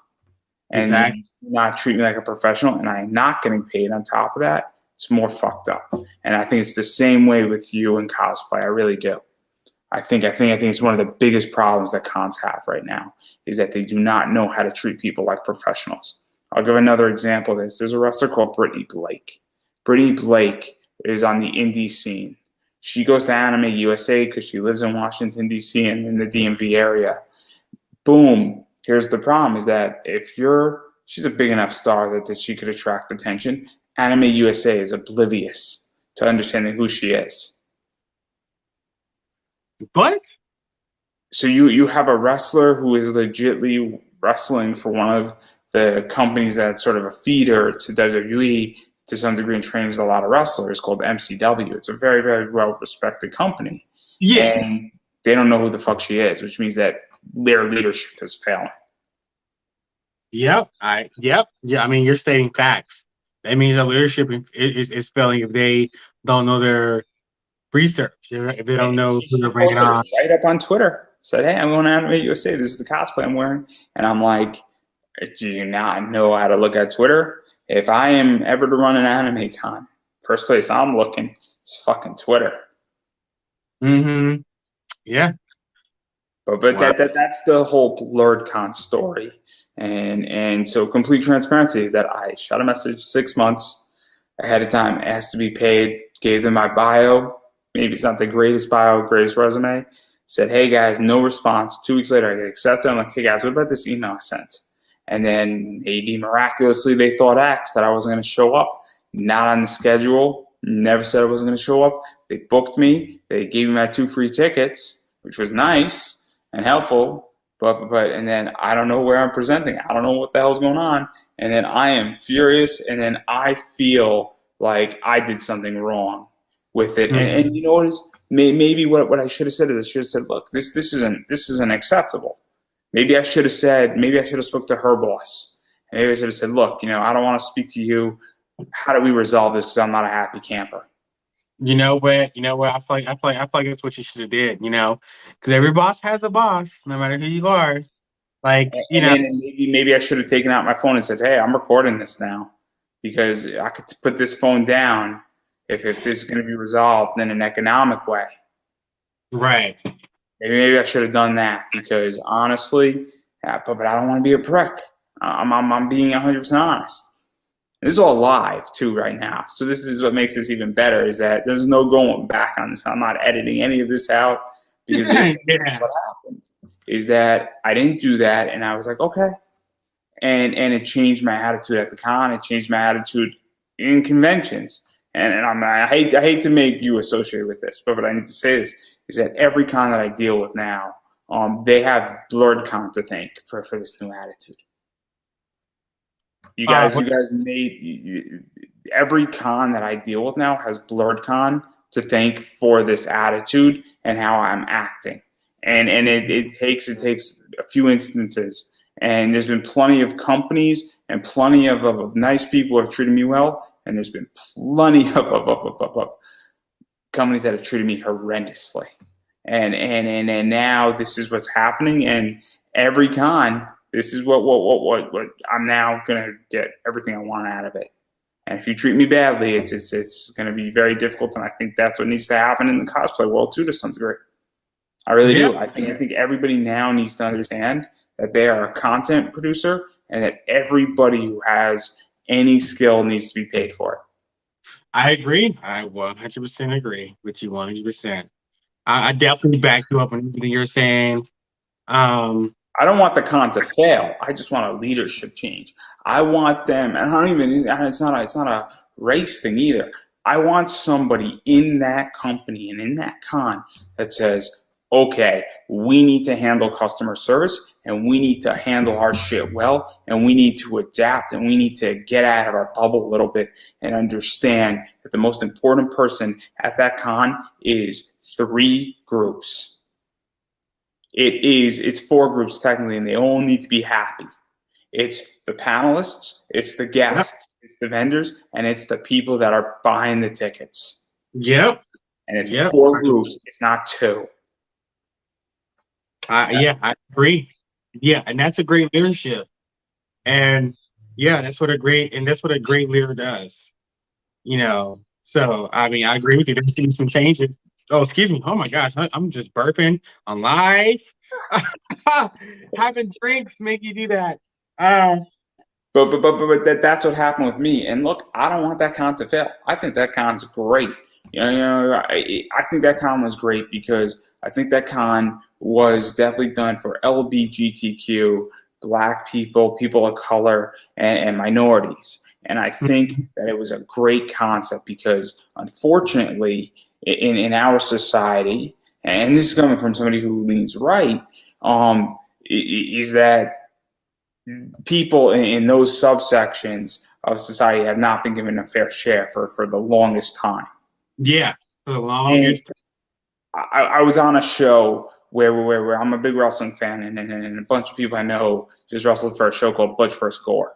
And you not treat me like a professional, and I am not getting paid on top of that. It's more fucked up. And I think it's the same way with you and cosplay. I really do. I think it's one of the biggest problems that cons have right now is that they do not know how to treat people like professionals. I'll give another example of this. There's a wrestler called Brittany Blake. Brittany Blake is on the indie scene. She goes to Anime USA because she lives in Washington, D.C. and in the DMV area. Boom. Here's the problem is that she's a big enough star that she could attract attention. Anime USA is oblivious to understanding who she is. But so you have a wrestler who is legitly wrestling for one of the companies that's sort of a feeder to WWE to some degree and trains a lot of wrestlers called MCW. It's a very, very well-respected company. Yeah. And they don't know who the fuck she is, which means that their leadership is failing. Yep. Yeah, I mean, you're stating facts. That means that leadership is failing if they don't know their research, if they don't know who they're bringing on. Right up on Twitter, said, "Hey, I'm going to Anime USA. This is the cosplay I'm wearing." And I'm like, do you not know how to look at Twitter? If I am ever to run an anime con, first place I'm looking is fucking Twitter. Mm-hmm. Yeah. But wow. That's the whole Blurred Con story. And so complete transparency is that I shot a message 6 months ahead of time, asked to be paid, gave them my bio. Maybe it's not the greatest bio, greatest resume. Said, hey guys, no response. 2 weeks later, I get accepted. I'm like, hey guys, what about this email I sent? And then maybe miraculously they thought X that I wasn't going to show up. Not on the schedule. Never said I wasn't going to show up. They booked me. They gave me my 2 free tickets, which was nice and helpful. But and then I don't know where I'm presenting. I don't know what the hell's going on. And then I am furious. And then I feel like I did something wrong with it. Mm-hmm. And you know what is maybe what I should have said is I should have said, look, this isn't acceptable. Maybe I should have spoke to her boss. Maybe I should have said, look, I don't want to speak to you. How do we resolve this? Because I'm not a happy camper. You know what? I feel like that's what you should have did. Because every boss has a boss, no matter who you are. Like maybe I should have taken out my phone and said, hey, I'm recording this now, because I could put this phone down if this is going to be resolved in an economic way. Right. Maybe I should have done that, because honestly, but I don't want to be a prick. I'm being 100% honest. This is all live too right now, so this is what makes this even better. Is that there's no going back on this. I'm not editing any of this out, because what happened is that I didn't do that, and I was like, okay. and it changed my attitude at the con. It changed my attitude in conventions. And I hate to make you associated with this, but what I need to say is that every con that I deal with now, they have BlurredCon to thank for this new attitude. You guys made every con that I deal with now has BlurredCon to thank for this attitude and how I'm acting. And it takes a few instances, and there's been plenty of companies and plenty of nice people who have treated me well, and there's been plenty of companies that have treated me horrendously. And now this is what's happening, and every con, this is what I'm now gonna get everything I want out of it. And if you treat me badly, it's gonna be very difficult, and I think that's what needs to happen in the cosplay world too, to some degree. I really do. I think everybody now needs to understand that they are a content producer, and that everybody who has any skill needs to be paid for it. I agree. I 100% agree with you 100%. I definitely back you up on everything you're saying. I don't want the con to fail. I just want a leadership change. I want them, and I don't even. It's not a race thing either. I want somebody in that company and in that con that says, okay, we need to handle customer service, and we need to handle our shit well, and we need to adapt, and we need to get out of our bubble a little bit and understand that the most important person at that con is 3 groups. It's 4 groups technically, and they all need to be happy. It's the panelists, it's the guests, it's the vendors, and it's the people that are buying the tickets. Yep. And it's 4 groups, it's not 2. I agree. Yeah, and that's a great leadership. And that's what a great leader does. So I mean, I agree with you. There's been some changes. Oh, excuse me. Oh my gosh, I'm just burping on live. Having drinks make you do that. But that's what happened with me. And look, I don't want that con to fail. I think that con's great. I think that con was great because I think that con was definitely done for LGBTQ, Black people, people of color, and minorities. And I think that it was a great concept because, unfortunately, in our society, and this is coming from somebody who leans right, is that people in those subsections of society have not been given a fair share for the longest time. Yeah, for the longest time. I was on a show where I'm a big wrestling fan, and a bunch of people I know just wrestled for a show called Butch vs. Gore,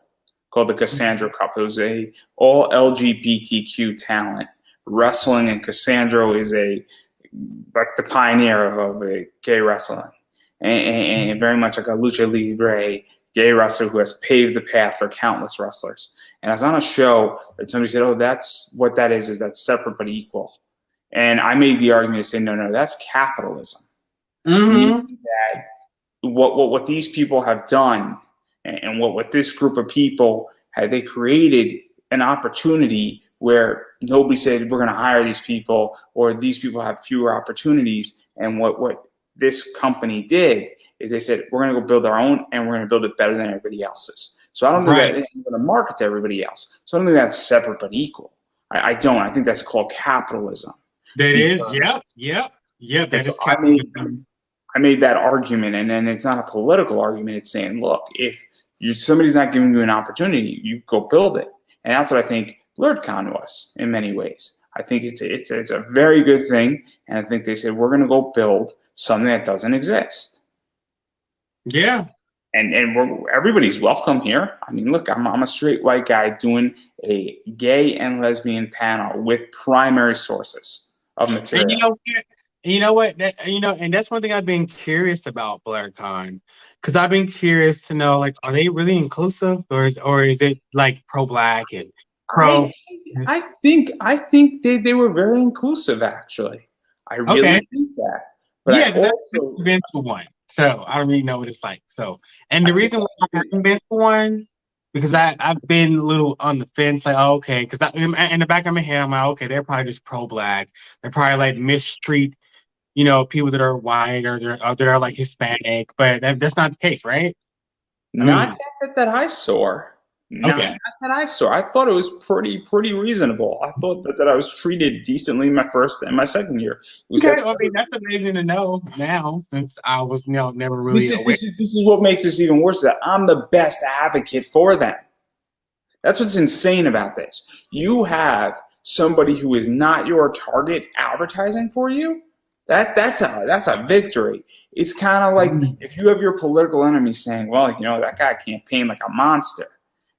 called the Cassandra Cup. It was a all LGBTQ talent wrestling, and Cassandra is like the pioneer of a gay wrestling, and very much like a lucha libre gay wrestler who has paved the path for countless wrestlers. And I was on a show that somebody said, "Oh, that's what that is that's separate but equal." And I made the argument to say, no, that's capitalism. That what these people have done, and what this group of people had, they created an opportunity where nobody said we're going to hire these people, or these people have fewer opportunities. And what this company did is they said, we're going to go build our own, and we're going to build it better than everybody else's. So I don't think that they're going to market to everybody else. So I don't think that's separate but equal. I don't. I think that's called capitalism. That is, yep. That is capitalism. I made that argument, and then it's not a political argument. It's saying, look, if somebody's not giving you an opportunity, you go build it. And that's what I think BlurredCon was in many ways. I think it's a very good thing, and I think they said, we're going to go build something that doesn't exist. Yeah. And everybody's welcome here. I mean, look, I'm a straight white guy doing a gay and lesbian panel with primary sources of material. And you know what? And that's one thing I've been curious about BlurredCon, because I've been curious to know, like, are they really inclusive, or is it like pro-Black and pro? I think they were very inclusive, actually. I really think that. But yeah, because I've been to one, so I don't really know what it's like. So, and the reason why I haven't been to one, because I've been a little on the fence, like, oh, okay, because in the back of my head, I'm like, okay, they're probably just pro-Black. They're probably like mistreat, people that are white or that are like Hispanic, but that's not the case, right? Not that I saw. Not Okay. that I saw. I thought it was pretty reasonable. I thought that I was treated decently my first and my second year. It was Okay, that well, I mean, that's amazing to know now, since I was never really this is, aware. this is what makes this even worse. Is that I'm the best advocate for them. That's what's insane about this. You have somebody who is not your target advertising for you. That's a victory. It's kind of like if you have your political enemy saying, "Well, that guy campaigned like a monster,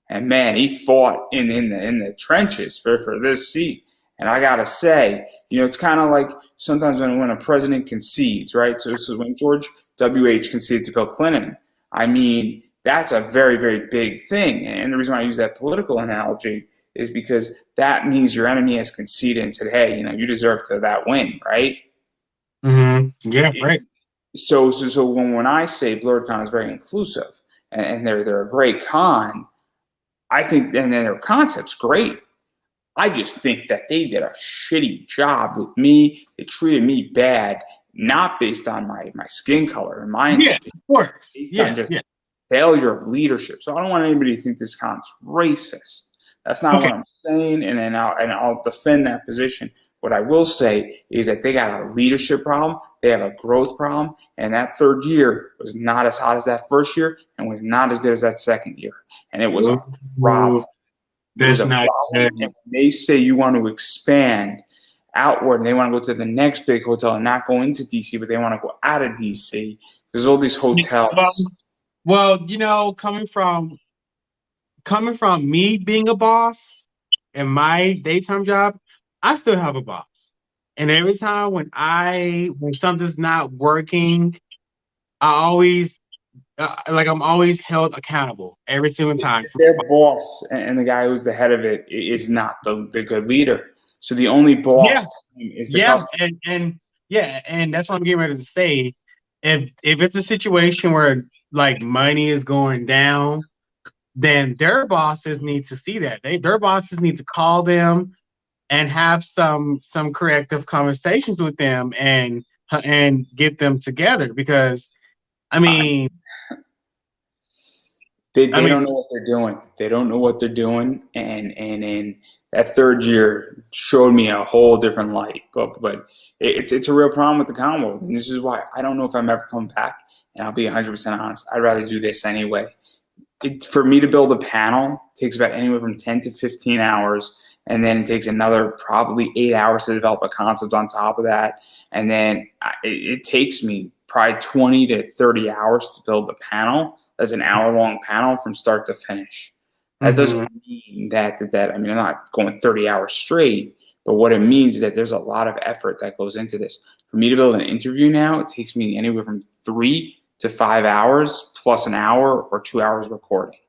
and man, he fought in the trenches for this seat." And I gotta say, it's kind of like sometimes when a president concedes, right? So when George W.H. conceded to Bill Clinton, I mean, that's a very, very big thing. And the reason why I use that political analogy is because that means your enemy has conceded and said, "Hey, you deserve that win," right? Yeah, right. So when I say BlurredCon is very inclusive and they're a great con, I think and their concept's great. I just think that they did a shitty job with me. They treated me bad, not based on my skin color and my Yeah, of course. based on just failure of leadership. So I don't want anybody to think this con's racist. That's not what I'm saying, and I'll defend that position. What I will say is that they got a leadership problem, they have a growth problem, and that third year was not as hot as that first year and was not as good as that second year. And it was a problem. It was a problem. And when they say you want to expand outward and they want to go to the next big hotel and not go into DC, but they want to go out of DC, there's all these hotels. Well, coming from me being a boss in my daytime job, I still have a boss. And every time when something's not working, I always I'm always held accountable every single time. Their boss and the guy who's the head of it is not the good leader. So the only boss is the customer. And that's what I'm getting ready to say. If it's a situation where like money is going down, then their bosses need to see that. Their bosses need to call them and have some corrective conversations with them and get them together, because I mean they don't know what they're doing. They don't know what they're doing, and that third year showed me a whole different light. But it's a real problem with the Commonwealth, and this is why I don't know if I'm ever coming back. And I'll be 100% honest. I'd rather do this anyway. For me to build a panel takes about anywhere from 10 to 15 hours, and then it takes another probably 8 hours to develop a concept on top of that, and then it takes me probably 20 to 30 hours to build the panel. That's an hour-long panel from start to finish. That doesn't mean that I mean, I'm not going 30 hours straight, but what it means is that there's a lot of effort that goes into this. For me to build an interview now, it takes me anywhere from 3 to 5 hours plus an hour or 2 hours recording.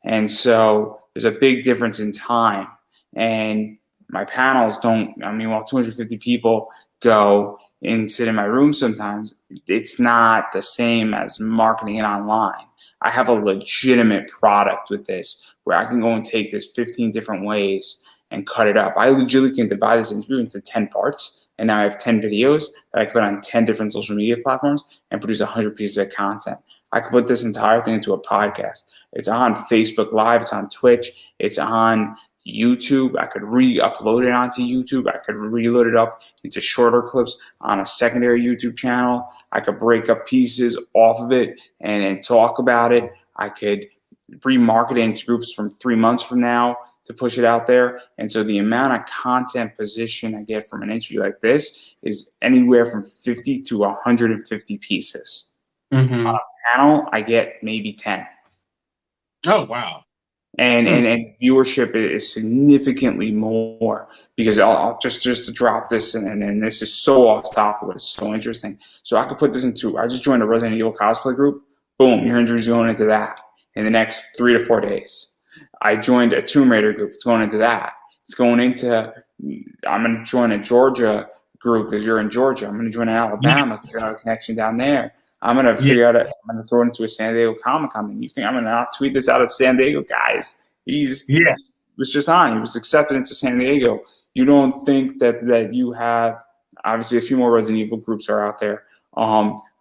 And so there's a big difference in time. And my panels while 250 people go and sit in my room sometimes, it's not the same as marketing it online. I have a legitimate product with this where I can go and take this 15 different ways and cut it up. I legitimately can divide this interview into 10 parts, and now I have 10 videos that I can put on 10 different social media platforms and produce 100 pieces of content. I could put this entire thing into a podcast. It's on Facebook Live. It's on Twitch. It's on YouTube. I could re-upload it onto YouTube. I could reload it up into shorter clips on a secondary YouTube channel. I could break up pieces off of it and talk about it. I could remarket it into groups from 3 months from now to push it out there. And so the amount of content position I get from an interview like this is anywhere from 50 to 150 pieces. On a panel, I get maybe 10. Oh, wow. And viewership is significantly more, because I'll just to drop this, and this is so off topic, but it's so interesting. So I could put this into, I just joined a Resident Evil cosplay group. Boom, your interview's going into that in the next 3 to 4 days. I joined a Tomb Raider group. It's going into that. It's going into, I'm going to join a Georgia group because you're in Georgia. I'm going to join an Alabama because I have a connection down there. I'm going to figure out, I'm going to throw it into a San Diego Comic-Con. And you think I'm going to not tweet this out at San Diego? Guys, he was just on. He was accepted into San Diego. You don't think that you have, obviously a few more Resident Evil groups are out there.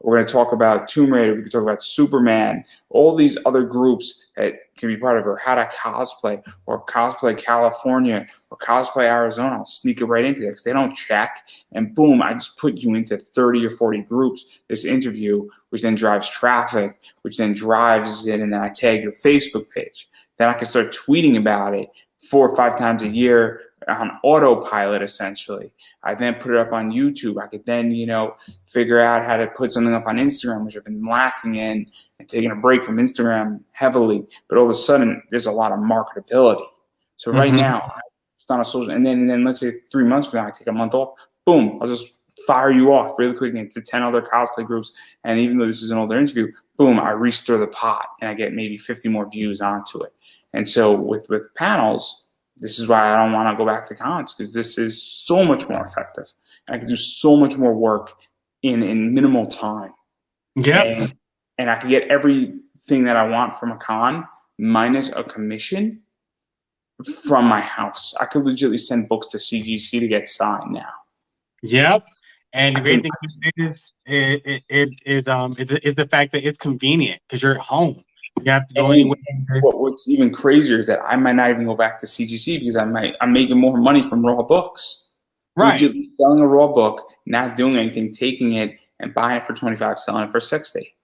We're going to talk about Tomb Raider. We can talk about Superman. All these other groups that can be part of, or how to cosplay, or cosplay California, or cosplay Arizona. I'll sneak it right into there because they don't check. And boom, I just put you into 30 or 40 groups, this interview, which then drives traffic, which then drives it, and then I tag your Facebook page. Then I can start tweeting about it 4 or 5 times a year on autopilot, essentially. I then put it up on YouTube. I could then, figure out how to put something up on Instagram, which I've been lacking in and taking a break from Instagram heavily. But all of a sudden, there's a lot of marketability. So right now, it's not a social. And then let's say 3 months from now, I take a month off. Boom, I'll just fire you off really quick into 10 other cosplay groups. And even though this is an older interview, boom, I restir the pot and I get maybe 50 more views onto it. And so with panels, this is why I don't want to go back to cons, because this is so much more effective. And I can do so much more work in minimal time. Yeah. And I can get everything that I want from a con minus a commission from my house. I could legitimately send books to CGC to get signed now. Yep. And the great thing is the fact that it's convenient because you're at home. You have to go anywhere. What's even crazier is that I might not even go back to CGC because I'm making more money from raw books. Right. Legitimately selling a raw book, not doing anything, taking it and buying it for 25, selling it for 60.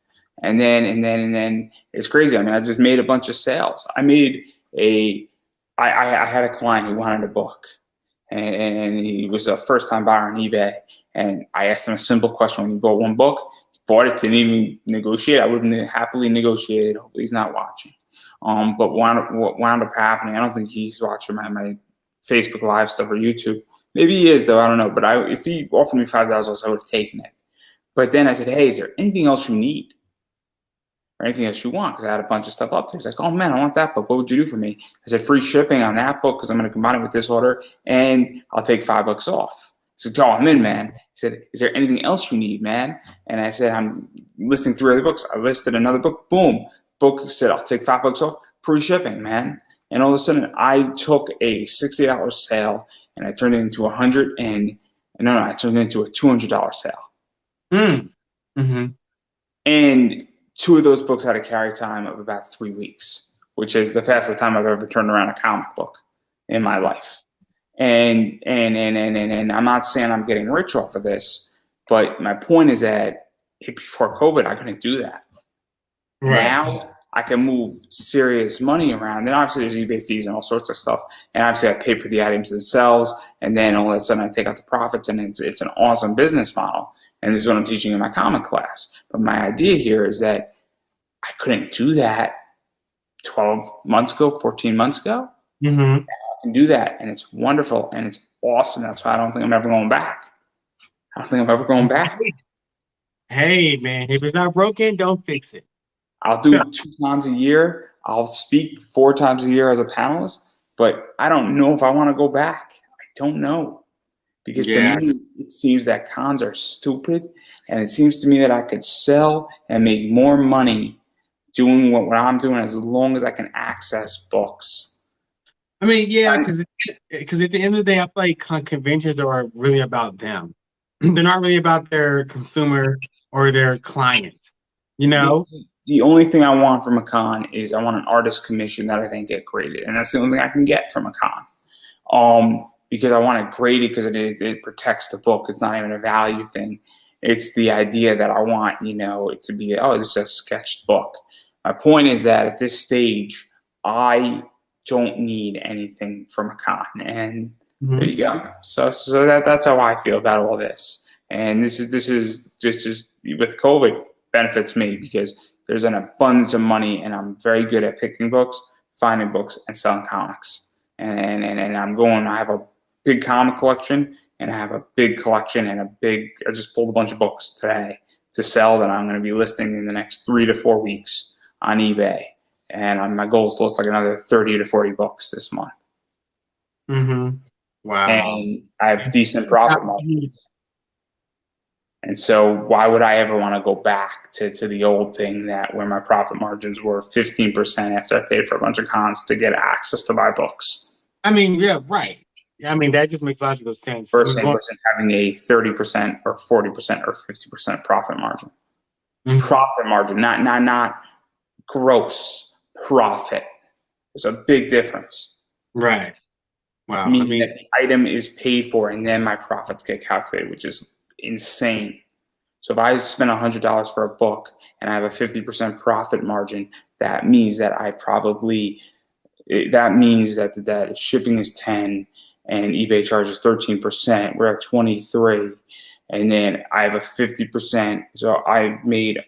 And then it's crazy. I mean, I just made a bunch of sales. I had a client who wanted a book, and he was a first-time buyer on eBay. And I asked him a simple question: when he bought one book, he bought it, didn't even negotiate. I would have happily negotiated. Hopefully, he's not watching. But what wound up happening? I don't think he's watching my Facebook Live stuff or YouTube. Maybe he is, though. I don't know. But if he offered me $5,000, I would have taken it. But then I said, "Hey, is there anything else you need? Or anything else you want?" Because I had a bunch of stuff up there. He's like, "Oh man, I want that book. What would you do for me?" I said, "Free shipping on that book because I'm going to combine it with this order, and I'll take $5 off." He said, "Oh, I'm in, man." He said, "Is there anything else you need, man?" And I said, "I'm listing 3 other books." I listed another book. Boom, book said, "I'll take $5 off, free shipping, man." And all of a sudden, I took a $60 sale and I turned it into I turned it into a $200 sale. Mm-hmm. And 2 of those books had a carry time of about 3 weeks, which is the fastest time I've ever turned around a comic book in my life. And I'm not saying I'm getting rich off of this, but my point is that before COVID, I couldn't do that. Right. Now I can move serious money around. Then obviously there's eBay fees and all sorts of stuff. And obviously I pay for the items themselves. And then all of a sudden I take out the profits, and it's an awesome business model. And this is what I'm teaching in my comic class. But my idea here is that I couldn't do that 12 months ago, 14 months ago. Mm-hmm. I can do that, and it's wonderful, and it's awesome. That's why I don't think I'm ever going back. I don't think I'm ever going back. Hey, man, if it's not broken, don't fix it. I'll do 2 cons a year. I'll speak 4 times a year as a panelist, but I don't know if I want to go back. I don't know. Because to me, it seems that cons are stupid, and it seems to me that I could sell and make more money doing what I'm doing as long as I can access books. I mean, yeah, because at the end of the day, I feel like conventions are really about them. They're not really about their consumer or their client, The only thing I want from a con is I want an artist commission that I think get graded, and that's the only thing I can get from a con. Because I want it graded because it protects the book. It's not even a value thing. It's the idea that I want, it to be, this is a sketched book. My point is that at this stage, I don't need anything from a con. And there you go. So that's how I feel about all this. And this is just with COVID benefits me because there's an abundance of money, and I'm very good at picking books, finding books, and selling comics. And I have a big comic collection, and I have a big collection and I just pulled a bunch of books today to sell that I'm going to be listing in the next 3 to 4 weeks on eBay. And my goal is to list like another 30 to 40 books this month. Mm-hmm. Wow. And I have decent profit margins. And so why would I ever want to go back to the old thing where my profit margins were 15% after I paid for a bunch of cons to get access to my books? I mean, yeah, right. I mean, that just makes logical sense. Versus having a 30% or 40% or 50% profit margin. Profit margin, not gross profit. There's a big difference. Right. Wow. Meaning that the item is paid for and then my profits get calculated, which is insane. So if I spend $100 for a book and I have a 50% profit margin, that means that that shipping is 10 and eBay charges 13%. We're at 23, and then I have a 50%. So I've made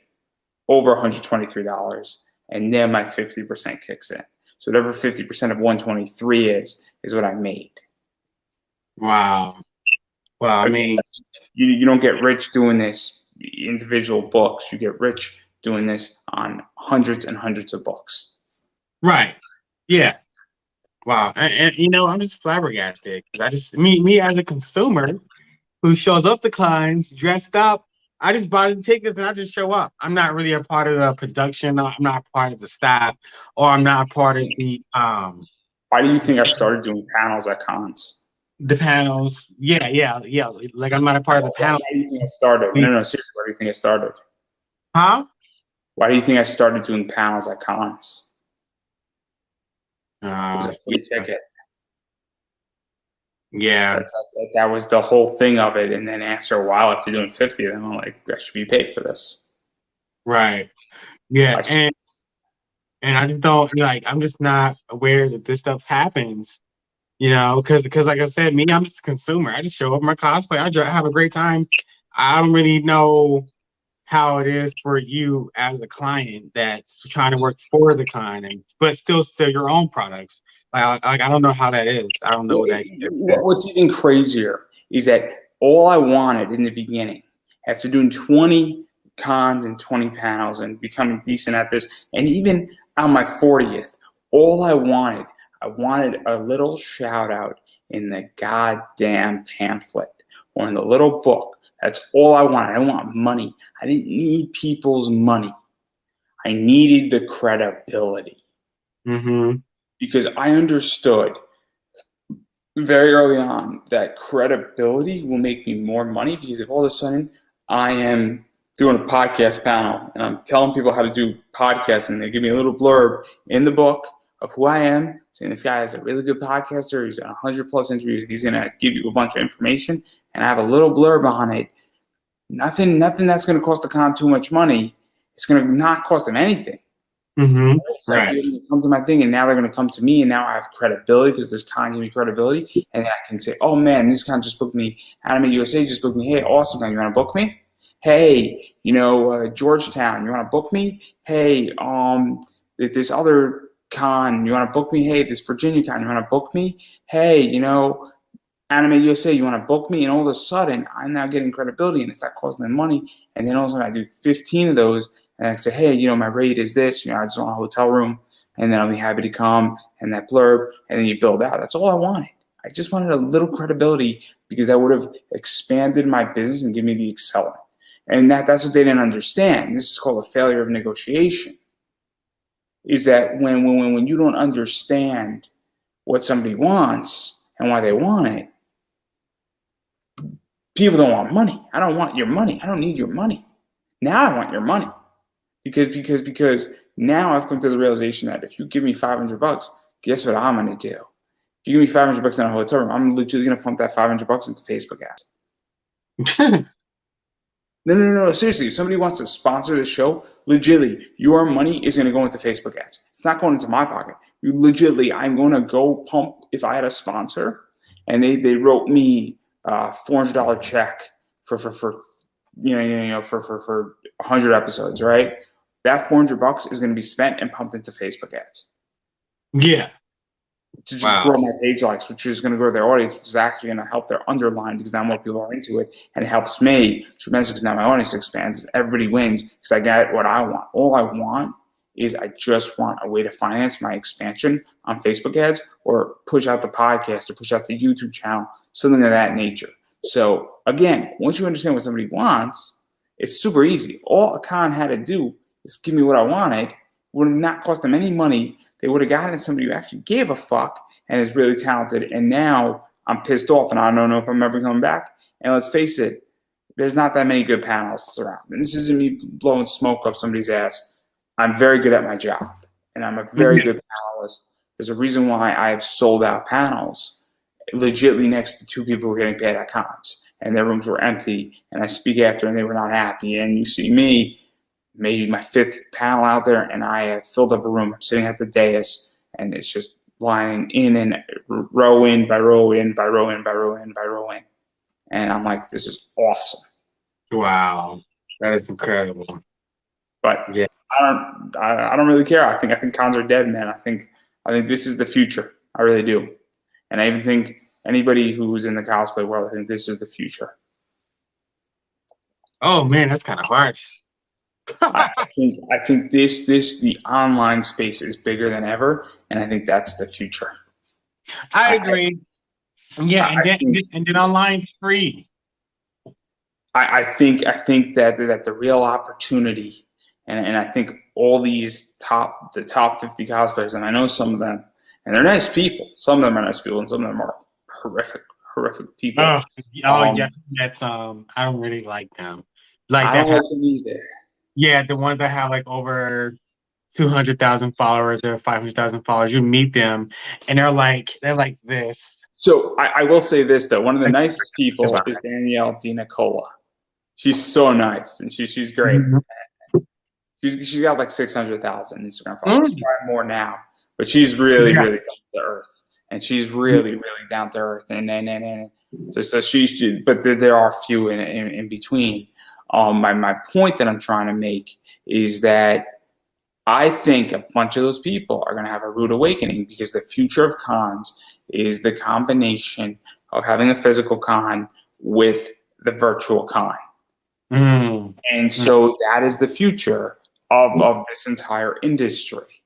over $123, and then my 50% kicks in. So whatever 50% of 123 is what I made. Wow. Well, I mean, you don't get rich doing this individual books. You get rich doing this on hundreds and hundreds of books. right. Yeah. Wow. And I'm just flabbergasted. I just me as a consumer who shows up to cons dressed up. I just buy the tickets and I just show up. I'm not really a part of the production. I'm not part of the staff, or I'm not part of the Why do you think I started doing panels at cons? the panels. Yeah. Like I'm not a part of the panel. Why do you think I started? No, seriously, why do you think I started? Huh? Why do you think I started doing panels at cons? It was a free ticket. Yeah. That was the whole thing of it. And then after a while, after doing 50 of them, I'm like, I should be paid for this. Right. Yeah. And I just don't I'm just not aware that this stuff happens. Because like I said, I'm just a consumer. I just show up my cosplay. I have a great time. I don't really know how it is for you as a client that's trying to work for the con, but still sell your own products. Like I don't know how that is. I don't know what that is. What's even crazier is that all I wanted in the beginning, after doing 20 cons and 20 panels and becoming decent at this, and even on my 40th, all I wanted a little shout out in the goddamn pamphlet or in the little book. That's all I wanted. I didn't want money. I didn't need people's money. I needed the credibility. Mm-hmm. Because I understood very early on that credibility will make me more money, because if all of a sudden I am doing a podcast panel and I'm telling people how to do podcasting, and they give me a little blurb in the book of who I am, saying this guy is a really good podcaster, he's done 100 plus interviews, he's going to give you a bunch of information, and I have a little blurb on it. Nothing that's going to cost the con too much money. It's going to not cost them anything. Mm-hmm. So right. They're going to come to my thing, and now they're going to come to me, and now I have credibility because this con gives me credibility, and then I can say, oh man, this con just booked me. Anime USA just booked me. Hey, awesome, man, you want to book me? Hey, Georgetown, you want to book me? Hey, this other con, you want to book me? Hey, this Virginia con, you want to book me? Hey, Anime USA, you want to book me? And all of a sudden, I'm now getting credibility, and it's not costing them money. And then all of a sudden, I do 15 of those, and I say, hey, my rate is this. I just want a hotel room, and then I'll be happy to come, and that blurb, and then you build out. That's all I wanted. I just wanted a little credibility, because that would have expanded my business and given me the accelerant. And that's what they didn't understand. This is called a failure of negotiation. Is that when you don't understand what somebody wants and why they want it, people don't want money. I don't want your money. I don't need your money. Now I want your money. Because now I've come to the realization that if you give me $500, guess what I'm going to do? If you give me $500 in a hotel room, I'm literally going to pump that $500 into Facebook ads. No, seriously, if somebody wants to sponsor the show, legitimately, your money is going to go into Facebook ads. It's not going into my pocket. I'm going to go pump, if I had a sponsor and they wrote me a $400 check for 100 episodes, right? That $400 is going to be spent and pumped into Facebook ads. Yeah. To just grow my page likes, which is going to grow their audience, which is actually going to help their underline, because now more people are into it, and it helps me tremendously because now my audience expands. Everybody wins because I get what I want. All I want is I just want a way to finance my expansion on Facebook ads, or push out the podcast, or push out the YouTube channel, something of that nature. So again, once you understand what somebody wants, it's super easy. All a con had to do is give me what I wanted. Would have not cost them any money. They would have gotten somebody who actually gave a fuck and is really talented. And now I'm pissed off, and I don't know if I'm ever coming back. And let's face it, there's not that many good panelists around. And this isn't me blowing smoke up somebody's ass. I'm very good at my job, and I'm a very good panelist. There's a reason why I've sold out panels legitly next to two people who were getting paid at cons, and their rooms were empty, and I speak after, and they were not happy. And you see me, maybe my fifth panel out there, and I have filled up a room. I'm sitting at the dais, and it's just lining in and row in by row in by row in by row in by row in. And I'm like, this is awesome. Wow, that is incredible. But yeah, I don't really care. I think cons are dead, man. I think this is the future. I really do. And I even think anybody who's in the cosplay world, I think this is the future. Oh man, that's kind of harsh. I think the online space is bigger than ever, and I think that's the future. I agree. Yeah, and then online's free. I think that the real opportunity, and I think all these the top 50 cosplayers, and I know some of them, and they're nice people. Some of them are nice people, and some of them are horrific people. Yeah, that's I don't really like them. Like I don't like them either. Yeah, the ones that have like over 200,000 followers or 500,000 followers, you meet them, and they're like this. So I will say this though, one of the nicest people is Danielle DiNicola. She's so nice, and she's great. Mm-hmm. She's got like 600,000 Instagram followers, probably more now. But she's really down to earth, and she's really down to earth. And so she, but there are a few in between. My point that I'm trying to make is that I think a bunch of those people are going to have a rude awakening, because the future of cons is the combination of having a physical con with the virtual con. And so that is the future of this entire industry.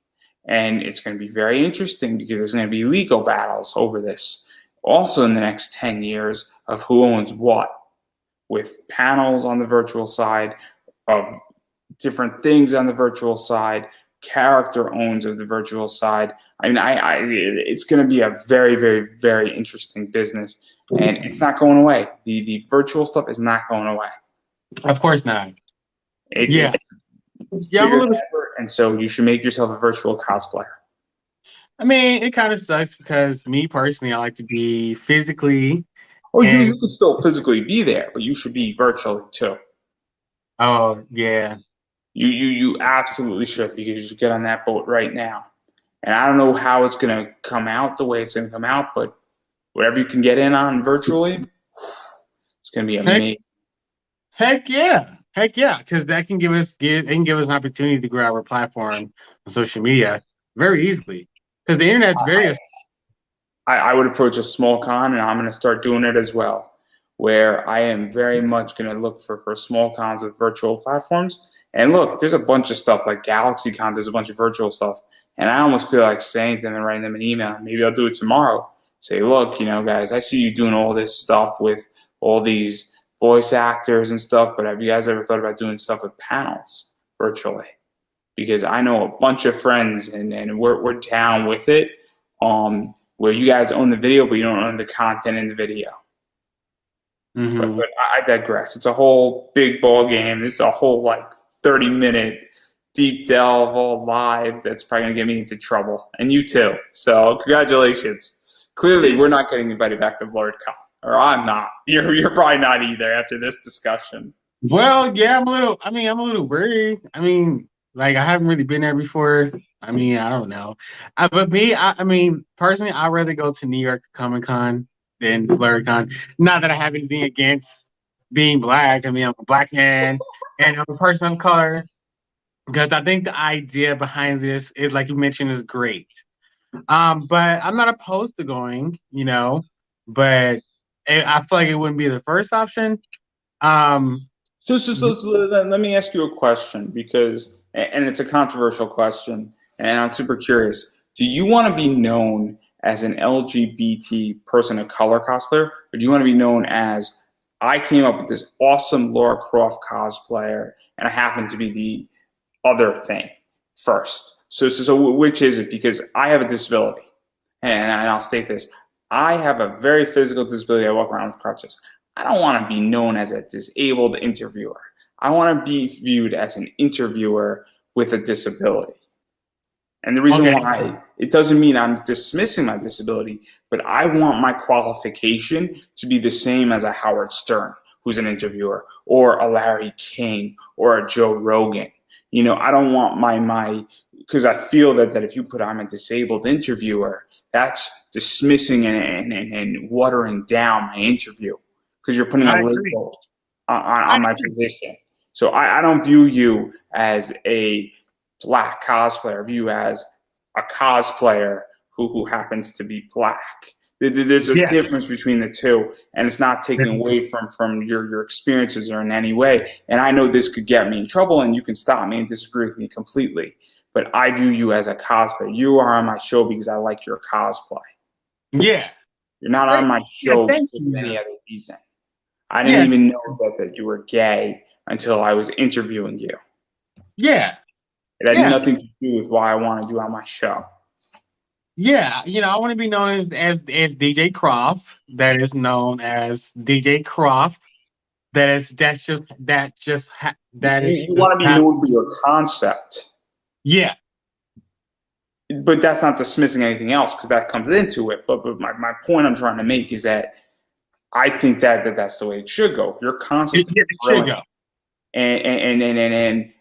And it's going to be very interesting, because there's going to be legal battles over this also in the next 10 years of who owns what, with panels on the virtual side, of different things on the virtual side, character owns of the virtual side. I mean, it's going to be a very, very, very interesting business, and it's not going away. The virtual stuff is not going away. Of course not. It's bigger than ever, and so you should make yourself a virtual cosplayer. I mean, it kind of sucks, because me personally, I like to be physically. Oh, you could still physically be there, but you should be virtually too. Oh yeah. You absolutely should, because you should get on that boat right now. And I don't know how it's going to come out the way it's going to come out, but whatever you can get in on virtually, it's going to be amazing. Heck yeah, because that can give us an opportunity to grow our platform on social media very easily, because the internet's very. I would approach a small con, and I'm going to start doing it as well, where I am very much going to look for small cons with virtual platforms. And look, there's a bunch of stuff like GalaxyCon. There's a bunch of virtual stuff, and I almost feel like saying to them and writing them an email. Maybe I'll do it tomorrow. Say, look, guys, I see you doing all this stuff with all these voice actors and stuff, but have you guys ever thought about doing stuff with panels virtually? Because I know a bunch of friends, and we're down with it, where you guys own the video, but you don't own the content in the video. Mm-hmm. But I digress. It's a whole big ball game. It's a whole 30-minute deep delve all live that's probably going to get me into trouble. And you too. So congratulations. Clearly, we're not getting anybody back to BlurredCon. Or I'm not. You're probably not either after this discussion. Well, yeah, I'm a little worried. I mean, I haven't really been there before. I mean, I don't know. But me, I mean, personally, I'd rather go to New York Comic Con than BlurredCon. Not that I have anything against being black. I mean, I'm a black man and I'm a person of color. Because I think the idea behind this is, like you mentioned, is great. But I'm not opposed to going, but I feel like it wouldn't be the first option. So let me ask you a question, because, and it's a controversial question, and I'm super curious. Do you want to be known as an LGBT person of color cosplayer, or do you want to be known as, I came up with this awesome Lara Croft cosplayer, and I happen to be the other thing first? So which is it? Because I have a disability, and I'll state this. I have a very physical disability. I walk around with crutches. I don't want to be known as a disabled interviewer. I want to be viewed as an interviewer with a disability. And the reason Okay. why, it doesn't mean I'm dismissing my disability, but I want my qualification to be the same as a Howard Stern, who's an interviewer, or a Larry King, or a Joe Rogan. I don't want because I feel that if you put I'm a disabled interviewer, that's dismissing and watering down my interview because you're putting I a agree. label I on my agree. position. So I don't view you as a black cosplayer. I view you as a cosplayer who happens to be black. There's a Yeah. difference between the two, and it's not taken away from your experiences or in any way. And I know this could get me in trouble, and you can stop me and disagree with me completely. But I view you as a cosplayer. You are on my show because I like your cosplay. Yeah. You're not Hey, on my yeah. show Thank because of you. any other reason. I didn't Yeah. even know that you were gay until I was interviewing you. Yeah. It had Yeah. nothing to do with why I wanted you on my show. Yeah. I want to be known as DJ Croft. That is known as DJ Croft. That is You just want to be known for happens. your concept, Yeah. but that's not dismissing anything else because that comes into it. But my point I'm trying to make is that I think that's the way it should go. Your concept is It should brilliant. go. And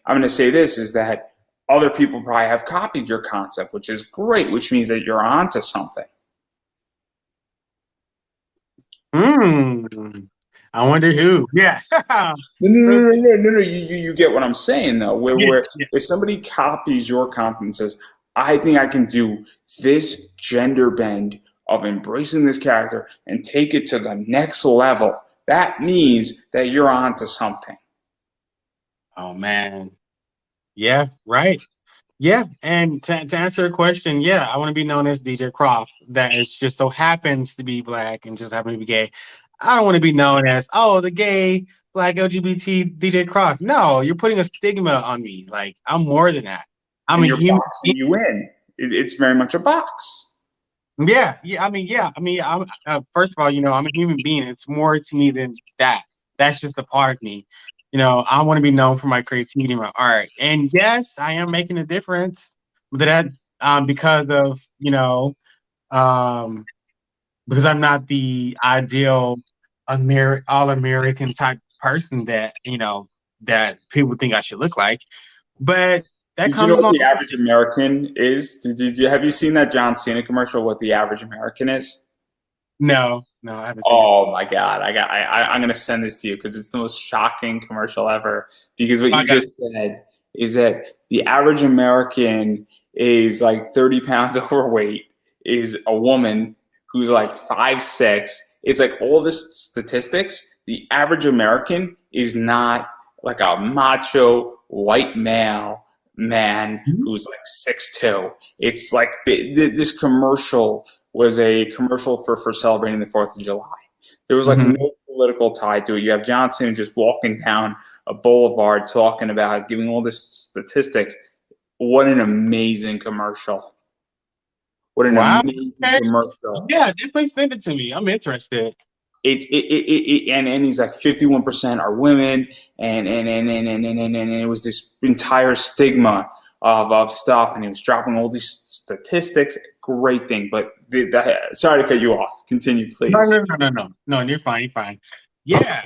I'm going to say this is that other people probably have copied your concept, which is great, which means that you're onto something. Hmm. I wonder who. Yeah. No. You get what I'm saying though. Where Yeah. if somebody copies your content and says, "I think I can do this gender bend of embracing this character and take it to the next level," that means that you're onto something. Oh man. Yeah. Right. Yeah. And to answer your question, yeah, I want to be known as DJ Croft. That is just so happens to be black and just happen to be gay. I don't want to be known as the gay black LGBT DJ Croft. No, you're putting a stigma on me. Like I'm more than that. I'm And a you're human boxing being. you in. It's very much a box. Yeah, yeah. I'm first of all, I'm a human being. It's more to me than just that. That's just a part of me. I want to be known for my creativity, my art, and yes, I am making a difference. But that because of um, because I'm not the ideal all American type person that people think I should look like. But that Did you know comes what along. the average American is? Have you seen that John Cena commercial? What the average American is? No, I haven't seen it. Oh my God! I'm gonna send this to you because it's the most shocking commercial ever. Because what I you got just said is that the average American is like 30 pounds overweight, is a woman who's like 5'6". It's like all this statistics. The average American is not like a macho white male man who's like 6'2". It's like this commercial was a commercial for celebrating the 4th of July. There was like Mhm. no political tie to it. You have John Cena just walking down a boulevard talking about giving all this statistics. What an amazing commercial. What an Wow. amazing Okay. commercial. Yeah, definitely send it to me. I'm interested. And he's like 51% are women, and it was this entire stigma of stuff, and he was dropping all these statistics. Great thing, but sorry to cut you off. Continue, please. No, you're fine. You're fine. Yeah.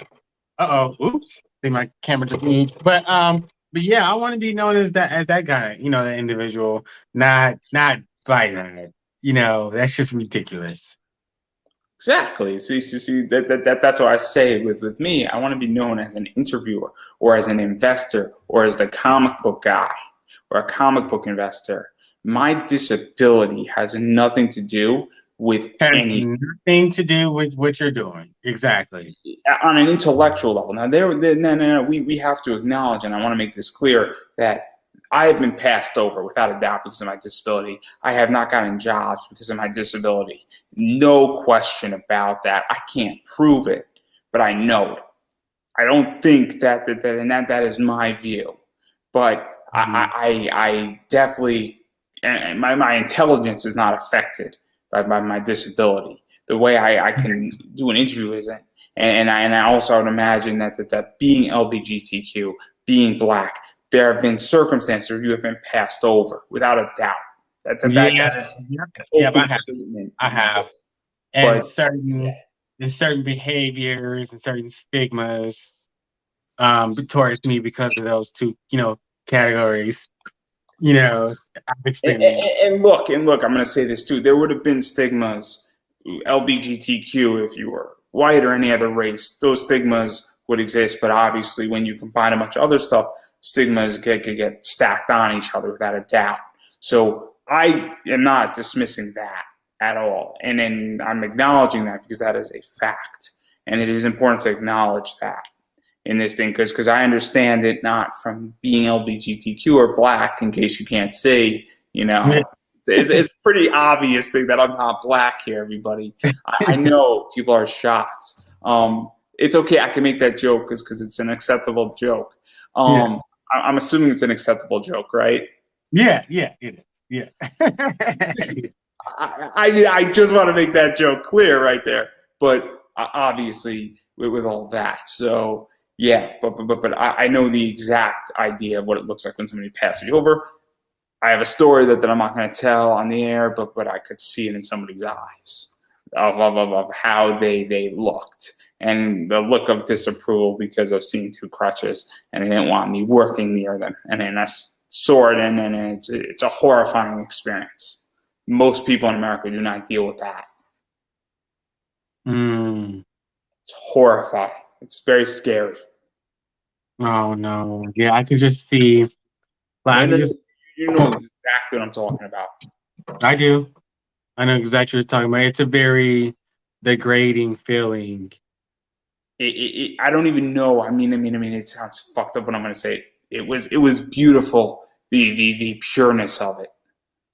Oops. I think my camera just moved. But yeah, I want to be known as that guy. That individual. Not by that. That's just ridiculous. Exactly. See that's what I say with me. I want to be known as an interviewer or as an investor or as the comic book guy or a comic book investor. My disability has nothing to do with Has any nothing to do with what you're doing. Exactly. on an intellectual level. Now, no, we have to acknowledge, and I want to make this clear, that I have been passed over without a doubt because of my disability. I have not gotten jobs because of my disability. No question about that. I can't prove it, but I know it. I don't think that is my view, but Mhm. I definitely, and my intelligence is not affected by my disability. the way I can do an interview isn't. And I also would imagine that being LGBTQ, being black, there have been circumstances where you have been passed over without a doubt. Yeah, That is yep, an yep, open statement. I have, and But certain behaviors and certain stigmas towards me because of those two, categories. I've experienced. and look, I'm going to say this too. There would have been stigmas, LGBTQ, if you were white or any other race. Those stigmas would exist, but obviously, when you combine a bunch of other stuff, stigmas get stacked on each other without a doubt. So I am not dismissing that at all, and then I'm acknowledging that because that is a fact, and it is important to acknowledge that in this thing because I understand it not from being LGBTQ or black. In case you can't see, it's pretty obvious thing that I'm not black here. Everybody, I know people are shocked. It's okay. I can make that joke because it's an acceptable joke. Yeah. I'm assuming it's an acceptable joke, right? Yeah, it is. Yeah. I just want to make that joke clear right there. But obviously, with all that, so yeah. But I know the exact idea of what it looks like when somebody passes you over. I have a story that I'm not going to tell on the air, but I could see it in somebody's eyes of how they looked and the look of disapproval because of seeing two crutches, and they didn't want me working near them. And then that's sword, and it's a horrifying experience. Most people in America do not deal with that. It's horrifying. It's very scary. Oh no! Yeah, I can just see. Like, you know exactly what I'm talking about. I do. I know exactly what you're talking about. It's a very degrading feeling. I don't even know. I mean, it sounds fucked up what I'm going to say. It was beautiful, the pureness of it,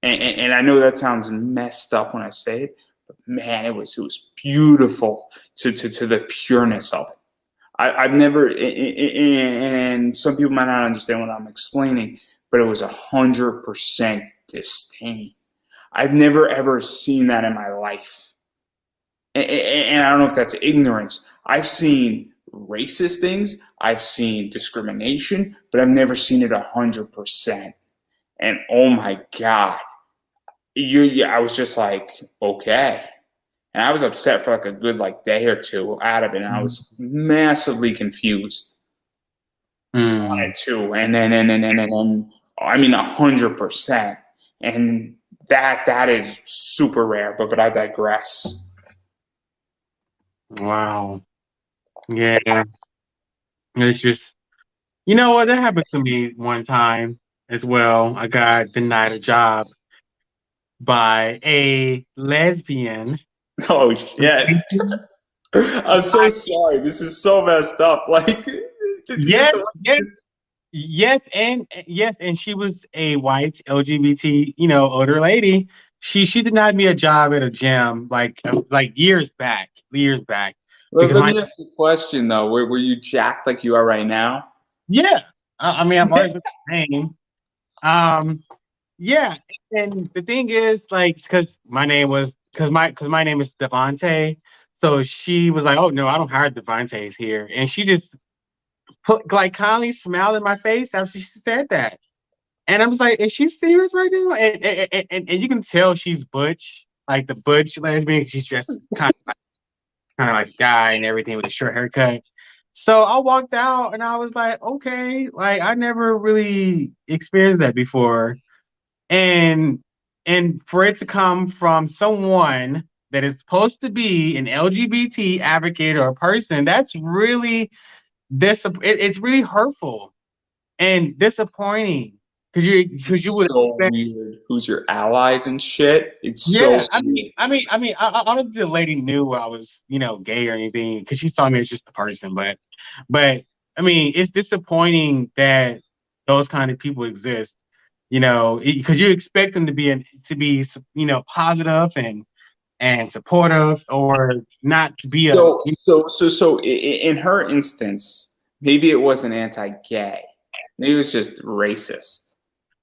and I know that sounds messed up when I say it, but man, it was beautiful to the pureness of it. I've never, and some people might not understand what I'm explaining, but it was 100% disdain. I've never ever seen that in my life, and I don't know if that's ignorance. I've seen racist things, I've seen discrimination, but I've never seen it 100%. And oh my God, I was just like, okay. And I was upset for like a good day or two out of it, and I was massively confused on it too. And then I mean 100%. And that is super rare. But I digress. Wow. Yeah. It's just, you know what? That happened to me one time as well. I got denied a job by a lesbian. Oh shit! I'm so sorry. This is so messed up. Yes, and she was a white LGBT, older lady. She denied me a job at a gym like years back, Let because me ask you a question though. Were you jacked like you are right now? yeah, I mean I've always been the same. Yeah, and the thing is because my name is Devontae, so she was like, oh no, I don't hire Devontae's here, and she just kindly smiled in my face after she said that. And I was like, is she serious right now? And you can tell she's butch, like the butch lesbian. She's just kind of like a guy and everything with a short haircut. So I walked out and I was like, okay, I never really experienced that before. And for it to come from someone that is supposed to be an LGBT advocate or a person, that's really it's really hurtful and disappointing because you would So expect. weird. Who's your allies and shit? It's so Yeah, weird. I don't think the lady knew I was, gay or anything because she saw me as just a person. But I mean, it's disappointing that those kind of people exist. Because you expect them to be positive and supportive, or not to be In her instance, maybe it wasn't anti-gay. Maybe it was just racist.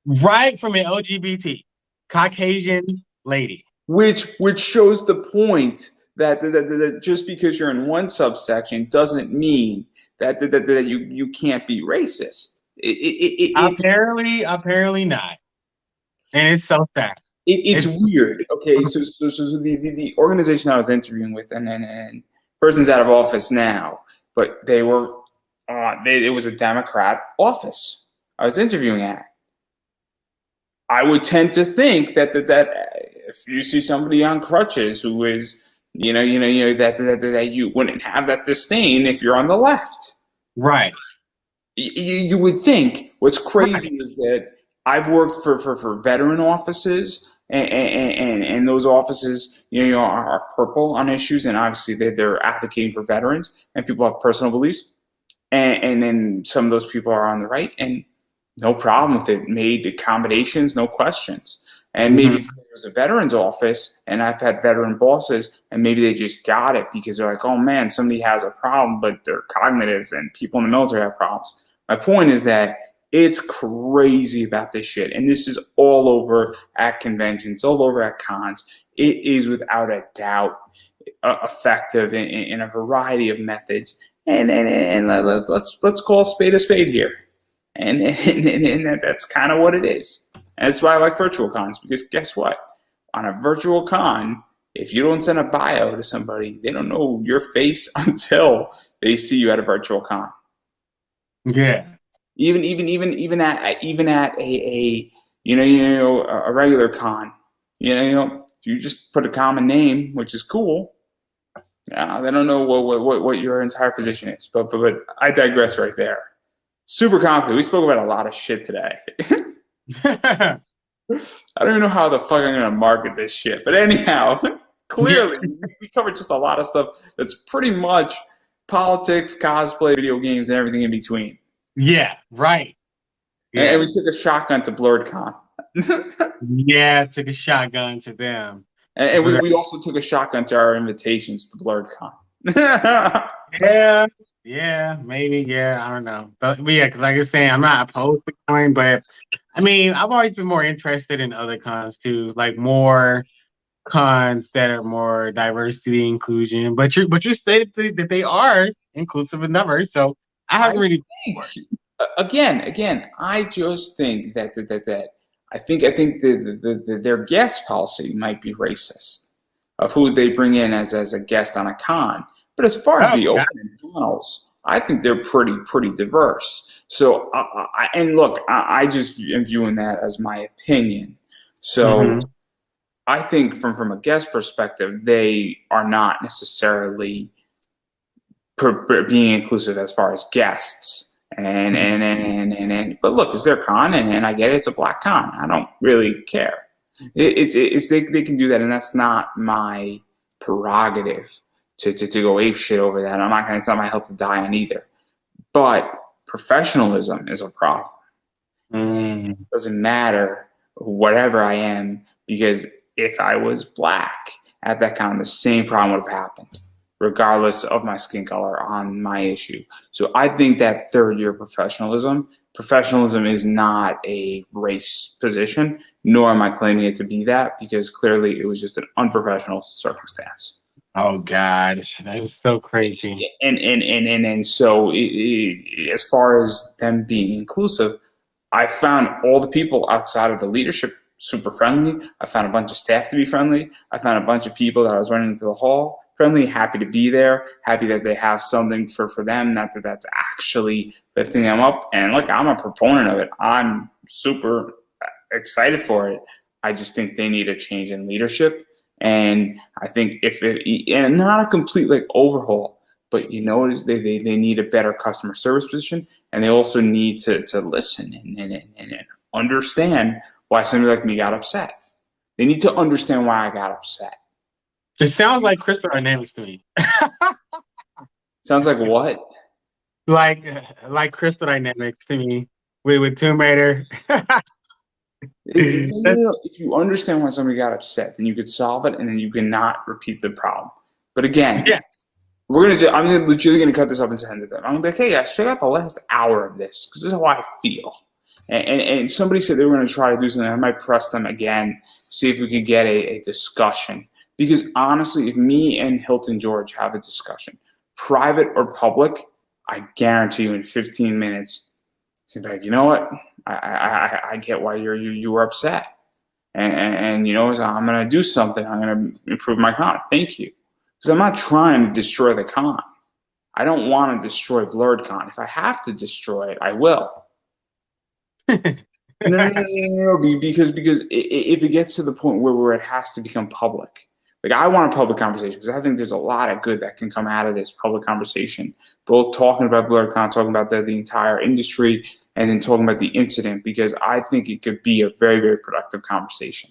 right from an LGBT Caucasian lady. Which shows the point that just because you're in one subsection doesn't mean that you can't be racist. Apparently not. And it's so sad. It's It's weird. Okay, so the organization I was interviewing with, and person's out of office now, but they were it was a Democrat office I was interviewing at. I would tend to think that if you see somebody on crutches who is that you wouldn't have that disdain if you're on the left. right. You would think. What's crazy is that I've worked for veteran offices, and those offices, are purple on issues, and obviously they're advocating for veterans, and people have personal beliefs, and then some of those people are on the right, and no problem with it, made accommodations, no questions. And maybe if there was a veterans office, and I've had veteran bosses, and maybe they just got it because they're like, oh man, somebody has a problem, but they're cognitive, and people in the military have problems. My point is that it's crazy about this shit, and this is all over at conventions, all over at cons. It is without a doubt effective in a variety of methods, and let's call a spade here, and that's kind of what it is. And that's why I like virtual cons, because guess what? On a virtual con, if you don't send a bio to somebody, they don't know your face until they see you at a virtual con. Yeah. Even at a a regular con, you just put a common name, which is cool. They don't know what your entire position is. But I digress right there. Super complicated. We spoke about a lot of shit today. I don't even know how the fuck I'm gonna market this shit. But anyhow, clearly we covered just a lot of stuff that's pretty much politics, cosplay, video games, and everything in between. Yeah, right. Yeah. And we took a shotgun to BlurredCon. Yeah, took a shotgun to them. And we also took a shotgun to our invitations to BlurredCon. Yeah, maybe. Yeah, I don't know. But yeah, because like I was saying, I'm not opposed to going, but I mean, I've always been more interested in other cons too, like more cons that are more diversity inclusion. But you said that they are inclusive and diverse, so I haven't really. Again, I just think that I think their guest policy might be racist of who they bring in as a guest on a con. But as far as the open panels, I think they're pretty diverse. So I just am viewing that as my opinion. So I think from a guest perspective, they are not necessarily being inclusive as far as guests. But look, it's their con, and I get it, it's a black con. I don't really care. They can do that, and that's not my prerogative to go ape shit over that. It's not my help to die on either. But professionalism is a problem. It doesn't matter whatever I am, because if I was black at that con, the same problem would have happened, regardless of my skin color on my issue. So I think that third year professionalism is not a race position, nor am I claiming it to be that, because clearly it was just an unprofessional circumstance. Oh God, that was so crazy. And so as far as them being inclusive, I found all the people outside of the leadership super friendly. I found a bunch of staff to be friendly. I found a bunch of people that I was running into the hall friendly, happy to be there, happy that they have something for them, not that that's actually lifting them up. And look, I'm a proponent of it. I'm super excited for it. I just think they need a change in leadership. And I think and not a complete overhaul, but they need a better customer service position, and they also need to listen and understand why somebody like me got upset. They need to understand why I got upset. It sounds like Crystal Dynamics to me. Sounds like what? Like Crystal Dynamics to me with Tomb Raider. If you understand why somebody got upset, then you could solve it, and then you cannot repeat the problem. But again, I'm legitimately gonna cut this up and send it to them. I'm gonna be like, hey guys, check out the last hour of this, because this is how I feel. And somebody said they were gonna try to do something. I might press them again, see if we could get a discussion. Because honestly, if me and Hilton George have a discussion, private or public, I guarantee you in 15 minutes, he's like, you know what? I get why you were upset. And you know, so I'm going to do something. I'm going to improve my con. Thank you. Because I'm not trying to destroy the con. I don't want to destroy BlurredCon. If I have to destroy it, I will. No, because if it gets to the point where it has to become public, like I want a public conversation because I think there's a lot of good that can come out of this public conversation, both talking about BlurredCon, talking about the entire industry, and then talking about the incident because I think it could be a very, very productive conversation.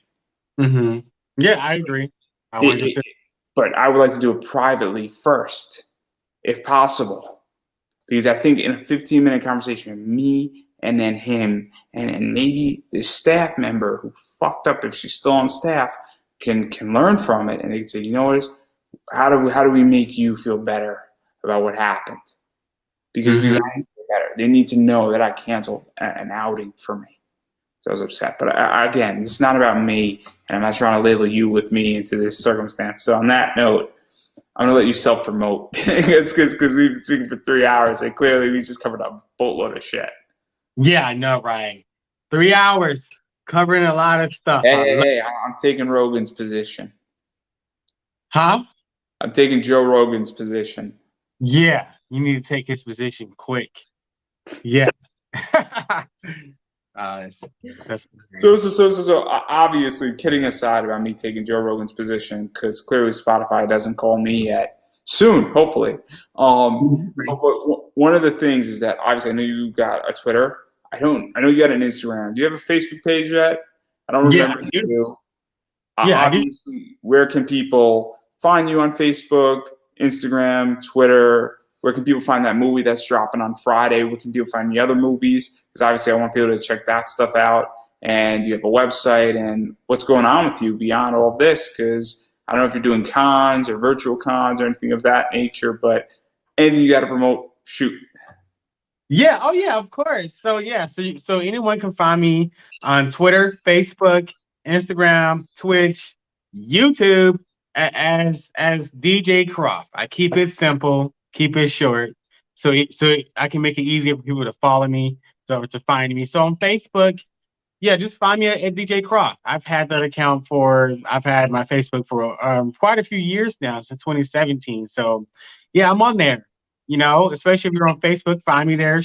Mm-hmm. Yeah, I agree. I 100%. But I would like to do it privately first, if possible, because I think in a 15-minute conversation, me and then him and maybe the staff member who fucked up if she's still on staff can learn from it and they can say, you know what, how do we make you feel better about what happened? Because I need to feel better. They need to know that I canceled an outing for me. So I was upset. But again, it's not about me, and I'm not trying to label you with me into this circumstance. So on that note, I'm going to let you self-promote. It's because we've been speaking for 3 hours, and clearly we just covered a boatload of shit. Yeah, I know, right? 3 hours covering a lot of stuff. Hey, I'm taking Rogan's position. Huh? I'm taking Joe Rogan's position. Yeah, you need to take his position quick. Yeah. So obviously, kidding aside about me taking Joe Rogan's position, because clearly Spotify doesn't call me yet. Soon, hopefully. But one of the things is that obviously I know you got a Twitter. I know you got an Instagram. Do you have a Facebook page yet? I don't remember if you do. Obviously, where can people find you on Facebook, Instagram, Twitter? Where can people find that movie that's dropping on Friday? Where can people find the other movies? Because obviously I want people to check that stuff out. And you have a website and what's going on with you beyond all of this? Because I don't know if you're doing cons or virtual cons or anything of that nature, but anything you got to promote, shoot. Yeah. Oh, yeah. Of course. So yeah. So anyone can find me on Twitter, Facebook, Instagram, Twitch, YouTube as DJ Croft. I keep it simple, keep it short, so I can make it easier for people to follow me, so to find me. So on Facebook, yeah, just find me at DJ Croft. I've had my Facebook for quite a few years now, since 2017. So yeah, I'm on there. You know, especially if you're on Facebook, find me there.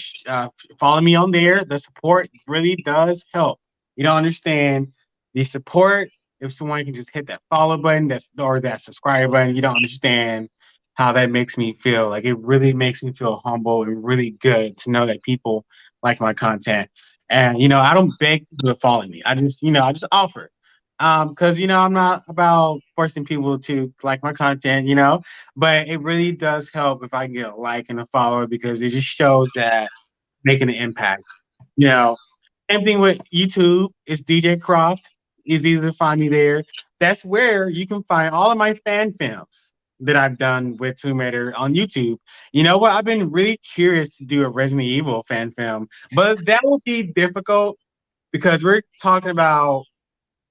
Follow me on there. The support really does help. You don't understand the support. If someone can just hit that follow button, or that subscribe button, you don't understand how that makes me feel. Like, it really makes me feel humble and really good to know that people like my content. And I don't beg people to follow me. I just offer. Because I'm not about forcing people to like my content, but it really does help if I can get a like and a follower, because it just shows that making an impact. You know, Same thing with YouTube. It's DJ Croft. It's easy to find me there. That's where you can find all of my fan films that I've done with Tomb Raider on YouTube. You know what? I've been really curious to do a Resident Evil fan film, but that will be difficult because we're talking about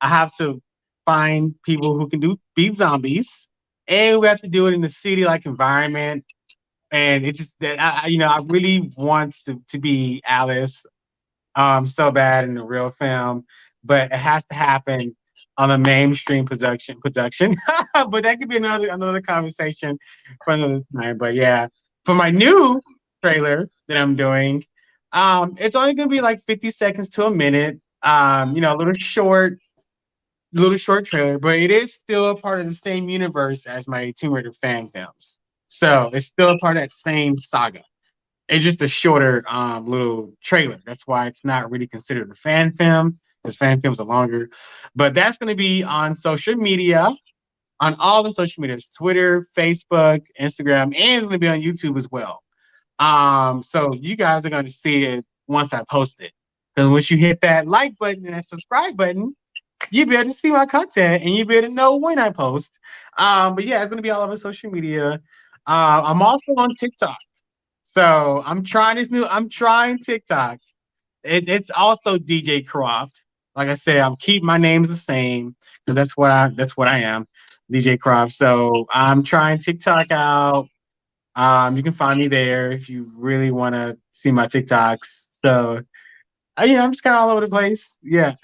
I have to find people who can beat zombies, and we have to do it in a city-like environment. And it just that I really want to be Alice so bad in the real film, but it has to happen on a mainstream production. But that could be another conversation for another time. But yeah, for my new trailer that I'm doing, it's only gonna be like 50 seconds to a minute. A little short trailer, but it is still a part of the same universe as my Tomb Raider fan films. So it's still a part of that same saga. It's just a shorter little trailer. That's why it's not really considered a fan film, because fan films are longer. But that's going to be on social media, on all the social medias: Twitter, Facebook, Instagram, and it's going to be on YouTube as well. So you guys are going to see it once I post it. Because once you hit that like button and that subscribe button, you be able to see my content and you be able to know when I post. But yeah, it's going to be all over social media. I'm also on TikTok. So I'm trying TikTok. It's also DJ Croft. Like I said, I'm keep my name's the same because that's what I am. DJ Croft. So I'm trying TikTok out. You can find me there if you really want to see my TikToks. So yeah, I'm just kind of all over the place. Yeah.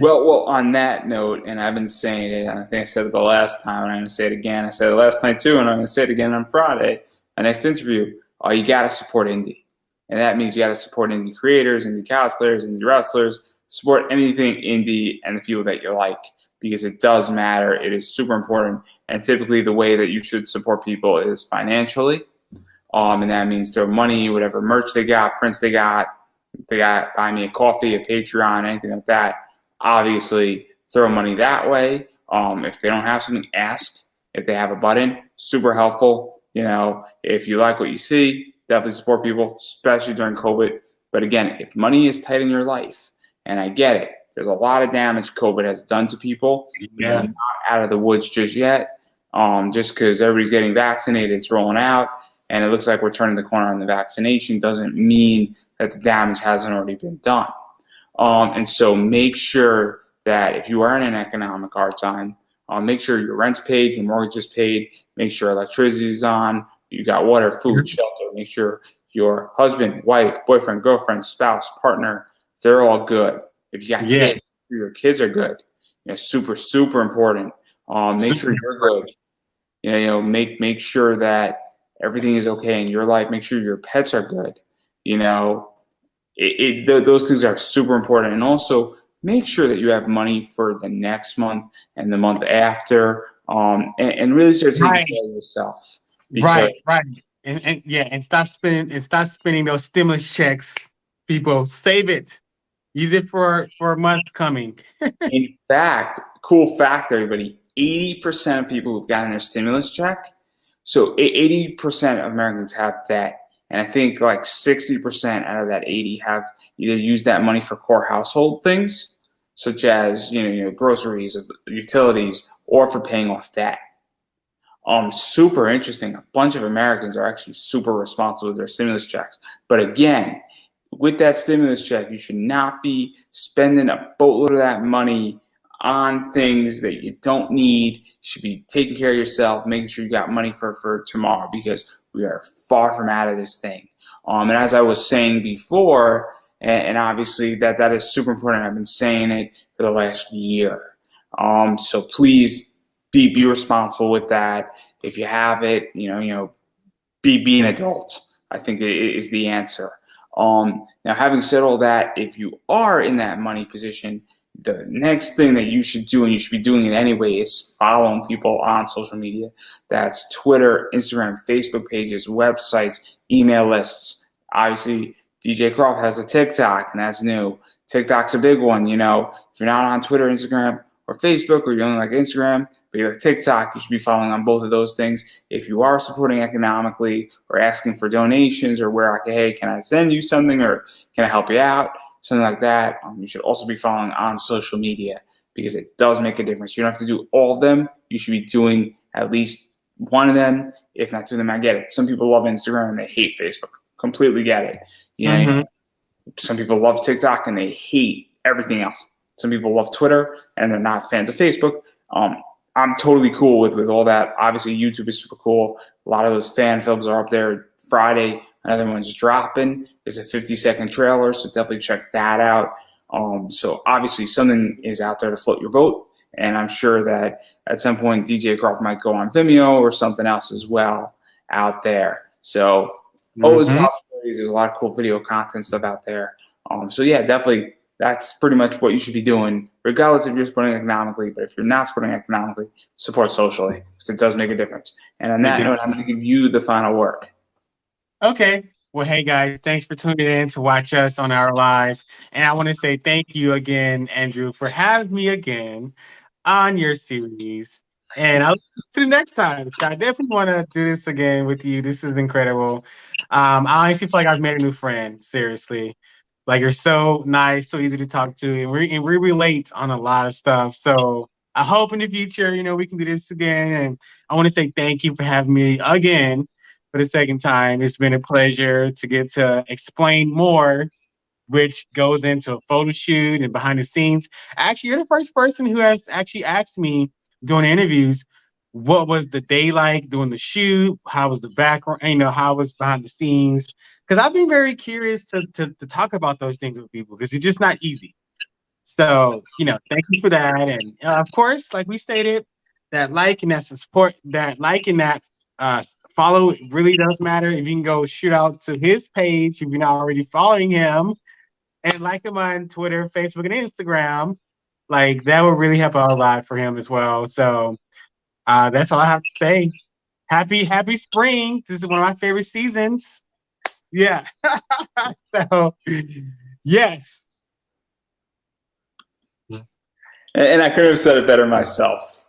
Well, on that note, and I've been saying it, and I think I said it the last time, and I'm going to say it again. I said it last night too, and I'm going to say it again on Friday, my next interview. You got to support indie. And that means you got to support indie creators, indie cosplayers, indie wrestlers, support anything indie and the people that you like, because it does matter. It is super important. And typically the way that you should support people is financially. And that means throw money, whatever merch they got, prints they got, buy me a coffee, a Patreon, anything like that. Obviously, throw money that way. If they don't have something, ask. If they have a button, super helpful. If you like what you see, definitely support people, especially during COVID. But again, if money is tight in your life, and I get it, there's a lot of damage COVID has done to people. Yeah. We're not out of the woods just yet. Just because everybody's getting vaccinated, it's rolling out, and it looks like we're turning the corner on the vaccination doesn't mean that the damage hasn't already been done. And so make sure that if you are in an economic hard time, make sure your rent's paid, your mortgage is paid, make sure electricity is on, you got water, food, shelter, make sure your husband, wife, boyfriend, girlfriend, spouse, partner, they're all good. If you got kids, your kids are good. Super, super important. Make sure you're good. Make sure that everything is okay in your life. Make sure your pets are good. Those things are super important. And also make sure that you have money for the next month and the month after, and really start taking care of yourself. Right. And stop spending those stimulus checks. People, save it. Use it for a month coming. In fact, cool fact, everybody, 80% of people who've gotten their stimulus check, so 80% of Americans have debt. And I think like 60% out of that 80 have either used that money for core household things, such as groceries, utilities, or for paying off debt. Super interesting. A bunch of Americans are actually super responsible with their stimulus checks. But again, with that stimulus check, you should not be spending a boatload of that money on things that you don't need. You should be taking care of yourself, making sure you got money for tomorrow, because we are far from out of this thing. And as I was saying before, and obviously that is super important. I've been saying it for the last year. So please be responsible with that. If you have it, be an adult, I think is the answer. Now, having said all that, if you are in that money position, the next thing that you should do, and you should be doing it anyway, is following people on social media. That's Twitter, Instagram, Facebook pages, websites, email lists. Obviously, DJ Croft has a TikTok, and that's new. TikTok's a big one. If you're not on Twitter, Instagram, or Facebook, or you only like Instagram, but you like TikTok, you should be following on both of those things. If you are supporting economically or asking for donations, or hey, can I send you something, or can I help you out, something like that, you should also be following on social media, because it does make a difference. You don't have to do all of them. You should be doing at least one of them, if not two of them. I get it. Some people love Instagram and they hate Facebook. Completely get it. Some people love TikTok and they hate everything else. Some people love Twitter and they're not fans of Facebook. I'm totally cool with all that. Obviously, YouTube is super cool. A lot of those fan films are up there. Friday, another one's dropping. There's a 50-second trailer, so definitely check that out. So obviously, something is out there to float your boat, and I'm sure that at some point DJ Croft might go on Vimeo or something else as well out there. So always possibilities. There's a lot of cool video content stuff out there. So yeah, definitely. That's pretty much what you should be doing, regardless if you're supporting economically. But if you're not supporting economically, support socially, because it does make a difference. And on that note, I'm going to give you the final word. Okay. Well, hey, guys, thanks for tuning in to watch us on our live. And I want to say thank you again, Andrew, for having me again on your series. And I'll look to the next time. I definitely want to do this again with you. This is incredible. I honestly feel like I've made a new friend, seriously. Like, you're so nice, so easy to talk to, and we relate on a lot of stuff. So I hope in the future, we can do this again. And I want to say thank you for having me again for the second time. It's been a pleasure to get to explain more, which goes into a photo shoot and behind the scenes. Actually, you're the first person who has actually asked me doing interviews, what was the day like doing the shoot? How was the background? How was behind the scenes? Because I've been very curious to talk about those things with people because it's just not easy. So, thank you for that. And of course, like we stated, that like and that support, that like and that follow really does matter. If you can go shoot out to his page, if you're not already following him, and like him on Twitter, Facebook, and Instagram, like that would really help out a lot for him as well. So that's all I have to say. Happy spring. This is one of my favorite seasons. Yeah. So, yes. And I could have said it better myself.